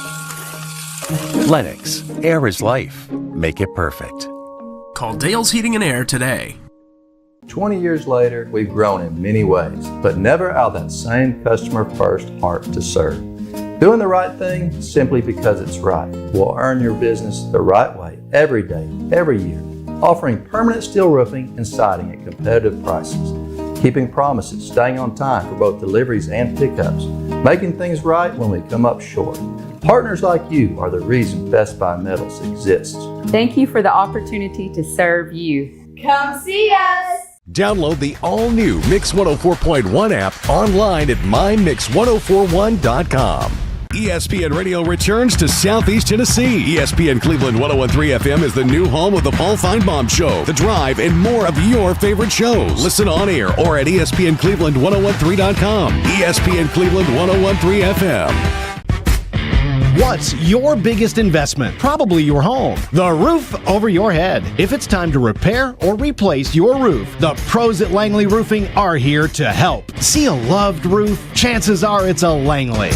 Lennox, air is life. Make it perfect. Call Dale's Heating and Air today. 20 years later, we've grown in many ways, but never out of that same customer-first heart to serve. Doing the right thing simply because it's right will earn your business the right way every day, every year. Offering permanent steel roofing and siding at competitive prices. Keeping promises, staying on time for both deliveries and pickups. Making things right when we come up short. Partners like you are the reason Best Buy Metals exists. Thank you for the opportunity to serve you. Come see us! Download the all-new Mix 104.1 app online at mymix1041.com. ESPN Radio returns to Southeast Tennessee. ESPN Cleveland 101.3 FM is the new home of the Paul Feinbaum Show, The Drive, and more of your favorite shows. Listen on air or at ESPNCleveland1013.com. ESPN Cleveland 101.3 FM. What's your biggest investment? Probably your home. The roof over your head. If it's time to repair or replace your roof, the pros at Langley Roofing are here to help. See a loved roof? Chances are it's a Langley.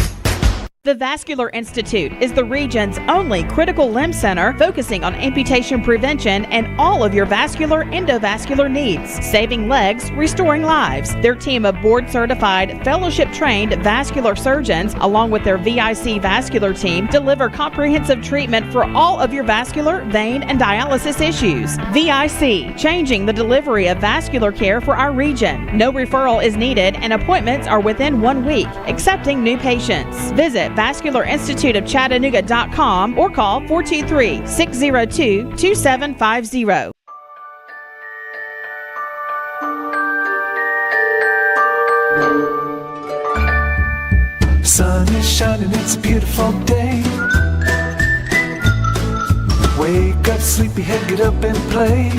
The Vascular Institute is the region's only critical limb center focusing on amputation prevention and all of your vascular endovascular needs, saving legs, restoring lives. Their team of board-certified, fellowship-trained vascular surgeons, along with their VIC vascular team, deliver comprehensive treatment for all of your vascular, vein, and dialysis issues. VIC, changing the delivery of vascular care for our region. No referral is needed and appointments are within 1 week, accepting new patients. Visit VascularInstituteOfChattanooga.com or call 423-602-2750. Sun is shining, it's a beautiful day. Wake up, sleepyhead, get up and play.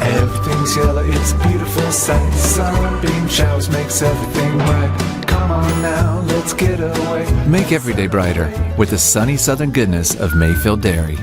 Everything's yellow, it's a beautiful sight. Sunbeam showers makes everything bright. Come on now, let's get away. Make every day brighter with the sunny southern goodness of Mayfield Dairy.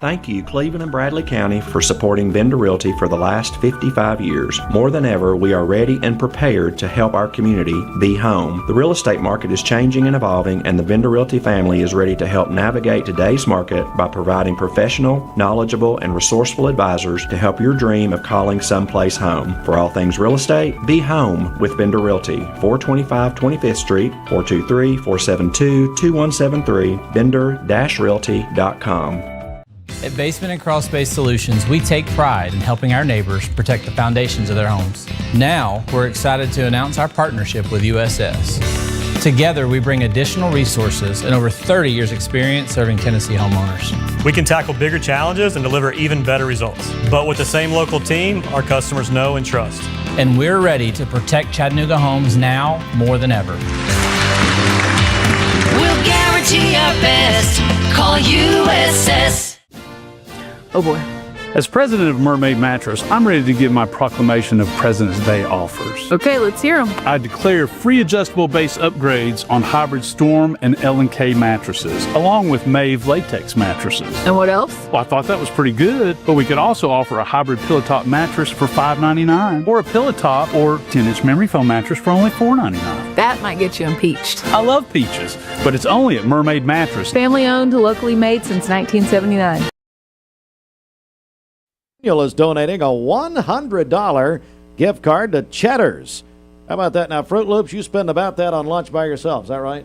Thank you, Cleveland and Bradley County, for supporting Vendor Realty for the last 55 years. More than ever, we are ready and prepared to help our community be home. The real estate market is changing and evolving, and the Vendor Realty family is ready to help navigate today's market by providing professional, knowledgeable, and resourceful advisors to help your dream of calling someplace home. For all things real estate, be home with Vendor Realty, 425 25th Street, 423-472-2173, vendor-realty.com. At Basement and Crawl Space Solutions, we take pride in helping our neighbors protect the foundations of their homes. Now, we're excited to announce our partnership with USS. Together, we bring additional resources and over 30 years experience serving Tennessee homeowners. We can tackle bigger challenges and deliver even better results. But with the same local team, our customers know and trust. And we're ready to protect Chattanooga homes now more than ever. We'll guarantee our best. Call USS. Oh boy. As president of Mermaid Mattress, I'm ready to give my proclamation of President's Day offers. Okay, let's hear them. I declare free adjustable base upgrades on hybrid Storm and L&K mattresses, along with Mave latex mattresses. And what else? Well, I thought that was pretty good, but we could also offer a hybrid pillow top mattress for $5.99, or a pillow top or 10-inch memory foam mattress for only $4.99. That might get you impeached. I love peaches, but it's only at Mermaid Mattress. Family owned, locally made since 1979. Is donating a $100 gift card to Cheddar's. How about that? Now, Fruit Loops, you spend about that on lunch by yourself. Is that right?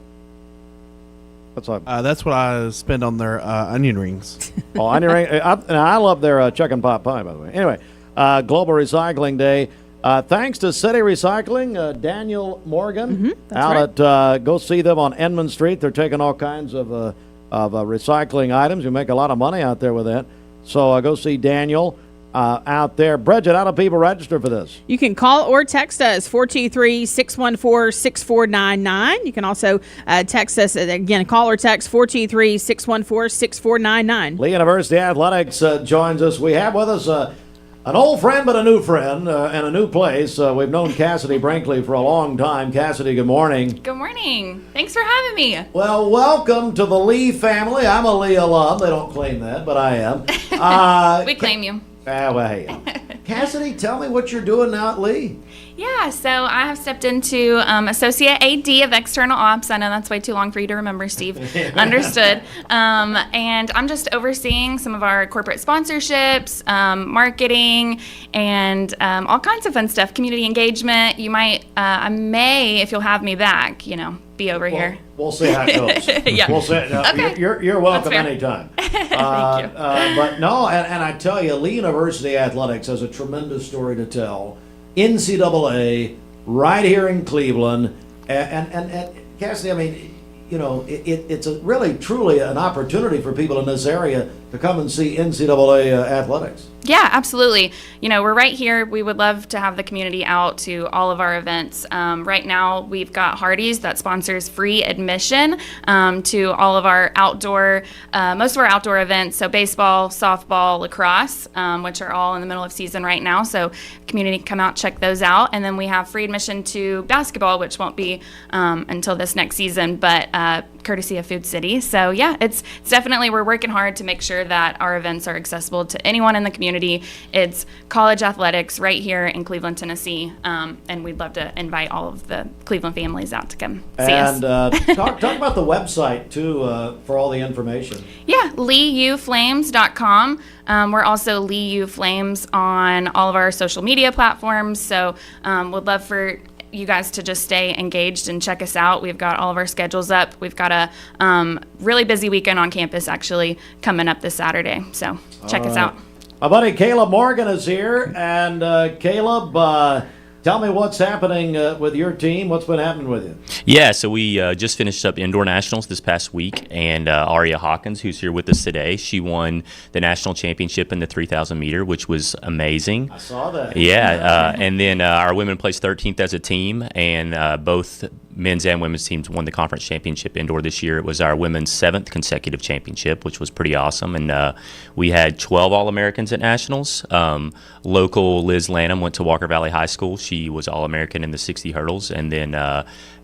That's what I spend on their onion rings. Oh, onion ring. I love their chuck and pot pie, by the way. Anyway, Global Recycling Day. Thanks to City Recycling, Daniel Morgan out at go see them on Edmond Street. They're taking all kinds of recycling items. You make a lot of money out there with that. So go see Daniel out there. Bridget, how do people register for this? You can call or text us, 423-614-6499. You can also text us, again, call or text 423-614-6499. Lee University Athletics joins us. We have with us an old friend but a new friend and a new place. We've known Cassidy Brinkley for a long time. Cassidy, good morning. Good morning. Thanks for having me. Well, welcome to the Lee family. I'm a Lee alum. They don't claim that, but I am. We claim you. Well, hey. Cassidy, tell me what you're doing now at Lee. Yeah, so I have stepped into Associate AD of External Ops. I know that's way too long for you to remember, Steve. Understood. And I'm just overseeing some of our corporate sponsorships, marketing, and all kinds of fun stuff, community engagement. I may, if you'll have me back, be over here. We'll see how it goes. Yeah. We'll see. Okay. You're welcome anytime. Thank you. But no, and I tell you, Lee University Athletics has a tremendous story to tell. NCAA, right here in Cleveland, and Cassidy, I mean, it's really truly an opportunity for people in this area to come and see NCAA athletics. Yeah, absolutely. We're right here. We would love to have the community out to all of our events. Right now, we've got Hardee's that sponsors free admission to all of our outdoor, most of our outdoor events. So baseball, softball, lacrosse, which are all in the middle of season right now. So community, come out, check those out. And then we have free admission to basketball, which won't be until this next season, but courtesy of Food City. So yeah, it's definitely, we're working hard to make sure that our events are accessible to anyone in the community. It's college athletics right here in Cleveland, Tennessee, and we'd love to invite all of the Cleveland families out to come see us. And talk about the website too for all the information. Yeah, LeeUFlames.com. We're also Lee U Flames on all of our social media platforms, so would love for you guys to just stay engaged and check us out. We've got all of our schedules up. We've got a really busy weekend on campus actually coming up this Saturday, so check us out. My buddy Caleb Morgan is here, and Caleb, tell me what's happening with your team. What's been happening with you? Yeah, so we just finished up indoor nationals this past week, and Aria Hawkins, who's here with us today, she won the national championship in the 3,000 meter, which was amazing. I saw that. Yeah, and then our women placed 13th as a team, and both men's and women's teams won the conference championship indoor this year. It was our women's 7th consecutive championship, which was pretty awesome. And we had 12 All-Americans at nationals. Local Liz Lanham went to Walker Valley High School. She was All-American in the 60 hurdles. And then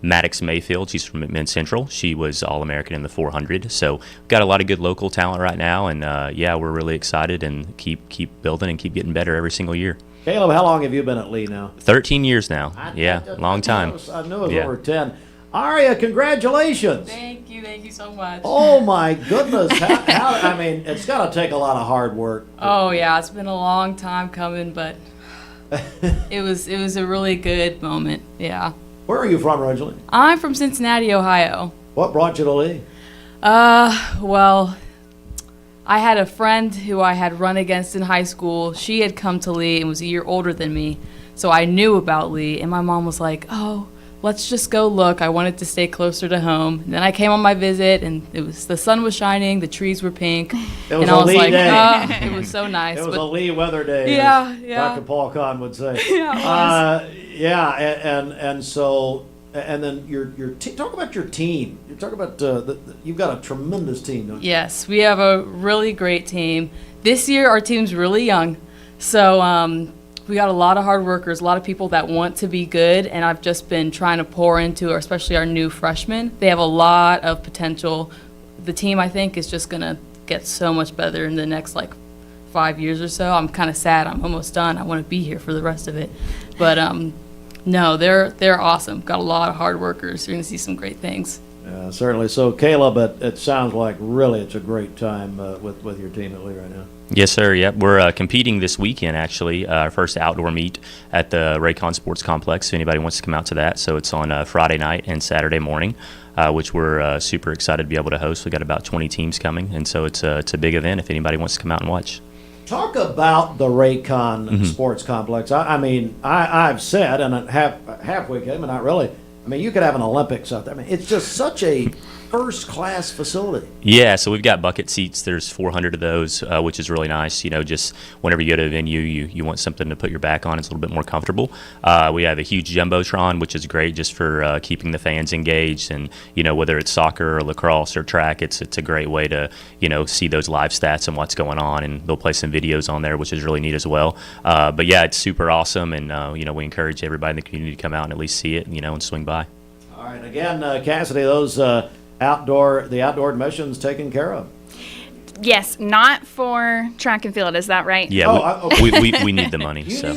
Maddox Mayfield, she's from McMinn Central. She was All-American in the 400. So we've got a lot of good local talent right now. And we're really excited and keep building and keep getting better every single year. Caleb, how long have you been at Lee now? 13 years now. Long time. I knew it was over 10. Aria, congratulations. Thank you so much. Oh my goodness. I mean, it's got to take a lot of hard work. Oh yeah, it's been a long time coming, but it was a really good moment. Yeah. Where are you from originally? I'm from Cincinnati, Ohio. What brought you to Lee? Well, I had a friend who I had run against in high school. She had come to Lee and was a year older than me, so I knew about Lee. And my mom was like, "Oh, let's just go look." I wanted to stay closer to home. And then I came on my visit, and the sun was shining, the trees were pink, it was and I was Lee like, day. "Oh, it was so nice." It was a Lee weather day. Yeah, as yeah. Dr. Paul Kahn would say. Yeah, it was. And so. And then talk about your team. You talk about you've got a tremendous team, don't you? Yes, we have a really great team. This year, our team's really young, so we got a lot of hard workers, a lot of people that want to be good, and I've just been trying to pour into, especially our new freshmen. They have a lot of potential. The team, I think, is just gonna get so much better in the next 5 years or so. I'm kind of sad. I'm almost done. I want to be here for the rest of it, but no, they're awesome. Got a lot of hard workers. You're going to see some great things. Yeah, certainly. So, Caleb, it sounds like really it's a great time with your team at Lee right now. Yes, sir. Yep. We're competing this weekend, actually, our first outdoor meet at the Raycon Sports Complex, if anybody wants to come out to that. So it's on Friday night and Saturday morning, which we're super excited to be able to host. We've got about 20 teams coming, and so it's a big event if anybody wants to come out and watch. Talk about the Raycon Sports Complex. I mean, I've said, and halfway came, but not really. I mean, you could have an Olympics out there. I mean, it's just such a first-class facility. Yeah, so we've got bucket seats. There's 400 of those, which is really nice. You know, just whenever you go to a venue, you want something to put your back on. It's a little bit more comfortable. We have a huge Jumbotron, which is great just for keeping the fans engaged. And, you know, whether it's soccer or lacrosse or track, it's a great way to, see those live stats and what's going on. And they'll play some videos on there, which is really neat as well. But, yeah, it's super awesome. And, we encourage everybody in the community to come out and at least see it, and swing by. All right. Again, Cassidy, those outdoor admissions taken care of. Yes, not for track and field. Is that right? Yeah, we need the money. So.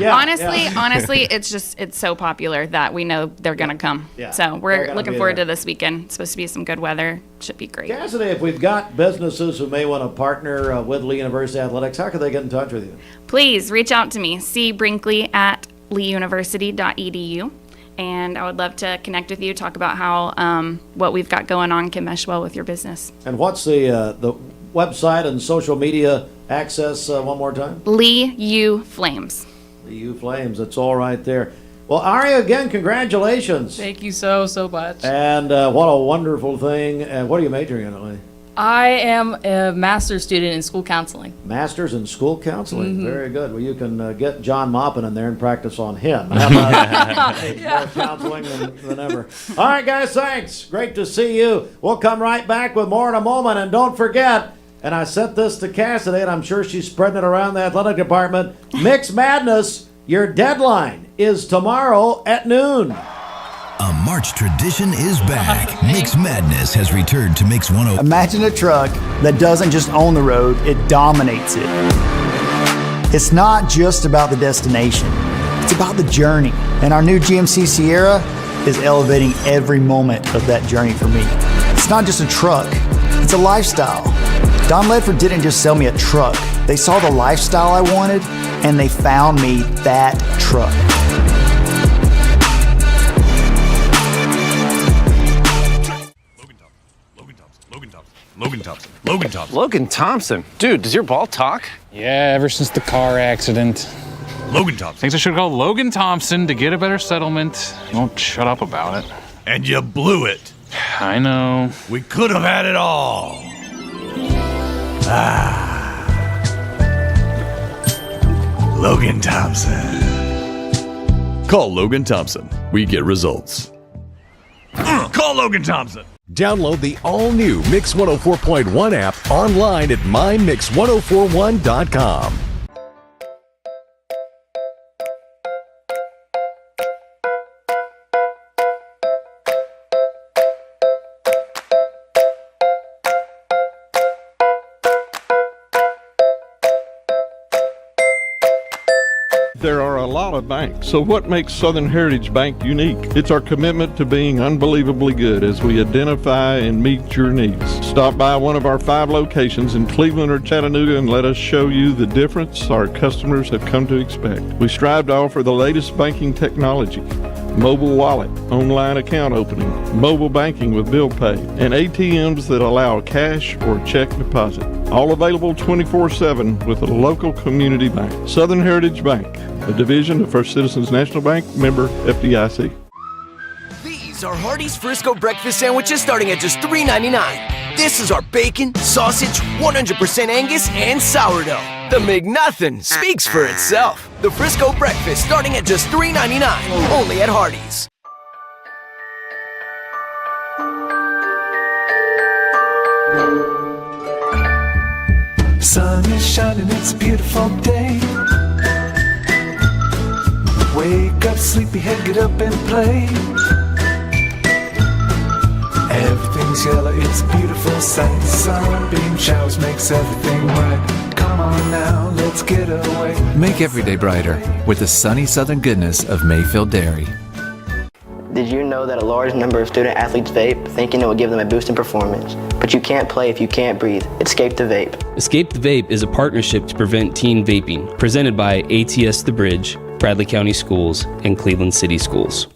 Honestly, it's so popular that we know they're going to come. Yeah. So we're looking forward to this weekend. It's supposed to be some good weather. Should be great. Cassidy, if we've got businesses who may want to partner with Lee University Athletics, how can they get in touch with you? Please reach out to me, cbrinkley@leeuniversity.edu. And I would love to connect with you, talk about how what we've got going on can mesh well with your business. And what's the website and social media access one more time? Lee U Flames. Lee U Flames. It's all right there. Well, Aria, again, congratulations. Thank you so much. And what a wonderful thing. And what are you majoring in, Lee? I am a master's student in school counseling. Master's in school counseling. Mm-hmm. Very good. Well, you can get John Moppin in there and practice on him. How about more counseling than ever. All right, guys, thanks. Great to see you. We'll come right back with more in a moment. And don't forget, and I sent this to Cassidy, and I'm sure she's spreading it around the athletic department, Mix Madness, your deadline is tomorrow at noon. A March tradition is back. Mix Madness has returned to Mix 105. Imagine a truck that doesn't just own the road, it dominates it. It's not just about the destination, it's about the journey. And our new GMC Sierra is elevating every moment of that journey for me. It's not just a truck, it's a lifestyle. Don Ledford didn't just sell me a truck. They saw the lifestyle I wanted, and they found me that truck. Logan Thompson. Dude, does your ball talk? Yeah, ever since the car accident. Logan Thompson. Thinks I should call Logan Thompson to get a better settlement. He won't shut up about it. And you blew it. I know. We could have had it all. Logan Thompson. Call Logan Thompson. We get results. Logan Thompson. Download the all-new Mix 104.1 app online at mymix1041.com. There are a lot of banks, so what makes Southern Heritage Bank unique? It's our commitment to being unbelievably good as we identify and meet your needs. Stop by one of our 5 locations in Cleveland or Chattanooga and let us show you the difference our customers have come to expect. We strive to offer the latest banking technology, mobile wallet, online account opening, mobile banking with bill pay, and ATMs that allow cash or check deposit. All available 24/7 with a local community bank. Southern Heritage Bank, a division of First Citizens National Bank, member FDIC. These are Hardee's Frisco breakfast sandwiches starting at just $3.99. This is our bacon, sausage, 100% Angus, and sourdough. The McNothin' speaks for itself. The Frisco breakfast starting at just $3.99, only at Hardee's. Sun is shining, it's a beautiful day. Wake up, sleepyhead, get up and play. Everything's yellow, it's a beautiful sight. Sunbeam showers makes everything right. Come on now, let's get away. Make every day brighter with the sunny southern goodness of Mayfield Dairy. Did you know that a large number of student athletes vape, thinking it will give them a boost in performance? But you can't play if you can't breathe. Escape the vape. Escape the Vape is a partnership to prevent teen vaping, presented by ATS The Bridge, Bradley County Schools, and Cleveland City Schools.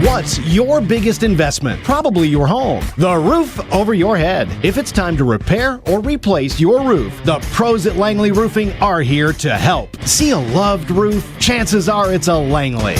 What's your biggest investment? Probably your home. The roof over your head. If it's time to repair or replace your roof, the pros at Langley Roofing are here to help. See a loved roof? Chances are it's a Langley.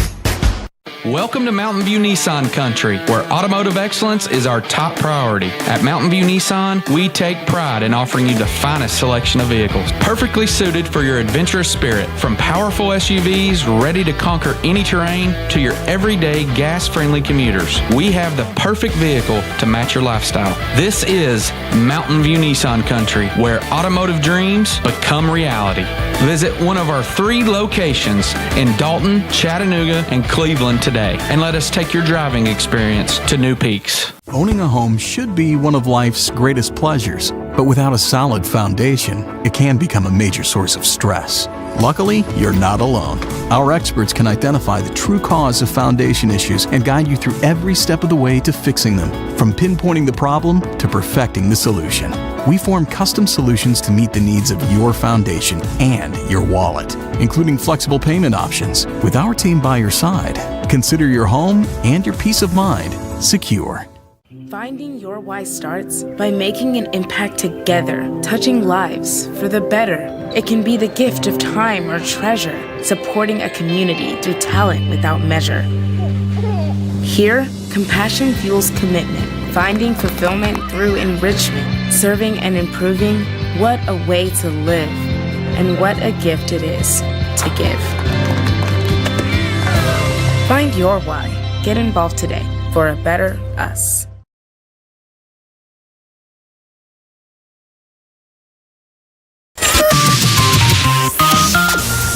Welcome to Mountain View Nissan Country, where automotive excellence is our top priority. At Mountain View Nissan, we take pride in offering you the finest selection of vehicles, perfectly suited for your adventurous spirit. From powerful SUVs ready to conquer any terrain to your everyday gas-friendly commuters, we have the perfect vehicle to match your lifestyle. This is Mountain View Nissan Country, where automotive dreams become reality. Visit one of our 3 locations in Dalton, Chattanooga, and Cleveland today, and let us take your driving experience to new peaks. Owning a home should be one of life's greatest pleasures, but without a solid foundation, it can become a major source of stress. Luckily, you're not alone. Our experts can identify the true cause of foundation issues and guide you through every step of the way to fixing them, from pinpointing the problem to perfecting the solution. We form custom solutions to meet the needs of your foundation and your wallet, including flexible payment options. With our team by your side, consider your home and your peace of mind secure. Finding your why starts by making an impact together, touching lives for the better. It can be the gift of time or treasure, supporting a community through talent without measure. Here, compassion fuels commitment, finding fulfillment through enrichment, serving and improving. What a way to live, and what a gift it is to give. Find your why. Get involved today for a better us.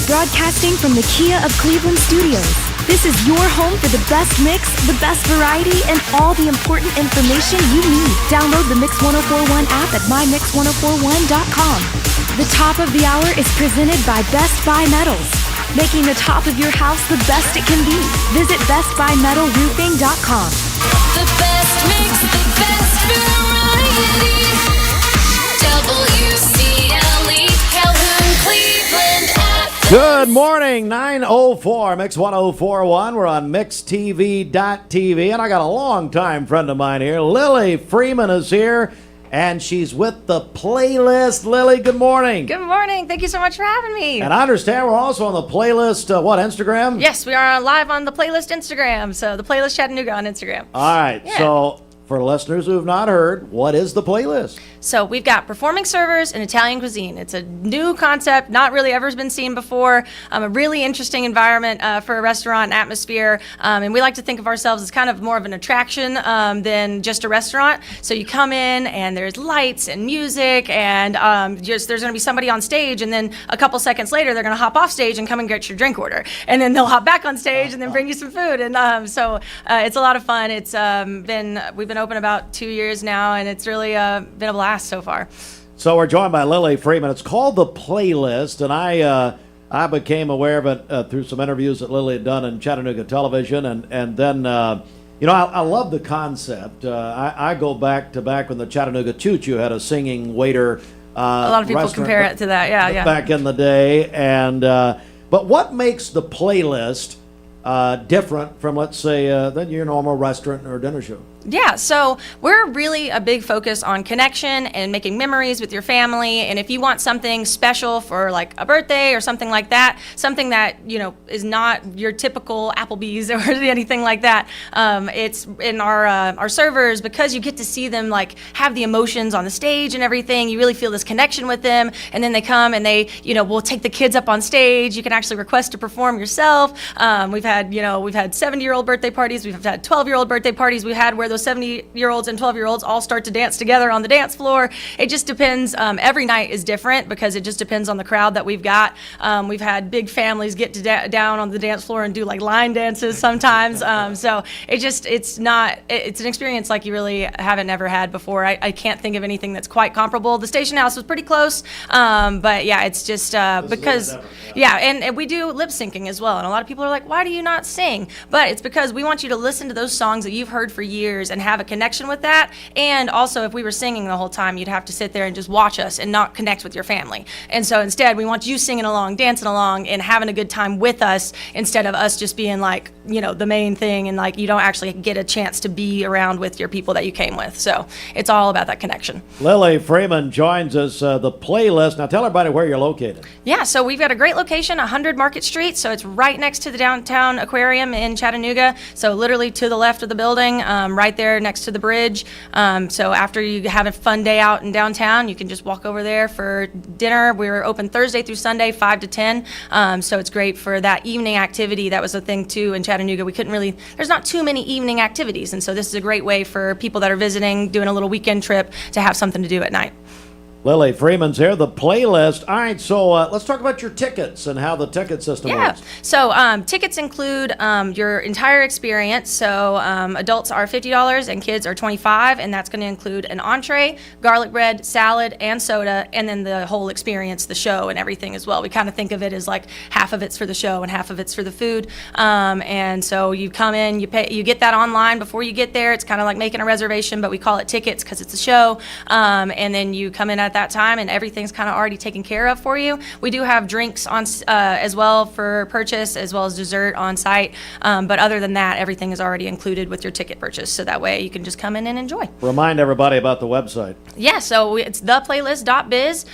Broadcasting from the Kia of Cleveland studios. This is your home for the best mix, the best variety, and all the important information you need. Download the Mix 1041 app at mymix1041.com. The top of the hour is presented by Best Buy Metals, making the top of your house the best it can be. Visit bestbuymetalroofing.com. The best mix, the best variety. WCLE, Calhoun, Cleveland. Good morning, 9:04, Mix 1041. We're on MixTV.tv, and I got a longtime friend of mine here. Lily Freeman is here, and she's with the playlist. Lily, good morning. Good morning. Thank you so much for having me. And I understand we're also on the playlist, Instagram? Yes, we are live on the playlist Instagram. So the playlist Chattanooga on Instagram. All right, Yeah. so for listeners who have not heard, what is the playlist? So we've got performing servers and Italian cuisine. It's a new concept, not really ever been seen before. A really interesting environment for a restaurant and atmosphere. And we like to think of ourselves as kind of more of an attraction than just a restaurant. So you come in and there's lights and music and there's going to be somebody on stage, and then a couple seconds later they're going to hop off stage and come and get your drink order. And then they'll hop back on stage and then bring you some food. And so it's a lot of fun. It's we've been open about 2 years now, and it's really been a blast so far. So we're joined by Lily Freeman. It's called The Playlist, and I became aware of it through some interviews that Lily had done in Chattanooga television, and then I love the concept. I go back when the Chattanooga Choo Choo had a singing waiter. A lot of people compare it to that, yeah. Back in the day, and but what makes The Playlist different from, let's say, than your normal restaurant or dinner show? Yeah, so we're really a big focus on connection and making memories with your family. And if you want something special for like a birthday or something like that, something that, is not your typical Applebee's or anything like that, it's in our servers, because you get to see them like have the emotions on the stage and everything. You really feel this connection with them. And then they come and they, we'll take the kids up on stage. You can actually request to perform yourself. We've had 70-year-old birthday parties. We've had 12-year-old birthday parties. We had where those 70-year-olds and 12-year-olds all start to dance together on the dance floor. It just depends. Every night is different because it just depends on the crowd that we've got. We've had big families get down on the dance floor and do like line dances sometimes. So it's an experience like you really haven't ever had before. I can't think of anything that's quite comparable. The Station House was pretty close, but yeah, it's just because and we do lip syncing as well. And a lot of people are like, why do you not sing? But it's because we want you to listen to those songs that you've heard for years and have a connection with that. And also, if we were singing the whole time, you'd have to sit there and just watch us and not connect with your family. And so instead, we want you singing along, dancing along, and having a good time with us, instead of us just being like, the main thing, and like you don't actually get a chance to be around with your people that you came with. So it's all about that connection. Lily Freeman joins us, The Playlist. Now tell everybody where you're located. Yeah, so we've got a great location, 100 Market Street. So it's right next to the downtown aquarium in Chattanooga. So literally to the left of the building, right there next to the bridge. So after you have a fun day out in downtown, you can just walk over there for dinner. We're open Thursday through Sunday, 5 to 10. So it's great for that evening activity. That was a thing too in Chattanooga. There's not too many evening activities. And so this is a great way for people that are visiting, doing a little weekend trip, to have something to do at night. Lily Freeman's here, The Playlist. All right, so let's talk about your tickets and how the ticket system works. So tickets include your entire experience. So adults are $50 and kids are $25, and that's going to include an entree, garlic bread, salad, and soda, and then the whole experience, the show and everything as well. We kind of think of it as like half of it's for the show and half of it's for the food. And so you come in, you pay, you get that online before you get there. It's kind of like making a reservation, but we call it tickets because it's a show. And then you come in at that time, and everything's kind of already taken care of for you. We do have drinks on as well for purchase, as well as dessert on site. But other than that, everything is already included with your ticket purchase. So that way you can just come in and enjoy. Remind everybody about the website. Yeah, so it's theplaylist.biz.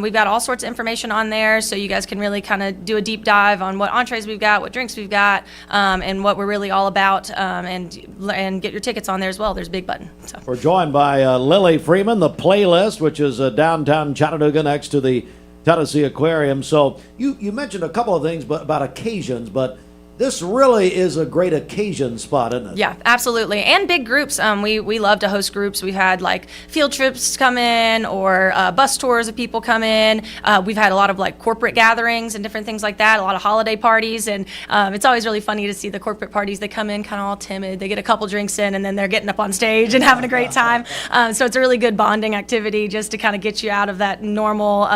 We've got all sorts of information on there, so you guys can really kind of do a deep dive on what entrees we've got, what drinks we've got, and what we're really all about, and get your tickets on there as well. There's a big button. So. We're joined by Lily Freeman, The Playlist, which is downtown Chattanooga next to the Tennessee Aquarium. So you mentioned a couple of things about occasions, but this really is a great occasion spot, isn't it? Yeah, absolutely. And big groups. We love to host groups. We've had like field trips come in, or bus tours of people come in. We've had a lot of like corporate gatherings and different things like that, a lot of holiday parties. And it's always really funny to see the corporate parties. They come in kind of all timid. They get a couple drinks in, and then they're getting up on stage and having a great time. So it's a really good bonding activity just to kind of get you out of that normal,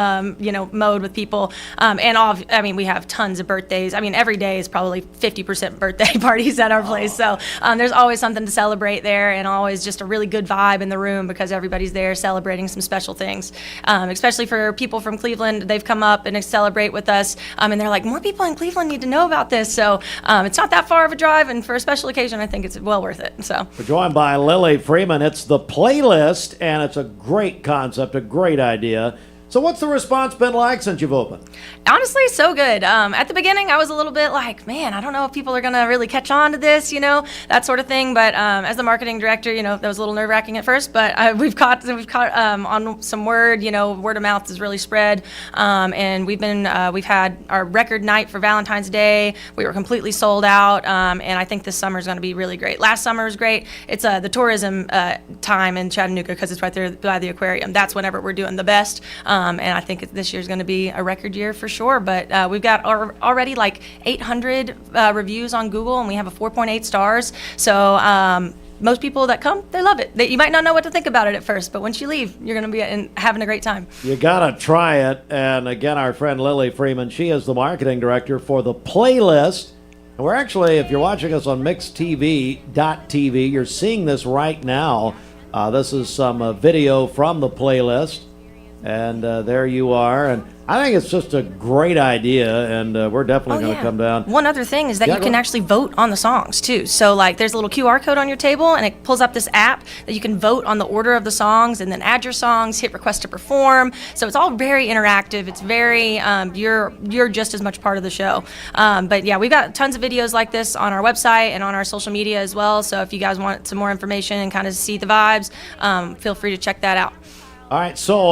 mode with people. We have tons of birthdays. Every day is probably 50% birthday parties at our place. So there's always something to celebrate there, and always just a really good vibe in the room because everybody's there celebrating some special things. Especially for people from Cleveland, they've come up and celebrate with us, and they're like, more people in Cleveland need to know about this. So it's not that far of a drive, and for a special occasion, I think it's well worth it. So we're joined by Lily Freeman. It's The Playlist, and it's a great concept, a great idea. So what's the response been like since you've opened? Honestly, so good. At the beginning, I was a little bit like, man, I don't know if people are going to really catch on to this, that sort of thing. But as the marketing director, that was a little nerve-wracking at first. But we've caught on some word. Word of mouth has really spread. And we've had our record night for Valentine's Day. We were completely sold out. And I think this summer is going to be really great. Last summer was great. It's the tourism time in Chattanooga because it's right there by the aquarium. That's whenever we're doing the best. And I think this year's going to be a record year for sure. But we've got already like 800 reviews on Google, and we have a 4.8 stars. So most people that come, they love it. You might not know what to think about it at first, but once you leave, you're going to be having a great time. You got to try it. And again, our friend Lily Freeman, she is the marketing director for the Playlist. And we're actually, if you're watching us on mixtv.tv, you're seeing this right now. This is some video from the Playlist. And there you are. And I think it's just a great idea, and we're definitely going to come down. One other thing is that you can actually vote on the songs, too. So, there's a little QR code on your table, and it pulls up this app that you can vote on the order of the songs and then add your songs, hit request to perform. So it's all very interactive. It's very, you're just as much part of the show. But, yeah, we've got tons of videos like this on our website and on our social media as well. So if you guys want some more information and kind of see the vibes, feel free to check that out. All right, so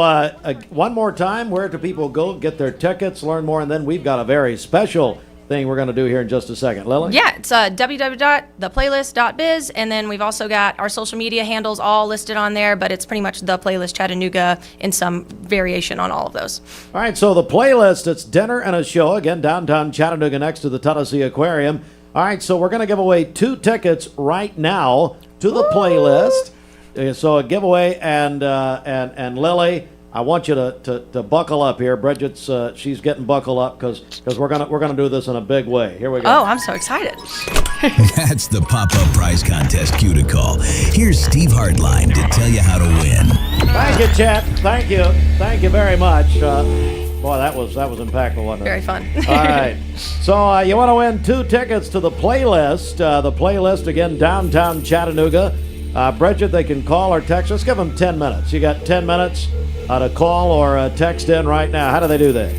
one more time, where do people go, get their tickets, learn more, and then we've got a very special thing we're going to do here in just a second. Lily? Yeah, it's www.theplaylist.biz, and then we've also got our social media handles all listed on there, but it's pretty much The Playlist Chattanooga in some variation on all of those. All right, so The Playlist, it's dinner and a show, again, downtown Chattanooga next to the Tennessee Aquarium. All right, so we're going to give away 2 tickets right now to The Playlist. So a giveaway, and Lily, I want you to buckle up here. Bridget's she's getting buckled up because we're gonna do this in a big way. Here we go. Oh, I'm so excited. That's the pop-up prize contest cue to call. Here's Steve Hardline to tell you how to win. Thank you, Chet. Thank you very much. Boy, that was impactful, wasn't it? Very fun. All right. So you want to win 2 tickets to The Playlist. The Playlist, again, downtown Chattanooga. Bridget, they can call or text. Let's give them 10 minutes. You got 10 minutes to call or text in right now. How do they do that?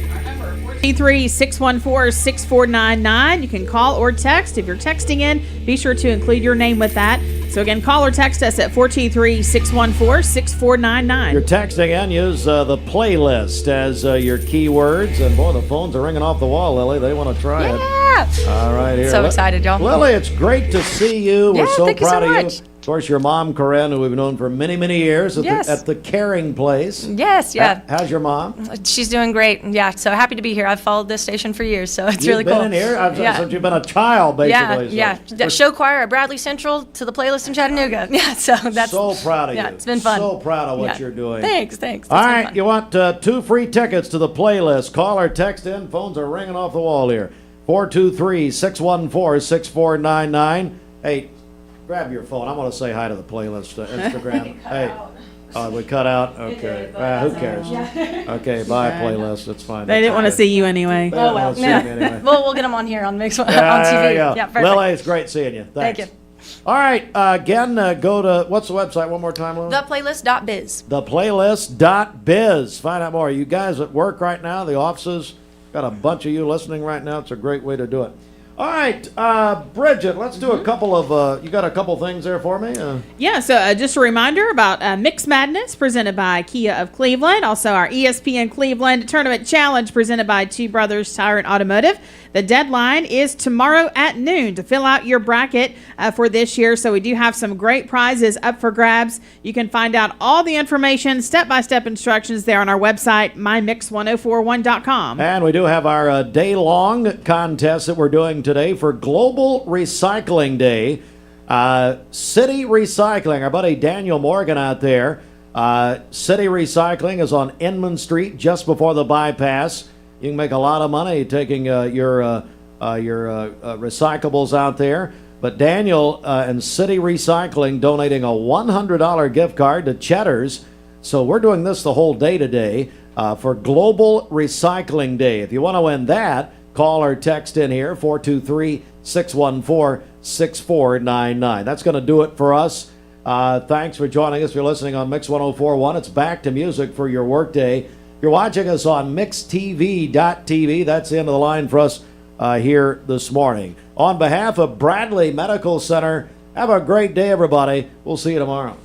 423-614-6499. You can call or text. If you're texting in, be sure to include your name with that. So again, call or text us at 423-614-6499. You're texting in, use the Playlist as your keywords. And boy, the phones are ringing off the wall, Lily. They want to try it. All right, here. So excited, y'all. Lily, it's great to see you. We're so thank you proud so of much. you. Of course, your mom, Corinne, who we've known for many, many years Yes. at the Caring Place. Yes, yeah. How's your mom? She's doing great. Yeah, so happy to be here. I've followed this station for years, so it's really cool. You've been in here? Since you've been a child, basically. Yeah. Show choir at Bradley Central to the Playlist in Chattanooga. Yeah, so that's so proud of you. Yeah, it's been fun. So proud of what you're doing. Thanks. All right, you want 2 free tickets to the Playlist. Call or text in. Phones are ringing off the wall here. 423-614-6499. Hey, grab your phone. I'm going to say hi to the Playlist Instagram. Hey. We cut out? Okay. Who cares? Okay, bye, Playlist. It's fine. They didn't want to see you anyway. Oh, well. Anyway. We'll get them on here on Mix on TV. Yeah, perfect. Lily, it's great seeing you. Thanks. Thank you. All right, again, go to, what's the website one more time, Lily? Theplaylist.biz. Theplaylist.biz. Find out more. You guys at work right now, the offices, got a bunch of you listening right now. It's a great way to do it. All right, Bridget, let's do a couple of, you got a couple things there for me? Yeah, so just a reminder about Mix Madness presented by Kia of Cleveland. Also, our ESPN Cleveland Tournament Challenge presented by Two Brothers Tire and Automotive. The deadline is tomorrow at noon to fill out your bracket for this year. So we do have some great prizes up for grabs. You can find out all the information, step-by-step instructions there on our website, mymix1041.com. And we do have our day-long contest that we're doing today for Global Recycling Day. City Recycling, our buddy Daniel Morgan out there. City Recycling is on Inman Street just before the bypass. You can make a lot of money taking your recyclables out there. But Daniel and City Recycling donating a $100 gift card to Cheddar's. So we're doing this the whole day today for Global Recycling Day. If you want to win that, call or text in here, 423-614-6499. That's going to do it for us. Thanks for joining us. If you're listening on Mix 1041, it's back to music for your workday. You're watching us on mixtv.tv. That's the end of the line for us here this morning. On behalf of Bradley Medical Center, have a great day, everybody. We'll see you tomorrow.